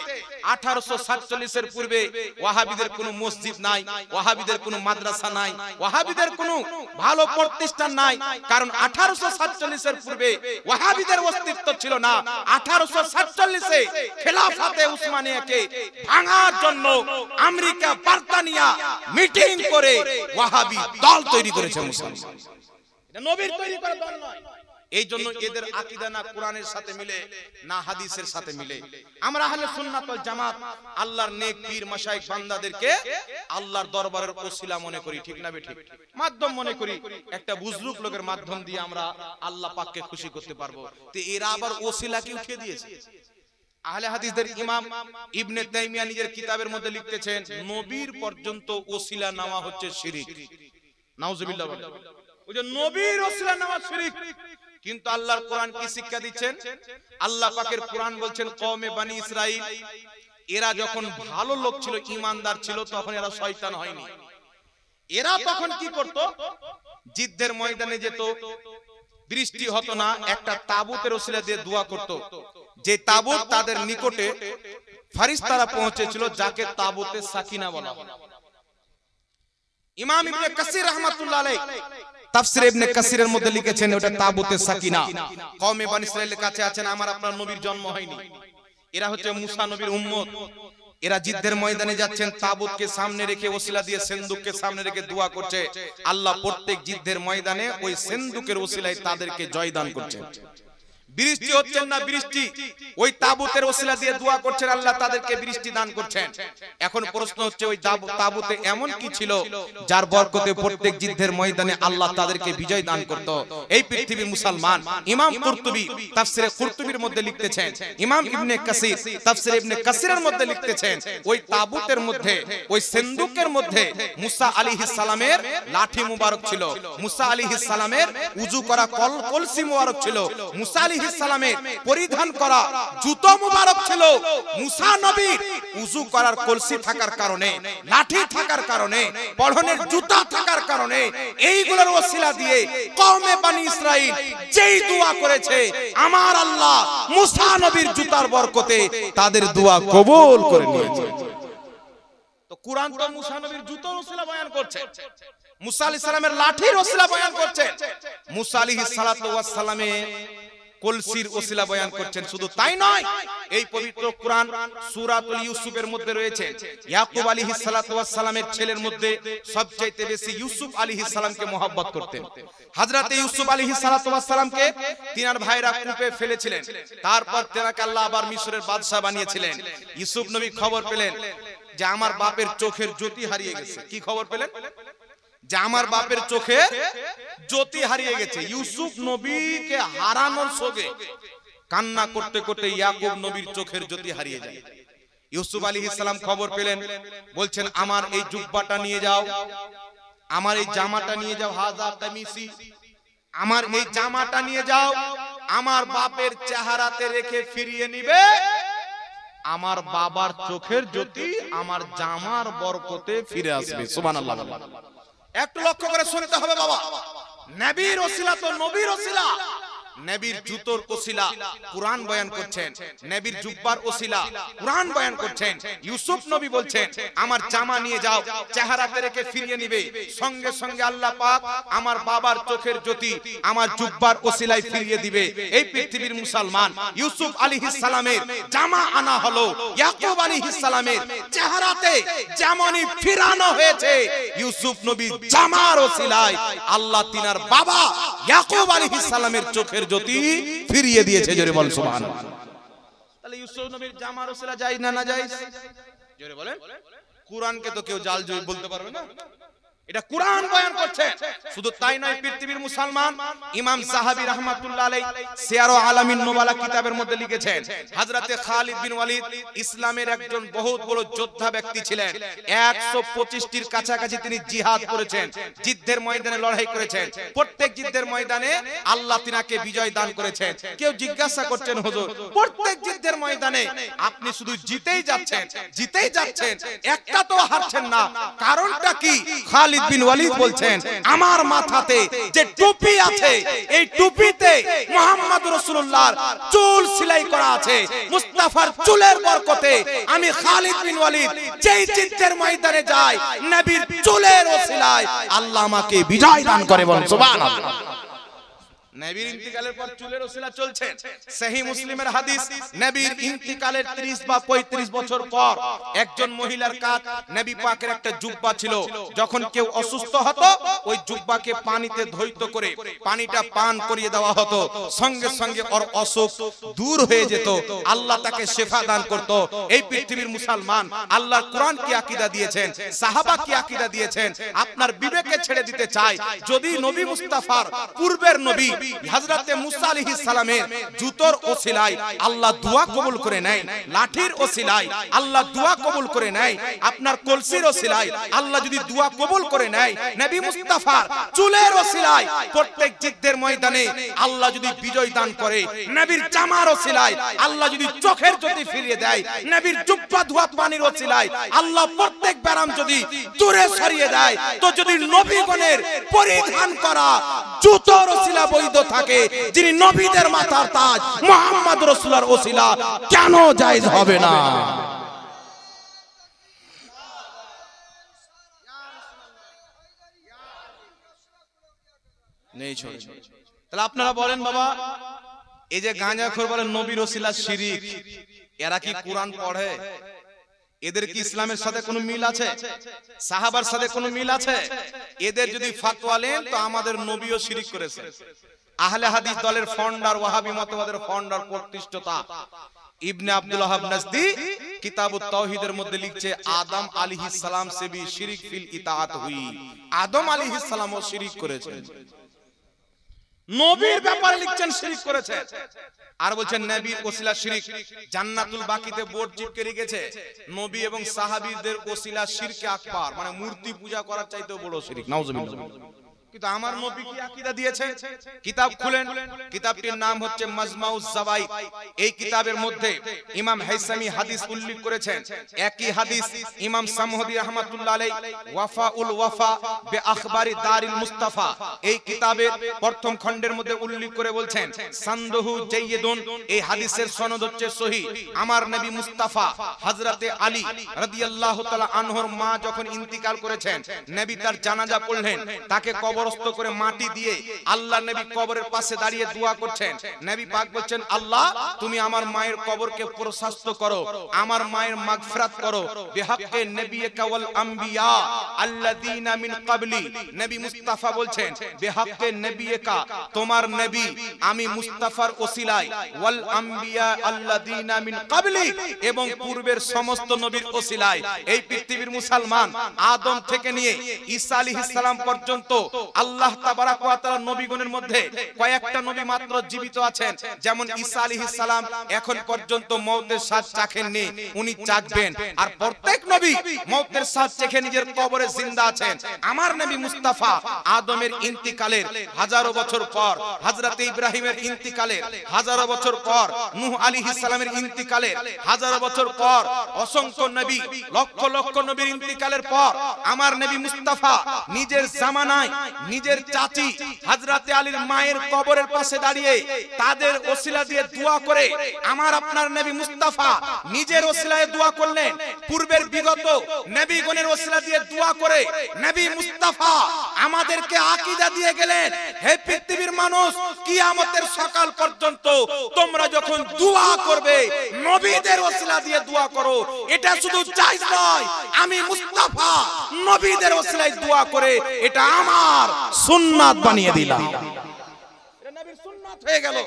1847 এর পূর্বে ওয়াহাবিদের কোনো মসজিদ নাই, ওয়াহাবিদের কোনো মাদ্রাসা নাই, ওয়াহাবিদের কোনো ভালো প্রতিষ্ঠান নাই। কারণ 1847 এর পূর্বে ওয়াহাবিদের অস্তিত্ব ছিল না। 1847 এ খেলাফতে উসমানিয়াকে ভাঙার জন্য আমেরিকা, ব্রিটেনিয়া মিটিং করে ওয়াহাবি দল তৈরি করেছে মুসলমান। এটা নবীর তৈরি করা দল নয়। এই জন্য এদের আকীদা না কোরআনের সাথে মিলে না হাদিসের সাথে মিলে। আমরা আহলে সুন্নাত ওয়াল জামাত আল্লাহর নেক পীর মাশায়েখ বান্দাদেরকে আল্লাহর দরবারের ওসিলা মনে করি, ঠিক না বেঠিক? মাধ্যম মনে করি, একটা বুজরুক লোকের মাধ্যম দিয়ে আমরা আল্লাহ পাককে খুশি করতে পারবো। তো এরা আবার ওসিলাকে উঠিয়ে দিয়েছে। আহলে হাদিসদের ইমাম ইবনে তাইমিয়া নিজের কিতাবের মধ্যে লিখতেছেন, নবীর পর্যন্ত ওসিলা নেওয়া হচ্ছে শিরক। নাউজুবিল্লাহ বলেন, ওই যে নবীর ওসিলা নেওয়া শিরক। কিন্তু আল্লাহর কোরআন কি শিক্ষা দিচ্ছেন? আল্লাহ পাকের কোরআন বলছেন, কওমে বনি ইসরাইল এরা যখন ভালো লোক ছিল, ঈমানদার ছিল, তখন এরা শয়তান হয়নি। এরা তখন কি করত? জিদ্দের ময়দানে যেত, বৃষ্টি হতো না, একটা তাবুতের ওসিলা দিয়ে দোয়া করত। যে তাবুত তাদের নিকটে ফেরেশতারা পৌঁছেছিল, যাকে তাবুতে সাকিনা বলা হয়। ইমাম ইবনে কাসির রাহমাতুল্লাহ আলাইহি তাফসীর ইবনে কাসিরের মধ্যে লিখেছেন, ওটা তাবুতে সাকিনা। কওমে বনি ইসরাইলের কাছে আছেন, আমার আপনার নবীর জন্ম হয়নি, এরা হচ্ছে মুসা নবীর উম্মত। এরা জিদ্দের ময়দানে যাচ্ছেন, তাবুতকে সামনে রেখে ওসিলা দিয়ে সিন্দুককে সামনে রেখে দোয়া করছে। আল্লাহ প্রত্যেক জিদ্দের ময়দানে ওই সিন্দুকের ওসিলায় তাদেরকে জয়দান করছেন। বৃষ্টি হচ্ছেন না, বৃষ্টি ওই তাবুতের ওসিলা দিয়ে দোয়া করছেন, আল্লাহ তাদেরকে বৃষ্টি দান করছেন। এখন প্রশ্ন হচ্ছে, ওই তাবুতে এমন কি ছিল যার বরকতে প্রত্যেক যুদ্ধের ময়দানে আল্লাহ তাদেরকে বিজয় দান করত? এই পৃথিবীর মুসলমান। ইমাম কুরতুবী তাফসীরে কুরতুবীর মধ্যে লিখতেছেন, ইমাম ইবনে কাসির তাফসীরে ইবনে কাসিরের মধ্যে লিখতেছেন, ওই তাবুতের মধ্যে, ওই সিন্দুকের মধ্যে মুসা আলাইহিস সালামের লাঠি মুবারক ছিল, মুসা আলাইহিস সালামের উযু করা কলসি মুবারক ছিল, মুসা আলাইহিস সালামের পরিধান করা জুতো মুবারক ছিল। মুসা নবীর উযু করার কলসি থাকার কারণে, লাঠি থাকার কারণে, পরনের জুতা থাকার কারণে, এইগুলোর ওসিলা দিয়ে কওমে বনি ইসরাইল যেই দোয়া করেছে, আমার আল্লাহ মুসা নবীর জুতার বরকতে তাদের দোয়া কবুল করে নিয়েছে। তো কোরআন তো মুসা নবীর জুতোর ওসিলা বয়ান করছে, মুসা আলাইহিস সালামের লাঠির ওসিলা বয়ান করছে, মুসা আলাইহিস সালাতু ওয়াস সালামের কলসির ওসিলা বয়ান করছেন। শুধু তাই নয়, এই পবিত্র কোরআন সূরাতুল ইউসুফের মধ্যে রয়েছে, ইয়াকুব আলাইহিস সালাতু ওয়াস সালামের ছেলের মধ্যে সবচেয়ে বেশি ইউসুফ আলাইহিস সালামকে মহব্বত করতেন। হযরতে ইউসুফ আলাইহিস সালাতু ওয়াস সালামকে তিনার ভাইরা কূপে ফেলেছিলেন, তারপর তেনাকে আল্লাহ আবার মিশরের বাদশা বানিয়েছিলেন। ইউসুফ নবী খবর পেলেন যে আমার বাপের চোখের জ্যোতি হারিয়ে গেছে। কি খবর পেলেন? যে আমার বাপের চোখে জ্যোতি হারিয়ে গেছে। ইউসুফ নবীকে হারানোর শোকে কান্না করতে করতে ইয়াকুব নবীর চোখের জ্যোতি হারিয়ে যায়। ইউসুফ আলাইহিস সালাম খবর পেলেন, বলছেন আমার এই জুব্বাটা নিয়ে যাও, আমার এই জামাটা নিয়ে যাও, হাজা কামিসি, আমার এই জামাটা নিয়ে যাও, আমার বাপের চেহারাতে রেখে ফিরিয়ে নিবে, আমার বাবার চোখের জ্যোতি আমার জামার বরকতে ফিরে আসবে। সুবহানাল্লাহ। একটু লক্ষ্য করে শুনতে হবে বাবা, নবীর ওসিলা তো নবীর ওসিলা, নবীর জুতোর ওসিলা কুরআন বয়ান করছেন, নবীর জুব্বার ওসিলা কুরআন বয়ান করছেন। ইউসুফ নবী বলছেন আমার জামা নিয়ে যাও, চেহারাতে রেখে ফিরিয়ে নিবে। সঙ্গে সঙ্গে আল্লাহ পাক আমার বাবার চোখের জ্যোতি আমার জুব্বার ওসিলায় ফিরিয়ে দিবে। এই পৃথিবীর মুসলমান, ইউসুফ আলাইহিস সালামের জামা আনা হলো, ইয়াকুব আলাইহিস সালামের চেহারাতে যেমনই ফিরানো হয়েছে, ইউসুফ নবীর জামার ওসিলায় আল্লাহ তিনার বাবা ইয়াকুব আলাইহিস সালামের চোখের জ্যোতি ফিরিয়ে দিয়েছে। জোরে বল সুবহানাল্লাহ। তাহলে ইউসুফ নবীর জামার ওসিলা জায়েজ না না জায়েজ? জোরে বলেন। কুরআনকে তো কেউ জাল জয় বলতে পারবে না, এটা কুরআন বয়ান করছে। শুধু তাই নয়, পৃথিবীর মুসলমান ইমাম সাহাবী রাহমাতুল্লাহ আলাইহি সিয়ার আলামিন নুবালা কিতাবের মধ্যে লিখেছেন, হযরতে খালিদ বিন ওয়ালিদ ইসলামের একজন বহুত বড় যোদ্ধা ব্যক্তি ছিলেন। 125টির কাছাকাছি তিনি জিহাদ করেছেন, যুদ্ধের ময়দানে লড়াই করেছেন। প্রত্যেক যুদ্ধের ময়দানে আল্লাহ তিনাকে বিজয় দান করেছেন। কেউ জিজ্ঞাসা করছেন, হুজুর প্রত্যেক যুদ্ধের ময়দানে আপনি শুধু জিতেই যাচ্ছেন, জিতেই যাচ্ছেন, একটা তো হারছেন না, কারণটা কি? খালিদ বিন ওয়ালিদ বলছেন আমার মাথাতে যে টুপি আছে, এই টুপিতে মুহাম্মদ রাসূলুল্লাহর চুল সেলাই করা আছে। মুস্তাফার চুলের বরকতে আমি খালিদ বিন ওয়ালিদ যেই যুদ্ধের ময়দানে যাই, নবীর চুলের ওসিলায় আল্লাহ আমাকে বিজয় দান করে। বলেন সুবহানাল্লাহ। নবীর ইন্তিকালের পর চুলের ওসিলা চলছে। সহিহ মুসলিমের হাদিস, নবীর ইন্তিকালের 30 বা 35 বছর পর একজন মহিলার কাঁধ নবী পাকের একটা জুব্বা ছিল। যখন কেউ অসুস্থ হতো, ওই জুব্বাকে পানিতে ধৌত করে পানিটা পান করিয়ে দেওয়া হতো, সঙ্গে সঙ্গে ওর অসুখ দূর হয়ে যেত, আল্লাহ তাকে শিফা দান করত। এই পৃথিবীর মুসলমান, আল্লাহর কোরআন কি আকীদা দিয়েছেন, সাহাবা কি আকীদা দিয়েছেন, আপনার বিবেকে ছেড়ে দিতে চাই। যদি নবী মুস্তাফার পূর্বের নবী হযরতে মুসা আলাইহিস সালামের জুতোর ওসিলায় আল্লাহ দোয়া কবুল করে নেয়, লাঠির ওসিলায় আল্লাহ দোয়া কবুল করে নেয়, আপনার কলসির ওসিলায় আল্লাহ যদি দোয়া কবুল করে নেয়, নবী মুস্তাফার চুলের ওসিলায় প্রত্যেক যুদ্ধের ময়দানে আল্লাহ যদি বিজয় দান করে, নবীর জামার ওসিলায় আল্লাহ যদি চোখের জ্যোতি ফিরিয়ে দেয়, নবীর জুব্বা ধোয়া পানির ওসিলায় আল্লাহ প্রত্যেক ব্যারাম যদি দূরে সরিয়ে দেয়, তো যদি নবীগণের পরিধান করা জুতোর ওসিলা বৈধ থাকে, যিনি নবীদের মাথার তাজ মুহাম্মদ রাসূলুল্লাহর ওসিলা কেন জায়েজ হবে না? নেই ছোট। তাহলে আপনারা বলেন বাবা, এই যে গাঁজাখোর বলেন নবীর ওসিলা শিরক, এরা কি কোরআন পড়ে? এদের কি ইসলামের সাথে কোনো মিল আছে? সাহাবার সাথে কোনো মিল আছে? এদের যদি ফাতোয়া নেন তো আমাদের নবীও শিরক করেছে। আহলে হাদিস দলের ফাউন্ডার, ওয়াহাবী মতবাদের ফাউন্ডার, প্রতিষ্ঠাতা ইবনে আব্দুল ওয়াহাব নাজদি কিতাবুত তাওহীদের মধ্যে লিখছে, আদম আলাইহিস সালাম সে ভি শিরক ফিল ইতাআত হুই। আদম আলাইহিস সালামও শিরক করেছেন। নবীর ব্যাপারে লিখছেন শিরক করেছে, আর বলছেন নবীর ওসিলা শিরক। জান্নাতুল বাকিতে বোর্ড চিপকে রেখেছে, নবী এবং সাহাবীদের ওসিলা শিরকে আকবার, মানে মূর্তি পূজা করার চাইতেও বড় শিরক। নাউজুবিল্লাহ। কিন্তু আমার নবী কি আকীদা দিয়েছেন? কিতাব খুলেন, কিতাবটির নাম হচ্ছে মাজমাউজ জাওয়াইদ। এই কিতাবের মধ্যে ইমাম হাইসামি হাদিস উল্লেখ করেছেন। একই হাদিস ইমাম সামহদি রাহমাতুল্লাহ আলাইহি ওয়াফাউল ওয়াফা বে আখবারি দারিল মুস্তাফা, এই কিতাবের প্রথম খণ্ডের মধ্যে উল্লেখ করে বলছেন, সানদহু জাইয়িদুন, এই হাদিসের সনদ হচ্ছে সহিহ। আমার নবী মুস্তাফা হযরতে আলী রাদিয়াল্লাহু তাআলা আনহুর মা যখন ইন্তিকাল করেছেন, নবী তার জানাজা পড়লেন, তাকে কবরস্থ করে মাটি দিয়ে আল্লাহ নবী কবরের পাশে দাঁড়িয়ে দোয়া করছেন। নবী পাক বলছেন, আল্লাহ তুমি আমার মায়ের কবরকে প্রশস্ত করো, আমার মায়ের মাগফিরাত করো, বিহাক্কে নবিয়িকা ওয়াল আম্বিয়া আল্লাযীনা মিন ক্বাবলি। নবী মুস্তাফা বলছেন, বিহাক্কে নবিয়িকা, তোমার নবী আমি মুস্তাফার ওসিলায়, ওয়াল আম্বিয়া আল্লাযীনা মিন ক্বাবলি, এবং পূর্বের সমস্ত নবীর ওসিলায়। এই পৃথিবীর মুসলমান, আদম থেকে নিয়ে ঈসা আলাইহিস সালাম পর্যন্ত আল্লাহ তাবারাক ওয়া তাআলা নবীগণের মধ্যে কয়েকটা নবী মাত্র জীবিত আছেন। যেমন ঈসা আলাইহিস সালাম এখন পর্যন্ত মওতের স্বাদ চাখেননি, উনি চাখবেন। আর প্রত্যেক নবী মওতের স্বাদ চেখে নিজের কবরে জিন্দা আছেন। আমার নবী মুস্তাফা আদমের ইন্তিকালের হাজারো বছর পর, হযরতে ইব্রাহিমের ইন্তিকালের হাজারো বছর পর, নূহ আলাইহিস সালামের ইন্তিকালের হাজারো বছর পর, অসংখ্য নবী, লক্ষ লক্ষ নবীর ইন্তিকালের পর আমার নবী মুস্তাফা নিজের জামানায় নিজের চাচি হযরতে আলীর মায়ের কবরের পাশে দাঁড়িয়ে তাদের ওসিলা দিয়ে দোয়া করে আমার আপনার নবী মুস্তাফা নিজের ওসিলায় দোয়া করলেন, পূর্বের বিগত নবীগণের ওসিলা দিয়ে দোয়া করে নবী মুস্তাফা আমাদেরকে আকীদা দিয়ে গেলেন, হে পৃথিবীর মানুষ, কিয়ামতের সকাল পর্যন্ত তোমরা যখন দোয়া করবে নবীদের ওসিলা দিয়ে দোয়া করো। এটা শুধু জায়েজ নয়, আমি মুস্তাফা নবীদের ওসিলায় দোয়া করে এটা আমার সুন্নাত বানিয়ে দিলাম। হয়ে গেল।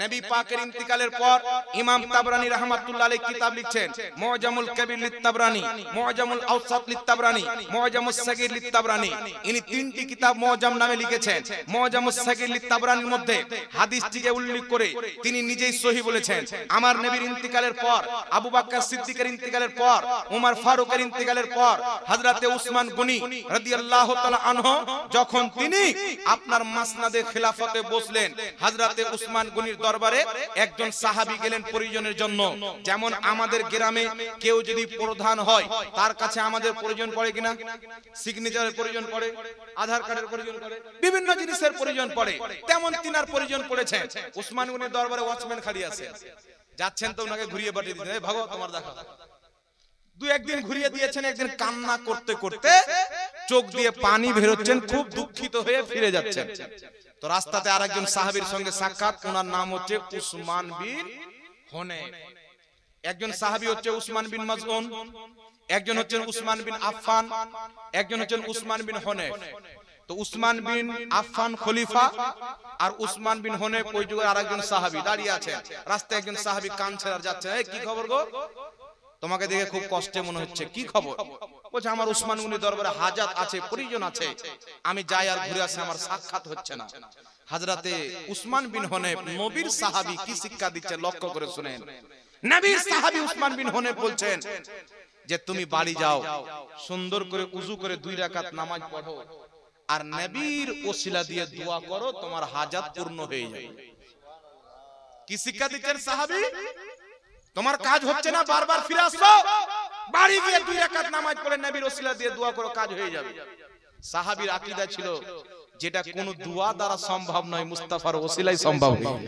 নবী পাকের ইন্তিকালের পর ইমাম তাবরানী রাহমাতুল্লাহ আলাইহি কিতাব লিখছেন, মুআজামুল কবির লিত-তাবরানী, মুআজামুল আওসাত লিত-তাবরানী, মুআজামুস সাগীর লিত-তাবরানী। ইনি তিনটি কিতাব মুআজাম নামে লিখেছেন। মুআজামুস সাগীর লিত-তাবরানীর মধ্যে হাদিসটিকে উল্লেখ করে তিনি নিজেই সহিহ বলেছেন, আমার নবীর ইন্তিকালের পর, আবু বকর সিদ্দিকের ইন্তিকালের পর, ওমর ফারুকের ইন্তিকালের পর হযরতে উসমান গনি রাদিয়াল্লাহু তাআলা আনহু যখন তিনি আপনার মাসনাদে খিলাফতে বসলেন, হযরতে উসমান গনির দরবারে একজন সাহাবী গেলেন প্রয়োজনের জন্য। যেমন আমাদের গ্রামে কেউ যদি প্রধান হয় তার কাছে আমাদের প্রয়োজন পড়ে কিনা? সিগনেচারের প্রয়োজন পড়ে, আধার কার্ডের প্রয়োজন পড়ে, বিভিন্ন জিনিসের প্রয়োজন পড়ে, তেমন তিনার প্রয়োজন পড়েছে। উসমান গনির দরবারে ওয়াচম্যান খালি আছে, যাচ্ছেন তো ওনাকে ঘুরিয়ে পাঠিয়ে দিতেন, এই ভাগো তোমার দেখা। দুই একদিন ঘুরিয়ে দিয়েছেন, একদিন কান্না করতে করতে চোখ দিয়ে পানি বের হচ্ছেন, খুব দুঃখিত হয়ে ফিরে যাচ্ছেন। তো রাস্তাতে আরেকজন সাহাবীর সঙ্গে সাক্ষাৎ, ওনার নাম হচ্ছে উসমান বিন হুনাইফ। একজন সাহাবী হচ্ছে উসমান বিন মাজউন, একজন হচ্ছেন উসমান বিন আফফান, একজন হচ্ছেন উসমান বিন হুনাইফ। তো উসমান বিন আফফান খলিফা আর উসমান বিন হুনাইফ ওই যুগের আরেকজন সাহাবী দাঁড়িয়ে আছেন। রাস্তায় একজন সাহাবী কাঁদছেন আর যাচ্ছেন, এই কি খবর গো, তোমাকে দেখে খুব কষ্টে মনে হচ্ছে, কি খবর? বলছে আমার উসমান গনির দরবারে হাজাত আছে, প্রয়োজন আছে, আমি যাই আর ঘুরে আসি, আমার সাক্ষাৎ হচ্ছে না। হযরতে উসমান বিন হুনাইফ নবীর সাহাবী কি শিক্ষা দিচ্ছে লক্ষ্য করে শুনেন। নবীর সাহাবী উসমান বিন হুনাইফ বলছেন যে তুমি বাড়ি যাও, সুন্দর করে ওযু করে 2 রাকাত নামাজ পড়ো আর নবীর ওসিলা দিয়ে দোয়া করো, তোমার হাজাত পূর্ণ হয়ে যাবে। কি শিক্ষা দিচ্ছেন সাহাবী? তোমার কাজ হচ্ছে না, বারবার ফিরে আসো, বাড়ি গিয়ে 2 রাকাত নামাজ পড়ে নবীর ওসিলা দিয়ে দোয়া করো, কাজ হয়ে যাবে। সাহাবীর আকীদা ছিল যেটা কোনো দোয়া দ্বারা সম্ভব নয়, মুস্তাফার ওসিলাই সম্ভব হয়।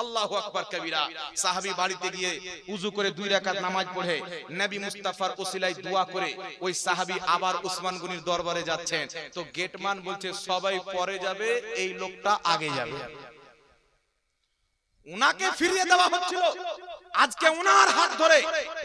আল্লাহু আকবার কবীরা। সাহাবী বাড়িতে গিয়ে ওযু করে 2 রাকাত নামাজ পড়ে নবী মুস্তাফার ওসিলায় দোয়া করে ওই সাহাবী আবার উসমান গনির দরবারে যাচ্ছেন। তো গেটম্যান বলছে সবাই পরে যাবে, এই লোকটা আগে যাবে। উনাকে ফিরিয়ে দেওয়া হচ্ছিল, আজকে উনার হাত ধরে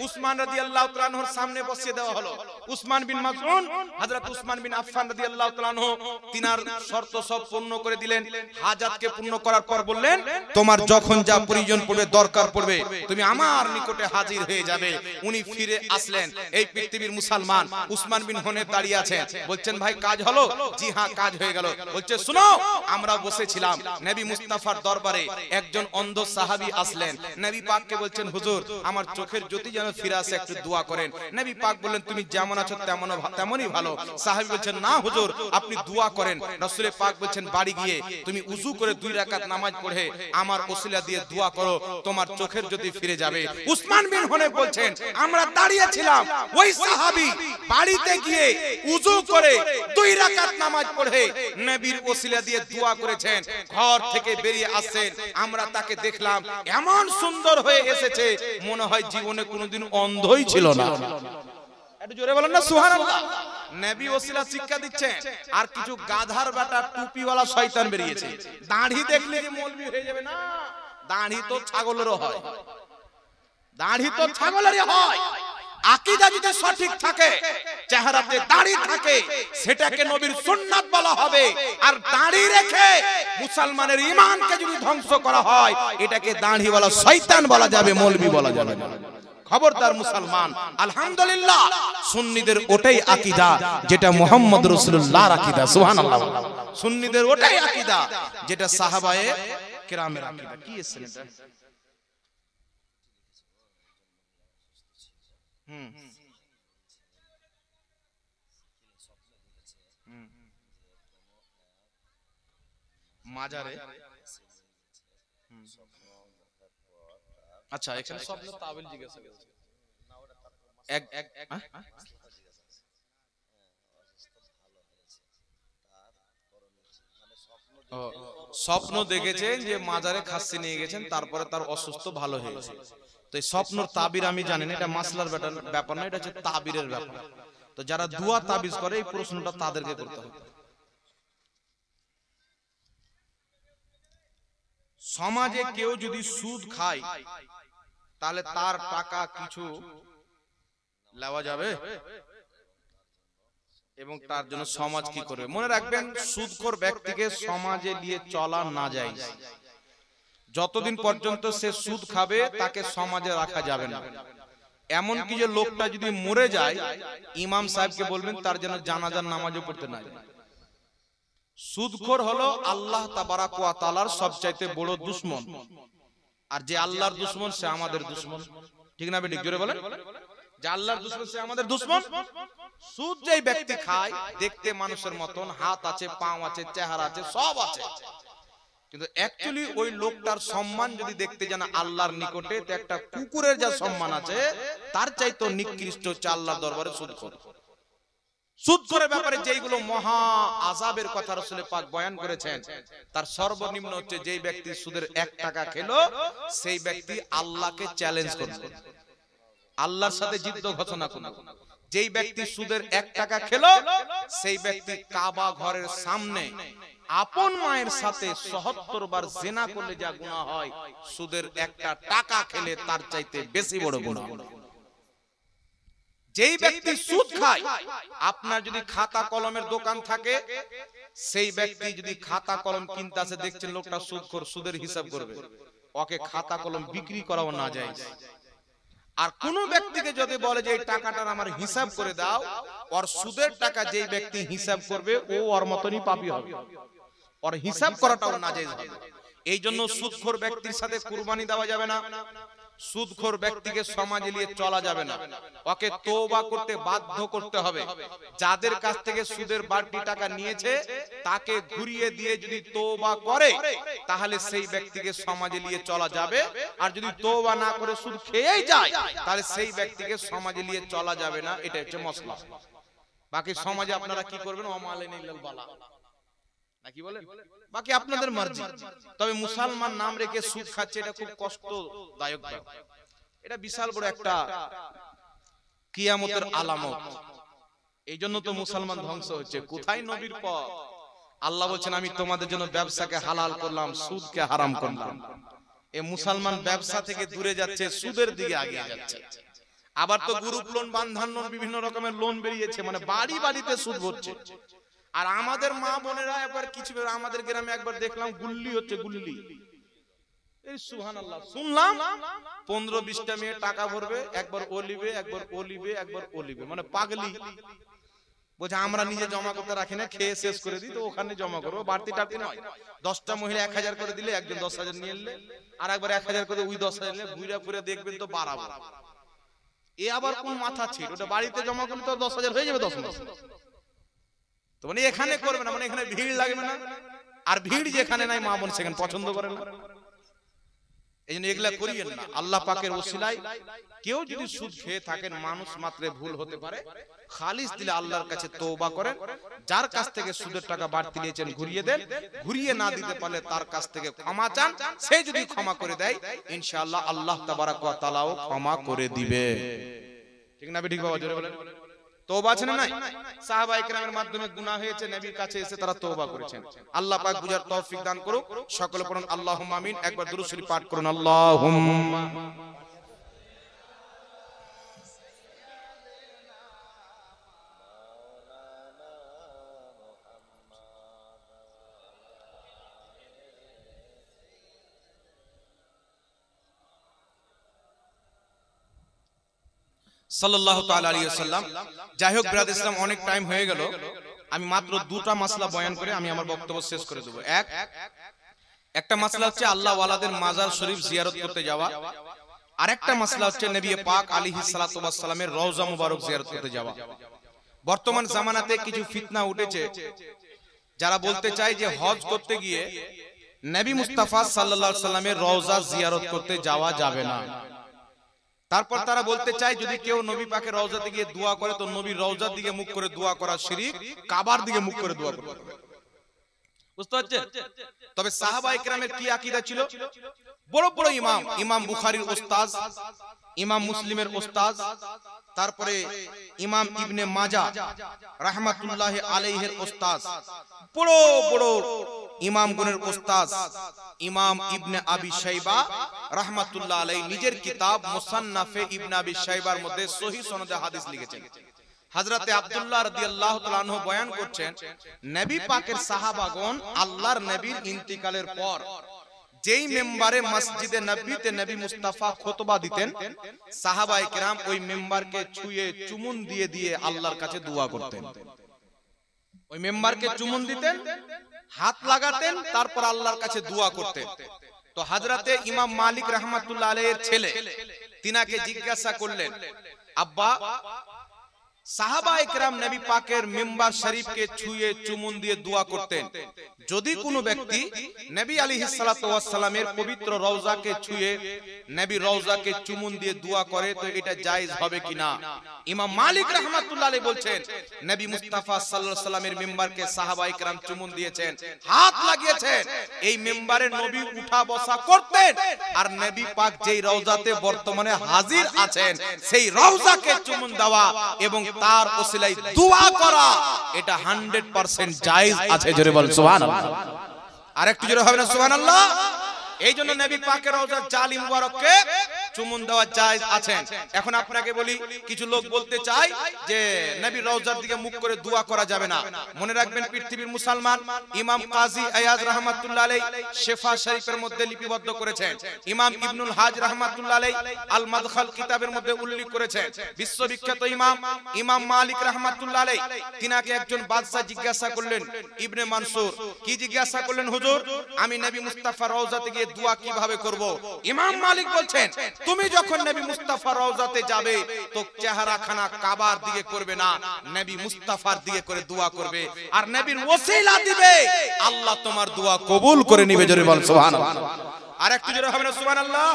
উসমান রাদিয়াল্লাহু তাআলা আনহুর সামনে বসিয়ে দেওয়া হলো। উসমান বিন মাজউন, হযরত উসমান বিন আফফান রাদিয়াল্লাহু তাআলা আনহু তিনার শর্ত সব পূর্ণ করে দিলেন। হাজাতকে পূর্ণ করার পর বললেন, তোমার যখন যা প্রয়োজন পড়বে, দরকার পড়বে, তুমি আমার নিকটে হাজির হয়ে যাবে। উনি ফিরে আসলেন। এই পৃথিবীর মুসলমান উসমান বিন হুনাইফ দাঁড়িয়ে আছেন, বলছেন ভাই কাজ হলো? জি হ্যাঁ কাজ হয়ে গেল। বলছে শুনো, আমরা বসেছিলাম নবী মুস্তাফার দরবারে, একজন অন্ধ সাহাবী আসলেন, নবী পাককে বলছেন হুজুর আমার চোখের জ্যোতি যেন ফিরে আসে, একটু দোয়া করেন। নবী পাক বললেন তুমি যেমন আছো তেমনই ভালো। সাহাবী বলছেন না হুজুর আপনি দোয়া করেন। রাসূল পাক বলছেন বাড়ি গিয়ে তুমি ওযু করে 2 রাকাত নামাজ পড়ে আমার ওসিলা দিয়ে দোয়া করো, তোমার চোখের জ্যোতি ফিরে যাবে। উসমান বিন হুনাইফ বলছেন আমরা দাঁড়িয়ে ছিলাম, ওই সাহাবী বাড়িতে গিয়ে ওযু করে 2 রাকাত নামাজ পড়ে নবীর ওসিলা দিয়ে দোয়া করেছেন, ঘর থেকে বেরিয়ে আসছেন, আমরা তাকে দেখলাম এমন সুন্দর হয়ে এসেছে মনে হয় জীবনে কোনোদিন অন্ধই ছিল না। একটু জোরে বলেন না সুবহানাল্লাহ। নবী ওসিলা শিক্ষা দিচ্ছেন। আর কিছু গাধার বেটা টুপিওয়ালা শয়তান বেরিয়েছে, দাড়ি দেখলে যে মৌলবি হয়ে যাবে না, দাড়ি তো ছাগলেরও হয়, দাড়ি তো ছাগলেরই হয়। আকীদা যদি সঠিক থাকে, চেহারাতে দাড়ি থাকে, সেটাকে নবীর সুন্নাত বলা হবে। আর দাড়ি রেখে মুসলমানের ঈমানকে যদি ধ্বংস করা হয়, এটাকে দাড়িওয়ালা শয়তান বলা যাবে, মৌলবি বলা যাবে না। খবরদার মুসলমান। আলহামদুলিল্লাহ সুন্নিদের ওটাই আকীদা যেটা মুহাম্মদ রাসূলুল্লাহর আকীদা। সুবহানাল্লাহ। সুন্নিদের ওটাই আকীদা যেটা সাহাবায়ে কেরামের আকীদা। কি এসেছে এটা? মাজারে আচ্ছা এখানে স্বপ্ন তাবিল জিজ্ঞাসা করেছে। স্বপ্ন দেখেছেন যে মাজারে খাসি নিয়ে গেছেন, তারপরে তার অসুস্থ ভালো হয়েছে। তো এই স্বপ্নর তাবির আমি জানি না, এটা মাসলার ব্যাপার না, এটা হচ্ছে তাবিরের ব্যাপার। তো যারা দুয়া তাবিজ করে এই প্রশ্নটা তাদেরকে করতে হবে। সমাজে কেউ যদি সুদ খায় তাহলে তার টাকা কিছু নেওয়া যাবে এবং তার জন্য সমাজ কি করবে? মনে রাখবেন, সুদখোর ব্যক্তিকে সমাজে নিয়ে চলা না যায়। যতদিন পর্যন্ত সে সুদ খাবে তাকে সমাজে রাখা যাবে না। এমনকি যে লোকটা যদি মরে যায়, ইমাম সাহেবকে বলবেন তার জন্য জানাজার নামাজও পড়তে না যায়। সুদখোর হলো আল্লাহ তাবারাক ওয়া তাআলার সবচাইতে বড় দুশমন, আর যে আল্লাহর দুশমন সে আমাদের দুশমন। ঠিক না বেঠিক? জোরে বলেন। যে আল্লাহর দুশমন সে আমাদের দুশমন। সুদ যেই ব্যক্তি খায়, দেখতে মানুষের মতন, হাত আছে, পাও আছে, চেহারা আছে, সব আছে, কিন্তু অ্যাকচুয়ালি ওই লোকটার সম্মান যদি দেখতে জানা আল্লাহর নিকটে, তো একটা কুকুরের যা সম্মান আছে তার চাইতে নিকৃষ্ট হচ্ছে আল্লাহর দরবারে সুদখোর। সুদখোরের ব্যাপারে যেইগুলো মহা আযাবের কথা রাসূল পাক বয়ান করেছেন, তার সর্বনিম্ন হচ্ছে যেই ব্যক্তি সুদের 1 টাকা খেলো, সেই ব্যক্তি আল্লাহকে চ্যালেঞ্জ করবে, আল্লাহর সাথে যুদ্ধ ঘোষণা করবে। যেই ব্যক্তি সুদের 1 টাকা খেলো, সেই ব্যক্তি কাবা ঘরের সামনে আপন মায়ের সাথে ৭৭ বার জিনা করলে যা গুনাহ হয়, সুদের 1 টাকা খেলে তার চাইতে বেশি বড় গুনাহ। যেই ব্যক্তি সুদ খায়, আপনার যদি খাতা কলমের দোকান থাকে, সেই ব্যক্তি যদি খাতা কলম কিনতে আসে, দেখছেন লোকটা সুদখোর, সুদের হিসাব করবে, ওকে খাতা কলম বিক্রি করাও না যায়। আর কোন ব্যক্তিকে যদি বলে যে এই টাকাটার আমার হিসাব করে দাও, ওর সুদের টাকা যেই ব্যক্তি হিসাব করবে ও ওর মতনই পাপী হবে, ওর হিসাব করাটাও নাজায়েজ হবে। এই জন্য সুদখোর ব্যক্তির সাথে কুরবানি দেওয়া যাবে না, সুদখোর ব্যক্তিকে সমাজে নিয়ে চলা যাবে না, ওকে তওবা করতে বাধ্য করতে হবে। যাদের কাছ থেকে সুদের বাড়তি টাকা নিয়েছে তাকে ঘুরিয়ে দিয়ে যদি তওবা করে, তাহলে সেই ব্যক্তিকে সমাজে নিয়ে চলা যাবে। আর যদি তওবা না করে সুদ খেয়েই যায়, তাহলে সেই ব্যক্তিকে সমাজে নিয়ে চলা যাবে না। এটা হচ্ছে মাসলা। বাকি সমাজে আপনারা কি করবেন, ওমালাইন ইল্লাল বালা, নাকি বলেন, বাকি আপনাদের মার্জি। তবে মুসলমান নাম রেখে সুদ খাচ্ছে, এটা খুব কষ্টদায়ক ব্যাপার। এটা বিশাল বড় একটা কিয়ামতের আলামত। এই জন্য তো মুসলমান ধ্বংস হচ্ছে। কোথায় নবীর পথ? আল্লাহ বলছেন আমি তোমাদের জন্য ব্যবসাকে হালাল করলাম, সুদকে হারাম করলাম। এই মুসলমান ব্যবসা থেকে দূরে যাচ্ছে, সুদের দিকে এগিয়ে যাচ্ছে। আবার তো গ্রুপ লোন, বান্ধন লোন, বিভিন্ন রকমের লোন বেরিয়েছে, মানে বাড়ি বাড়িতে সুদ হচ্ছে। আর আমাদের মা বোনেরা একবার কিছু, আমাদের গ্রামে একবার দেখলাম গুল্লি হচ্ছে, গুল্লি। এই সুবহানাল্লাহ, শুনলাম 15-20টা মেয়ে টাকা ভরবে, একবার ওলিবে, একবার ওলিবে, একবার ওলিবে, মানে পাগলি। বলছে আমরা নিজে জমা করতে রাখি না, খেয়ে শেষ করে দিই, তো ওখানে জমা করবো, বাড়তি টাড়তি নয়। 10টা মহিলা 1000 করে দিলে, একজন 10,000 নিয়ে এলে, আর একবার 1000 করে ওই 10,000 নিলে, ঘুরে ঘুরে দেখবেন তো 12। এ আবার কোন মাথা ছিল? ওটা বাড়িতে জমা করলে তো 10,000 হয়ে যাবে 10 মাস। তো মানে এখানে করবে না, মানে এখানে ভিড় লাগবে না। আর ভিড় যেখানে নাই, মা বোন সেখানে পছন্দ করে না। এই জন্য এগুলা করিয়েন না। আল্লাহ পাকের ওসিলায় কেউ যদি সুদ খেয়ে থাকেন, মানুষ মাত্রে ভুল হতে পারে, খালিস দিলে আল্লাহর কাছে তওবা করেন। যার কাছ থেকে সুদের টাকা বাড়তি নিয়েছেন ঘুরিয়ে দেন, ঘুরিয়ে না দিতে পারলে তার কাছ থেকে ক্ষমা চান। সে যদি ক্ষমা করে দেয়, ইনশাআল্লাহ আল্লাহ তাবারাক ওয়া তাআলাও ক্ষমা করে দিবে। ঠিক না ঠিক বাবা? জোরে বলেন। তওবা আছে না নাই? সাহাবায়ে কেরামের মাধ্যমে গুনাহ হয়েছে, নবীর কাছে এসে তারা তওবা করেছেন। আল্লাহ পাক বুঝার তৌফিক দান করুক। সকলে পড়ুন আল্লাহুম্মা আমিন। একবার দুরূদ শরীফ পাঠ করুন, আল্লাহুম্মা। সাল্লাল্লাহু তাআলা আলাইহি ওয়াসাল্লাম। যাই হোক ব্রাদার ইসলাম, অনেক টাইম হয়ে গেল। আমি মাত্র 2টা মাসলা বয়ান করে আমি আমার বক্তব্য শেষ করে দেব। একটা মাসলা হচ্ছে আল্লাহ ওয়ালাদের মাজার শরীফ জিয়ারত করতে যাওয়া, আর একটা মাসলা হচ্ছে নবী পাক আলাইহিস সালাতু ওয়াস সালামের রওজা মুবারক জিয়ারত করতে যাওয়া। বর্তমান জামানাতে কিছু ফিতনা উঠেছে, যারা বলতে চায় যে হজ করতে গিয়ে নবী মুস্তাফা সাল্লাল্লাহু আলাইহি সাল্লামের রওজা জিয়ারত করতে যাওয়া যাবে না। তারপর তারা বলতে চায় যদি কেউ নবী পাকের রওজাতে গিয়ে দোয়া করে, তো নবীর রওজার দিকে মুখ করে দোয়া করা শিরক, কাবার দিকে মুখ করে দোয়া করতে হবে। বুঝতে পারছেন? তবে সাহাবায়ে কেরামের কি আকীদা ছিল? বড় বড় ইমাম, ইমাম বুখারীর উস্তাদ, ইমাম মুসলিমের উস্তাদ, তারপরে ইমাম ইবনে মাজাহ রাহমাতুল্লাহি আলাইহির উস্তাদ, বড় বড় ইমামগণের উস্তাদ ইমাম ইবনে আবি শাইবা রাহমাতুল্লাহ আলাইহি নিজের কিতাব মুসান্নাফে ইবনে আবি শাইবার মধ্যে সহিহ সনদে হাদিস লিখেছেন। হযরতে আব্দুল্লাহ রাদিয়াল্লাহু তাআলা আনহু বয়ান করছেন, নবী পাকের সাহাবাগণ আল্লাহর নবীর ইন্তিকালের পর যেই মেম্বারে মসজিদে নববীতে নবী মুস্তাফা খুতবা দিতেন, সাহাবায়ে কেরাম ওই মেম্বারকে ছুঁয়ে চুমুন দিয়ে দিয়ে আল্লাহর কাছে দোয়া করতেন। ওই মেম্বারকে চুমুন দিতেন, হাত লাগাতেন, তারপর আল্লাহর কাছে দোয়া করতেন। তো হযরতে ইমাম মালিক রাহমাতুল্লাহ আলাইহির ছেলে তিনাকে জিজ্ঞাসা করলেন, আব্বা, সাহাবায়ে কেরাম নবী পাকের মিম্বার শরীফকে ছুঁয়ে চুমুন দিয়ে দোয়া করতেন, যদি কোনো ব্যক্তি নবী আলাইহিস সালাতু ওয়াস সালামের পবিত্র রওজাকে ছুঁয়ে নবী রওজাকে চুমুন দিয়ে দোয়া করে তো এটা জায়েজ হবে কিনা? ইমাম মালিক রাহমাতুল্লাহ আলাইহি বলছেন, নবী মুস্তাফা সাল্লাল্লাহু আলাইহি সাল্লামের মিম্বারকে সাহাবায়ে কেরাম চুমুন দিয়েছেন, হাত লাগিয়েছেন। এই মিম্বারে নবী উঠা বসা করতেন, আর নবী পাক যেই রওজাতে বর্তমানে হাজির আছেন সেই রওজাকে চুমুন দেওয়া এবং তার ওসিলায় দোয়া করা এটা 100% জায়েজ আছে। জোরে বল সুবহানাল্লাহ। আরেকটু জোরে হবে না সুবহানাল্লাহ? এই জন্য নবী পাকের রওজার জালি মুবারককে চুমুন দেওয়া জায়েজ আছে। এখন আপনাকে বলি, কিছু লোক বলতে চায় যে নবীর রওজার দিকে মুখ করে দোয়া করা যাবে না। মনে রাখবেন, পৃথিবীর মুসলমান ইমাম কাজী আয়াজ রাহমাতুল্লাহ আলাইহি শিফা শরীফের মধ্যে লিপিবদ্ধ করেছেন, ইমাম ইবনুল হাজ রাহমাতুল্লাহ আলাইহি আল মাদখাল কিতাবের মধ্যে উল্লেখ করেছেন। বিশ্ববিখ্যাত ইমাম ইমাম মালিক রাহমাতুল্লাহ আলাইহি তিনাকে একজন বাদশা জিজ্ঞাসা করলেন, ইবনে মানসুর কি জিজ্ঞাসা করলেন, হুজুর আমি নবী মুস্তাফা রওজাতে গিয়ে দোয়া কিভাবে করব? ইমাম মালিক বলছেন, তুমি যখন নবী মুস্তাফা রওজাতে যাবে তো চেহারা খানা কাবার দিকে করবে না, নবী মুস্তাফার দিকে করে দোয়া করবে, আর নবীর ওসিলা দিবে, আল্লাহ তোমার দোয়া কবুল করে নিবে। জোরে বল সুবহানাল্লাহ। আরেকটু জোরে হবে না সুবহানাল্লাহ?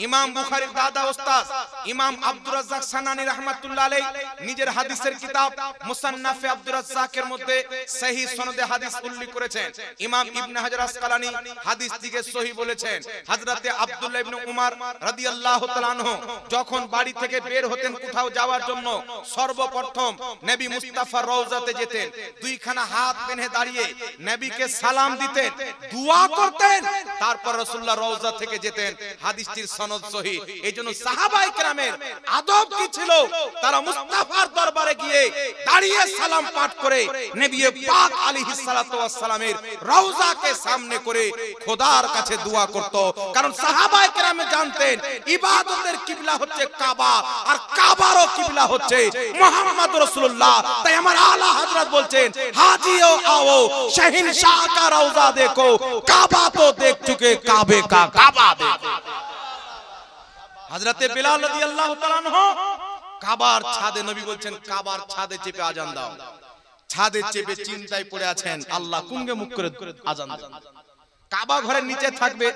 ইমাম বুখারীর দাদা ওস্তাদ ইমাম আব্দুর রাজ্জাক সানানী রাহমাতুল্লাহ আলাইহি নিজের হাদিসের কিতাব মুসান্নাফে আব্দুর রাজ্জাকের মধ্যে সহিহ সনদে হাদিস উল্লেখ করেছেন। ইমাম ইবনে হাজার আসকালানী হাদিসটিকে সহিহ বলেছেন। হযরতে আব্দুল্লাহ ইবনে উমর রাদিয়াল্লাহু তাআলা আনহু যখন বাড়ি থেকে বের হতেন কোথাও যাওয়ার জন্য, সর্বপ্রথম নবী মুস্তাফার রওজাতে যেতেন, দুইখানা হাত বেঁধে দাঁড়িয়ে নবীকে সালাম দিতেন, দোয়া করতেন, তারপর রাসূলুল্লাহ রওজা থেকে যেতেন। হাদিসটির সনদ সহিহ। এইজন্য সাহাবায়ে কেরামের আদব কি ছিল? তারা মুস্তাফার দরবারে গিয়ে দাঁড়িয়ে সালাম পাঠ করে নবী পাক আলাইহিস সালাতু ওয়াস সালামের রওজাকে সামনে করে খোদার কাছে দোয়া করত। কারণ সাহাবায়ে কেরামে জানতেন ইবাদতের কিবলা হচ্ছে কাবা, আর কাবারও কিবলা হচ্ছে মুহাম্মদ রাসূলুল্লাহ। তাই আমার আলা হযরত বলছেন, হাজিও आओ शहंशाह का रौजा देखो, काबा तो देख चुके काबे का काबा देखो। হযরতে বিলাল রাদিয়াল্লাহু তাআলা আনহু কাবার ছাদে, নবী বলছেন কাবার ছাদে চেপে আজান দাও। ছাদে চেপে চিন্তায় পড়ে আছেন, আল্লাহ কোনকে মুখ করে আজান দেন। কাবা ঘরের নিচে থাকবে,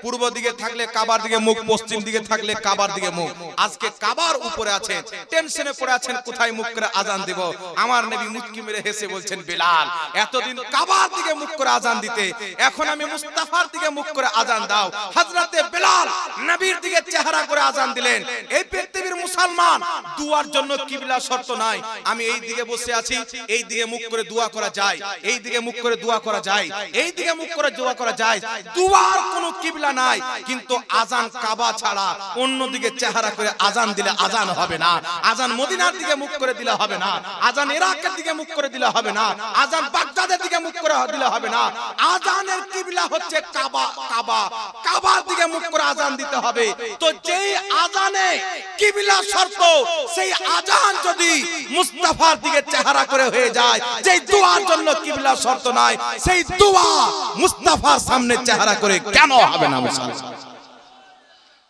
পূর্ব দিকে থাকলে কাবার দিকে মুখ, পশ্চিম দিকে থাকলে কাবার দিকে মুখ। আজকে কাবার উপরে আছেন, টেনশনে পড়ে আছেন কোথায় মুখ করে আজান দেব। আমার নবী মুচকি মেরে হেসে বলছেন, বিলাল এতদিন কাবার দিকে মুখ করে আজান দিতে, এখন আমি মুস্তাফার দিকে মুখ করে আজান দাও। হযরতে বিলাল নবীর দিকে চেহারা করে আজান দিলেন। এই পৃথিবীর মুসলমান দুয়ার জন্য কিবলা শর্ত নাই। আমি এই দিকে বসে আছি, এই দিকে মুখ করে দোয়া করা যায়, এই দিকে মুখ করে দোয়া করা যায়, এই দিকে মুখ করে দোয়া করা যায়। দুয়ার কোনো কিবলা নাই, কিন্তু আজান কাবা ছাড়া অন্য দিকে চেহারা করে আজান দিলে আজান হবে না। আজান মদিনার দিকে মুখ করে দিলে হবে না, আজান ইরাকের দিকে মুখ করে দিলে হবে না, আজান বাগদাদের দিকে মুখ করে দিলে হবে না। আজানের কিবলা হচ্ছে কাবা, কাবা কাবার দিকে মুখ করে আজান দিতে হবে। তো যেই আজানে কিবলা শর্ত, সেই আজান যদি মুস্তাফার দিকে চেহারা করে হয়ে যায়, যেই দোয়ার জন্য কিবলা শর্ত নাই, সেই দোয়া মুস্তাফার সামনে চেহারা করে কেন হবে না মুসলমান?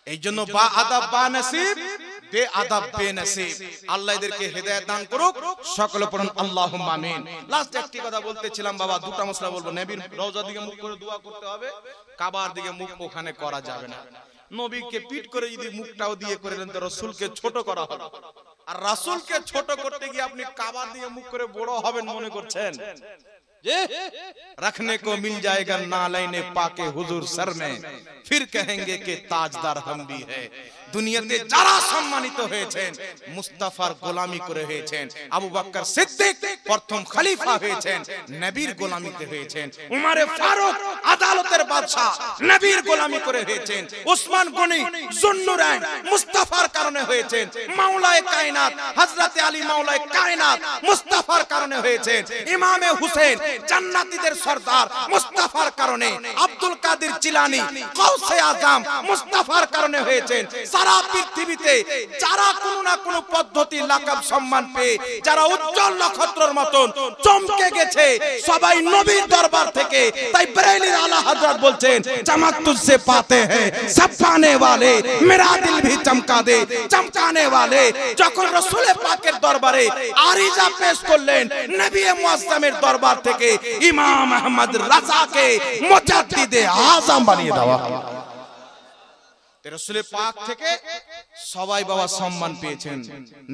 এই জন্য বা আদাব বা নসিব, বে আদাব বে নসিব। আল্লাহ এদেরকে হেদায়েত দান করুক, সকলে পড়ুন আল্লাহুম্মা আমিন। লাস্ট একটি কথা বলতেছিলাম বাবা, দুটো মশলা বলবো। নবীর রওজা দিকে মুখ করে দোয়া করতে হবে, কাবার দিকে মুখ ওখানে করা যাবে না। নবীকে পিট করে যদি মুখটাও দিয়ে করেন তো রাসূলকে ছোট করা হবে। আর রাসূলকে ছোট করতে গিয়ে আপনি কাবার দিকে মুখ করে বড় হবেন মনে করছেন? रखने को मिल जाएगा नालैने पाके हुजूर सर में, फिर कहेंगे कि ताजदार हम भी है। দুনিয়াতে যারা সম্মানিত হয়েছেন মুস্তাফার গোলামি করে হয়েছেন। আবু বকর সিদ্দিক প্রথম খলিফা হয়েছেন, নবীর গোলামিতে হয়েছেন। উমরে ফারুক আদালতের বাদশা, নবীর গোলামি করে হয়েছেন। ওসমান গনি জুন্নুরাইন মুস্তাফার কারণে হয়েছেন। মাওলায়ে কায়নাত হযরতে আলী মাওলায়ে কায়নাত মুস্তাফার কারণে হয়েছেন। ইমামে হুসেন জান্নাতীদের সরদার মুস্তাফার কারণে। আব্দুল কাদের জিলানী গাউসে আজম মুস্তাফার কারণে হয়েছেন। সারা পৃথিবীতে যারা কোনো না কোনো পদ্ধতি লাকাব সম্মান পেয়ে যারা উজ্জ্বল নক্ষত্রের মতন চমকে গেছে সবাই নবীর দরবার থেকে। তাই বরেলির আলা হযরত বলছেন চমক তুঝসে পাতে হ্যায় সব পানে वाले मेरा दिल भी चमका दे चमकाने वाले। যখন রাসূল পাকের দরবারে আরিজা পেশ করলেন নবী মুআজ্জমের দরবার থেকে ইমাম আহমদ রাজাকে মুজাদ্দিদে আযম বানিয়ে দেওয়া। রাসূল পাক থেকে সবাই বাবা সম্মান পেয়েছেন,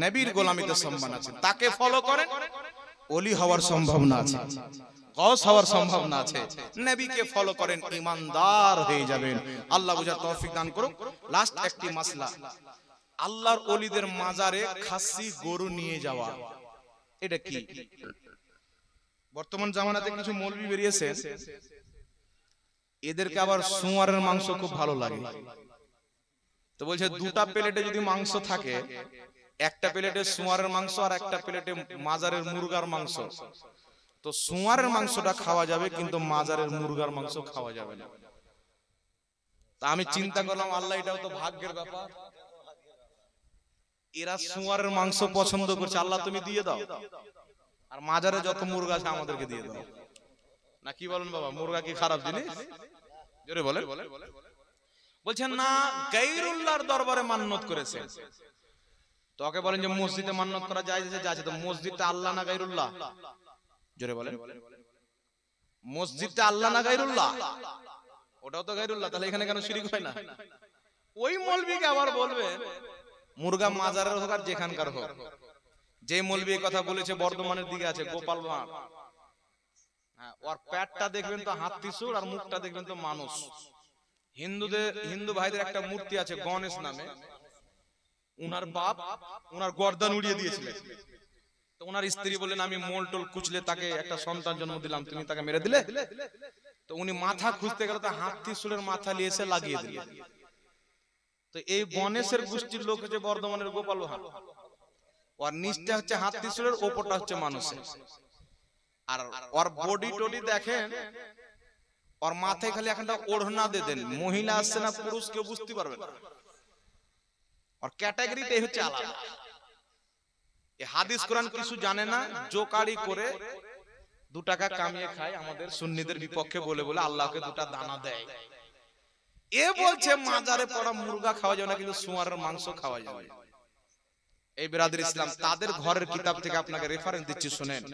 নবীর গোলামিতে সম্মান আছে। তাকে ফলো করেন, ওলি হওয়ার সম্ভাবনা আছে, গাউস হওয়ার সম্ভাবনা আছে। নবীকে ফলো করেন, ঈমানদার হয়ে যাবেন। আল্লাহ বুঝার তৌফিক দান করুন। লাস্ট একটি মাসলা, আল্লাহর ওলিদের মাজারে খাসি গরু নিয়ে যাওয়া, এটা কি? বর্তমান জামানাতে কিছু মৌলবি বেরিয়েছে, এদেরকে আবার শুঁয়ারের মাংস খুব ভালো লাগে। তো বলছে দুটা প্লেটে যদি মাংস থাকে, একটা প্লেটে শুঁয়ারের মাংস আর একটা প্লেটে মাজারের মুরগার মাংস, তো শুঁয়ারের মাংসটা খাওয়া যাবে কিন্তু মাজারের মুরগার মাংস খাওয়া যাবে না। তা আমি চিন্তা করলাম আল্লাহ এটাও তো ভাগ্যের ব্যাপার। এরা শুঁয়ারের মাংস পছন্দ করছে, আল্লাহ তুমি দিয়ে দাও, আর মাজারে যত মুরগা আছে আমাদেরকে দিয়ে দাও। না কি বলেন বাবা, মুরগা কি খারাপ জিনিস? জোরে বলেন। বলছেন না, গায়রুল্লাহর দরবারে মান্নত করেছে। তোকে বলেন যে মসজিদে মান্নত করা যায় আছে, তো মসজিদটা আল্লাহ না গায়রুল্লাহ? জোরে বলেন। মসজিদটা আল্লাহ না গায়রুল্লাহ? ওটাও তো গায়রুল্লাহ, তাহলে এখানে কেন শিরক হয় না? ওই মৌলবীকে আবার বলবে মুরগা মাজারের হোক আর যেখানকার হোক। যে মৌলবী কথা বলেছে বর্ধমানের দিকে আছে গোপাল ভাঁড়, ওর পেটটা দেখবেন তো হাতি সুর আর মুখটা দেখবেন তো মানুষ। হিন্দু ভাইদের একটা মূর্তি আছে গণেশ নামে, উনার বাপ উনার গর্দান উড়িয়ে দিয়েছিলেন। তো উনার স্ত্রী বললেন আমি মোল টোল কুচলে তাকে একটা সন্তান জন্ম দিলাম, তুমি তাকে মেরে দিলে। তো উনি মাথা খুঁজতে গেলে তো হাতি সুরের মাথা নিয়ে এসে লাগিয়ে দিলেন। তো এই গণেশের গোষ্ঠীর লোক হচ্ছে বর্ধমানের গোপাল ভাঁড়, ওর নিচটা হচ্ছে হাতি সুরের, ওপরটা হচ্ছে মানুষের। আর ওর বডি টডি দেখেন, ওর মাথায় খালি একটা ওড়না দিয়ে দেন, মহিলা আসছে না পুরুষ কেউ বুঝতে পারবে না। ওর ক্যাটাগরিটাই হচ্ছে আলাদা। এই হাদিস কোরআন কিছু জানে না, জোকারি করে 2 টাকা কামিয়ে খায় আমাদের সুন্নিদের বিপক্ষে বলে বলে আল্লাহকে 2টা দানা দেয়। এ বলছে মাজারে পড়া মুরগা খাওয়া যাবে না, কিন্তু শুঁয়ারের মাংস খাওয়া যাবে। এই বিরাদর ইসলাম তাদের ঘরের কিতাব থেকে আপনাকে রেফারেন্স দিচ্ছি, শুনেন।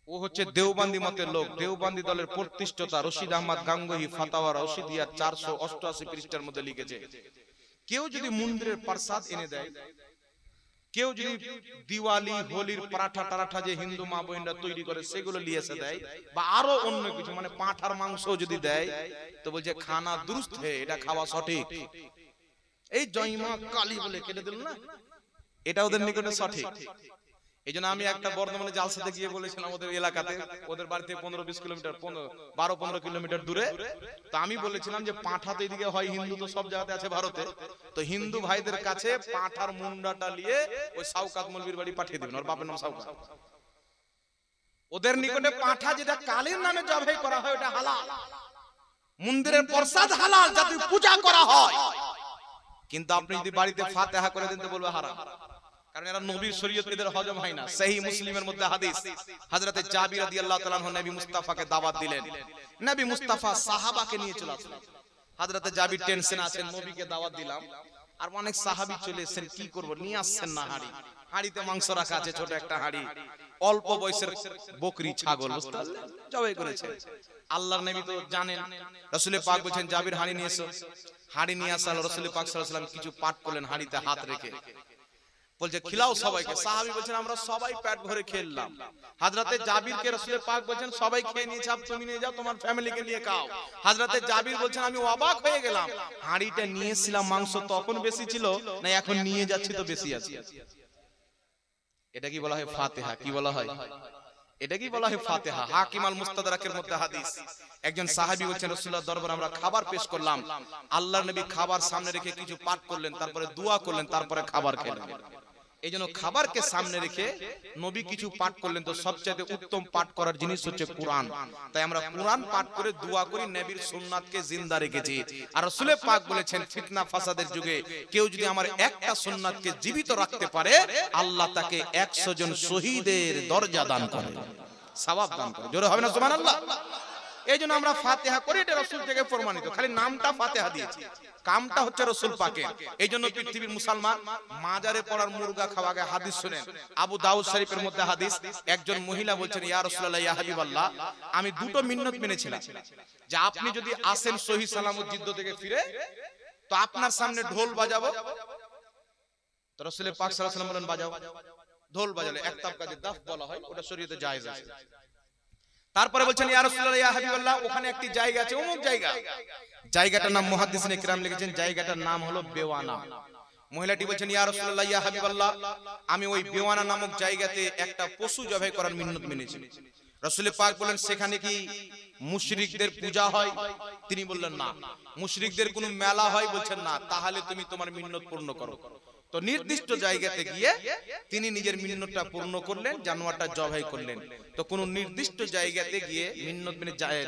ও হচ্ছে দেওবন্দি মতের লোক। দেওবন্দি দলের প্রতিষ্ঠাতা রশিদ আহমদ গাঙ্গুহি ফাতাওয়া রশিদিয়া 488 পৃষ্ঠার মধ্যে লিখেছে, কেউ যদি মন্দিরের প্রসাদ এনে দেয়, কেউ যদি দিওয়ালি হোলির পরাঠা টারাঠা যে হিন্দু মা বোনেরা তৈরি করে সেগুলো নিয়ে এসে দেয়, বা আরো অন্য কিছু মানে পাঁঠার মাংস যদি দেয়, তো বলছে খানা দুরুস্ত হে, এটা খাওয়া সঠিক। এই জয়মা কালী বলে কেটে দিল না, এটা ওদের নিকটে সঠিক। এই জন্য আমি একটা বর্ধমানে জালসাতে গিয়ে বলেছিলাম ওদের এলাকাতে, ওদের বাড়ি থেকে 15-20 কিলোমিটার 12-15 কিলোমিটার দূরে। তো আমি বলেছিলাম যে পাঁঠা তো এদিকে হয়, হিন্দু তো সব জায়গাতে আছে ভারতে, তো হিন্দু ভাইদের কাছে পাঁঠার মুন্ডাটা নিয়ে ওই সাউকাত মৌলবীর বাড়ি পাঠিয়ে দিবেন, ওর বাপের নাম সাউকাত। ওদের নিকটে পাঁঠা যেটা কালীর নামে জবাই করা হয় ওটা হালাল, মন্দিরের প্রসাদ হালাল, যাতে পূজা করা হয়। কিন্তু আপনি যদি বাড়িতে ফাতিহা করে দেন তো বলবে হারাম, কারণ এরা নবীর শরীয়ত এদের হজম হয় না। সহিহ মুসলিমের মধ্যে হাদিস, হযরতে জাবির রাদিয়াল্লাহু তাআলা আনহু নবী মুস্তাফাকে দাওয়াত দিলেন। নবী মুস্তাফা সাহাবাকে নিয়ে চলে আসলেন। হযরতে জাবির টেনশন আছেন, নবীকে দাওয়াত দিলাম আর অনেক সাহাবী চলে এসেছেন, কি করব, নিয়ে আসছেন না হাড়ি, হাড়িতে মাংস রাখা আছে, ছোট একটা হাড়ি, অল্প বয়সের বকরি ছাগল জবাই করেছে। আল্লাহর নবী তো জানেন, রাসূল পাক বলেন জাবির হাড়ি নিয়ে এসো। হাড়ি নিয়ে আসা রাসূল পাক সাল্লাল্লাহু আলাইহি ওয়াসাল্লাম কিছু পাঠ করলেন হাড়িতে হাত রেখে। বলছে খিলাও সবাইকে। সাহাবী বলছেন আমরা সবাই পেট ভরে খেলাম। হযরতে জাবিরকে রাসূল পাক বলছেন সবাই খেয়ে নিয়েছে, আপ তুমি নিয়ে যাও তোমার ফ্যামিলিকে নিয়ে খাও। হযরতে জাবির বলছেন আমি অবাক হয়ে গেলাম, হাঁড়িটা নিয়েছিলাম মাংস তখন বেশি ছিল না এখন নিয়ে যাচ্ছি তো বেশি আছে। এটা কি বলা হয় ফাতিহা? কি বলা হয়? এটা কি বলা হয় ফাতিহা? হাকিম আল মুস্তাদরাকের মধ্যে হাদিস, একজন সাহাবী বলছেন রাসূলুল্লাহ দরবারে আমরা খাবার পেশ করলাম, আল্লাহর নবী খাবার সামনে রেখে কিছু পাঠ করলেন, তারপরে দোয়া করলেন, তারপরে খাবার খেলেন। এইজন্য খাবারকে সামনে রেখে নবী কিছু পাঠ করলেন, তো সবচেয়ে উত্তম পাঠ করার জিনিস হচ্ছে কোরআন। তাই আমরা কোরআন পাঠ করে দোয়া করি, নবীর সুন্নাতকে জিন্দা রেখেছি। আর রাসূল পাক বলেছেন ফিতনা ফাসাদের যুগে কেউ যদি আমার একটা সুন্নাতকে জীবিত রাখতে পারে আল্লাহ তাকে 100 জন শহীদের দরজা দান করে, সওয়াব দান করে। জোরে হবে না সুবহানাল্লাহ? এইজন্য আমরা ফাতিহা করি, এটা রাসূল থেকে প্রমাণিত। খালি নামটা ফাতিহা দিয়েছি, কামটা হচ্ছে রাসূল পাকের। এইজন্য পৃথিবীর মুসলমান মাজারে পড়ার মুরগা খাওয়া আগে হাদিস শুনেন। আবু দাউদ শরীফের মধ্যে হাদিস, একজন মহিলা বলছেন ইয়া রাসূলুল্লাহ ইয়া হাবিবাল্লাহ, আমি দুটো মিন্নত মেনেছিলাম যে আপনি যদি আসেন সহি সালামত যুদ্ধ থেকে ফিরে তো আপনার সামনে ঢোল বাজাবো। তো রাসূল পাক সাল্লাল্লাহু আলাইহি ওয়াসাল্লাম বলেন বাজাও। ঢোল বাজালে একতাব কাজে দাফ বলা হয়, ওটা শরীয়তে জায়েজ আছে। তারপরে বলছেন ইয়া রাসূলুল্লাহ ইয়া হাবিবাল্লাহ, ওখানে একটি জায়গা আছে, অমুক জায়গা, জায়গাটার নাম মুহাদ্দিসিনে কিরাম লিখেছেন জায়গাটার নাম হলো বেওয়ানা। মহিলাটি বলছেন ইয়া রাসূলুল্লাহ ইয়া হাবিবাল্লাহ, আমি ওই বেওয়ানা নামক জায়গাতে একটা পশু জবাই করার মিন্নত মেনেছি। রাসূল পাক বলেন সেখানে কি মুশরিকদের পূজা হয়? তিনি বললেন না। মুশরিকদের কোনো মেলা হয়? বলছেন না। তাহলে তুমি তোমার মিন্নত পূর্ণ করো। তো নির্দিষ্ট জায়গাতে গিয়ে তিনি নিজের মিন্নতটা পূর্ণ করলেন, জানোয়ারটা জবাই করলেন। তো কোন নির্দিষ্ট জায়গাতে গিয়ে মিন্নত মেনে যায়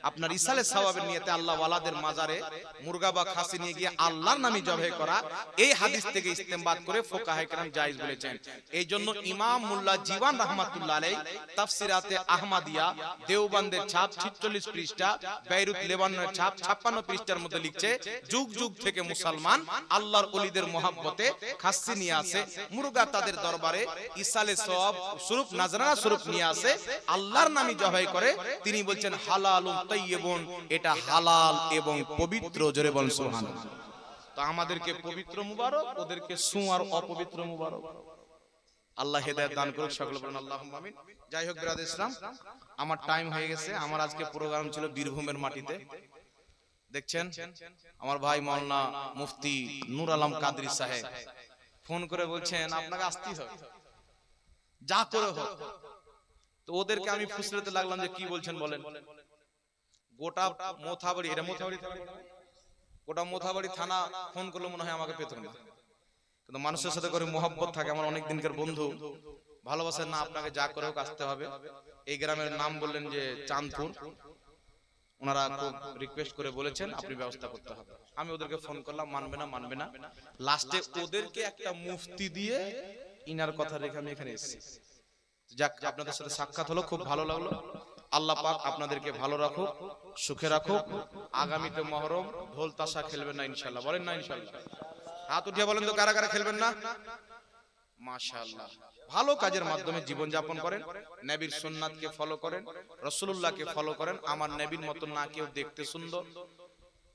আপনার ইসালে সওয়াবের নিয়তে আল্লাহ ওয়ালাদের মাজারে মুরগা বা খাসি নিয়ে গিয়ে আল্লাহর নামে জবাই করা, এই হাদিস থেকে ইস্তেমবাদ করে ফুকাহায়ে কেরাম জায়েজ বলেছেন। এইজন্য ইমাম মোল্লা জীবন রাহমাতুল্লাহ আলাইহি তাফসিরাতে আহমদিয়া দেওবন্দের ছাপ 46 পৃষ্ঠা, বেইরুত লেবাননের ছাপ 56 পৃষ্ঠার মধ্যে লিখছে যুগ যুগ থেকে মুসলমান আল্লাহর ওলিদের মহব্বতে খাসি নিয়ে আসে, মুরগা তাদের দরবারে ইসালে সওয়াব স্বরূপ নাজরানা স্বরূপ নিয়ে আসে, আল্লাহর নামে জবাই করে। তিনি বলছেন হালালুন তাইয়্যিবুন, এটা হালাল এবং পবিত্র। জোরে বলেন সুবহানাল্লাহ। তো আমাদেরকে পবিত্র মুবারক, ওদেরকে সু আর অপবিত্র মুবারক। আল্লাহ হেদায়েত দান করুক, সকলে বলেন আল্লাহুম্মা আমিন। যাই হোক ব্রাদার ইসলাম, আমার টাইম হয়ে গেছে। আমার আজকে প্রোগ্রাম ছিল বীরভূমের মাটিতে। দেখছেন আমার ভাই মাওলানা মুফতি নূর আলম কাদরী সাহেব ফোন করে বলছেন আপনাকে আসতেই হবে, যা করে হোক। তো ওদেরকে আমি ফুসলাতে লাগলাম যে কি বলছেন বলেন। গোটা মোথাবাড়ি, এটা মোথাবাড়ি, গোটা মোথাবাড়ি থানা ফোন করলে মনে হয় আমাকে পেত না, কিন্তু মানুষের সাথে করে মোহাব্বত থাকে, আমার অনেক দিনকার বন্ধু, ভালোবাসেন না, আপনাকে যা করে হোক আসতে হবে। এই গ্রামের নাম বললেন যে চাঁদপুর, ওনারা খুব রিকোয়েস্ট করে বলেছেন আপনি ব্যবস্থা করতে হবে। আমি ওদেরকে ফোন করলাম, মানবে না। লাস্টে ওদেরকে একটা মুফতি দিয়ে ইনার কথা রেখে আমি এখানে এসেছি। যাক, আপনাদের সাথে সাক্ষাৎ হলো, খুব ভালো লাগলো। আল্লাহ পাক আপনাদেরকে ভালো রাখুক, সুখে রাখুক। আগামীতে মহরম ঢোল তাশা খেলবেন না ইনশাআল্লাহ? বলেন না ইনশাআল্লাহ? হাত উঠিয়ে বলেন তো কারা কারা খেলবেন না? মাশাআল্লাহ। ভালো কাজের মাধ্যমে জীবন যাপন করেন, নবীর সুন্নাতকে ফলো করেন, রাসূলুল্লাহকে ফলো করেন। আমার নবীর মতন না কেউ দেখতে সুন্দর,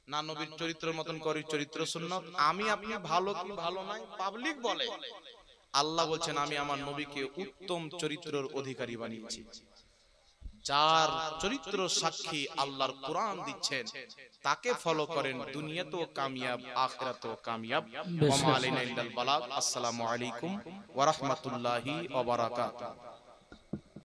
না নবীর চরিত্রের মতন করি চরিত্র সুন্নত। আমি আপনি ভালো কি ভালো নাই পাবলিক বলে, আল্লাহ বলছেন আমি আমার নবীকে উত্তম চরিত্রের অধিকারী বানিয়েছি। যার চরিত্র সাক্ষী আল্লাহর কোরআন দিচ্ছেন তাকে ফলো করেন, দুনিয়াতেও কামিয়াব আখিরাতেও কামিয়াব। ওয়া মা আলাইনা ইল্লাল বালাগ। আসসালামু আলাইকুম ওয়া রাহমাতুল্লাহি ওয়া বারাকাতুহু।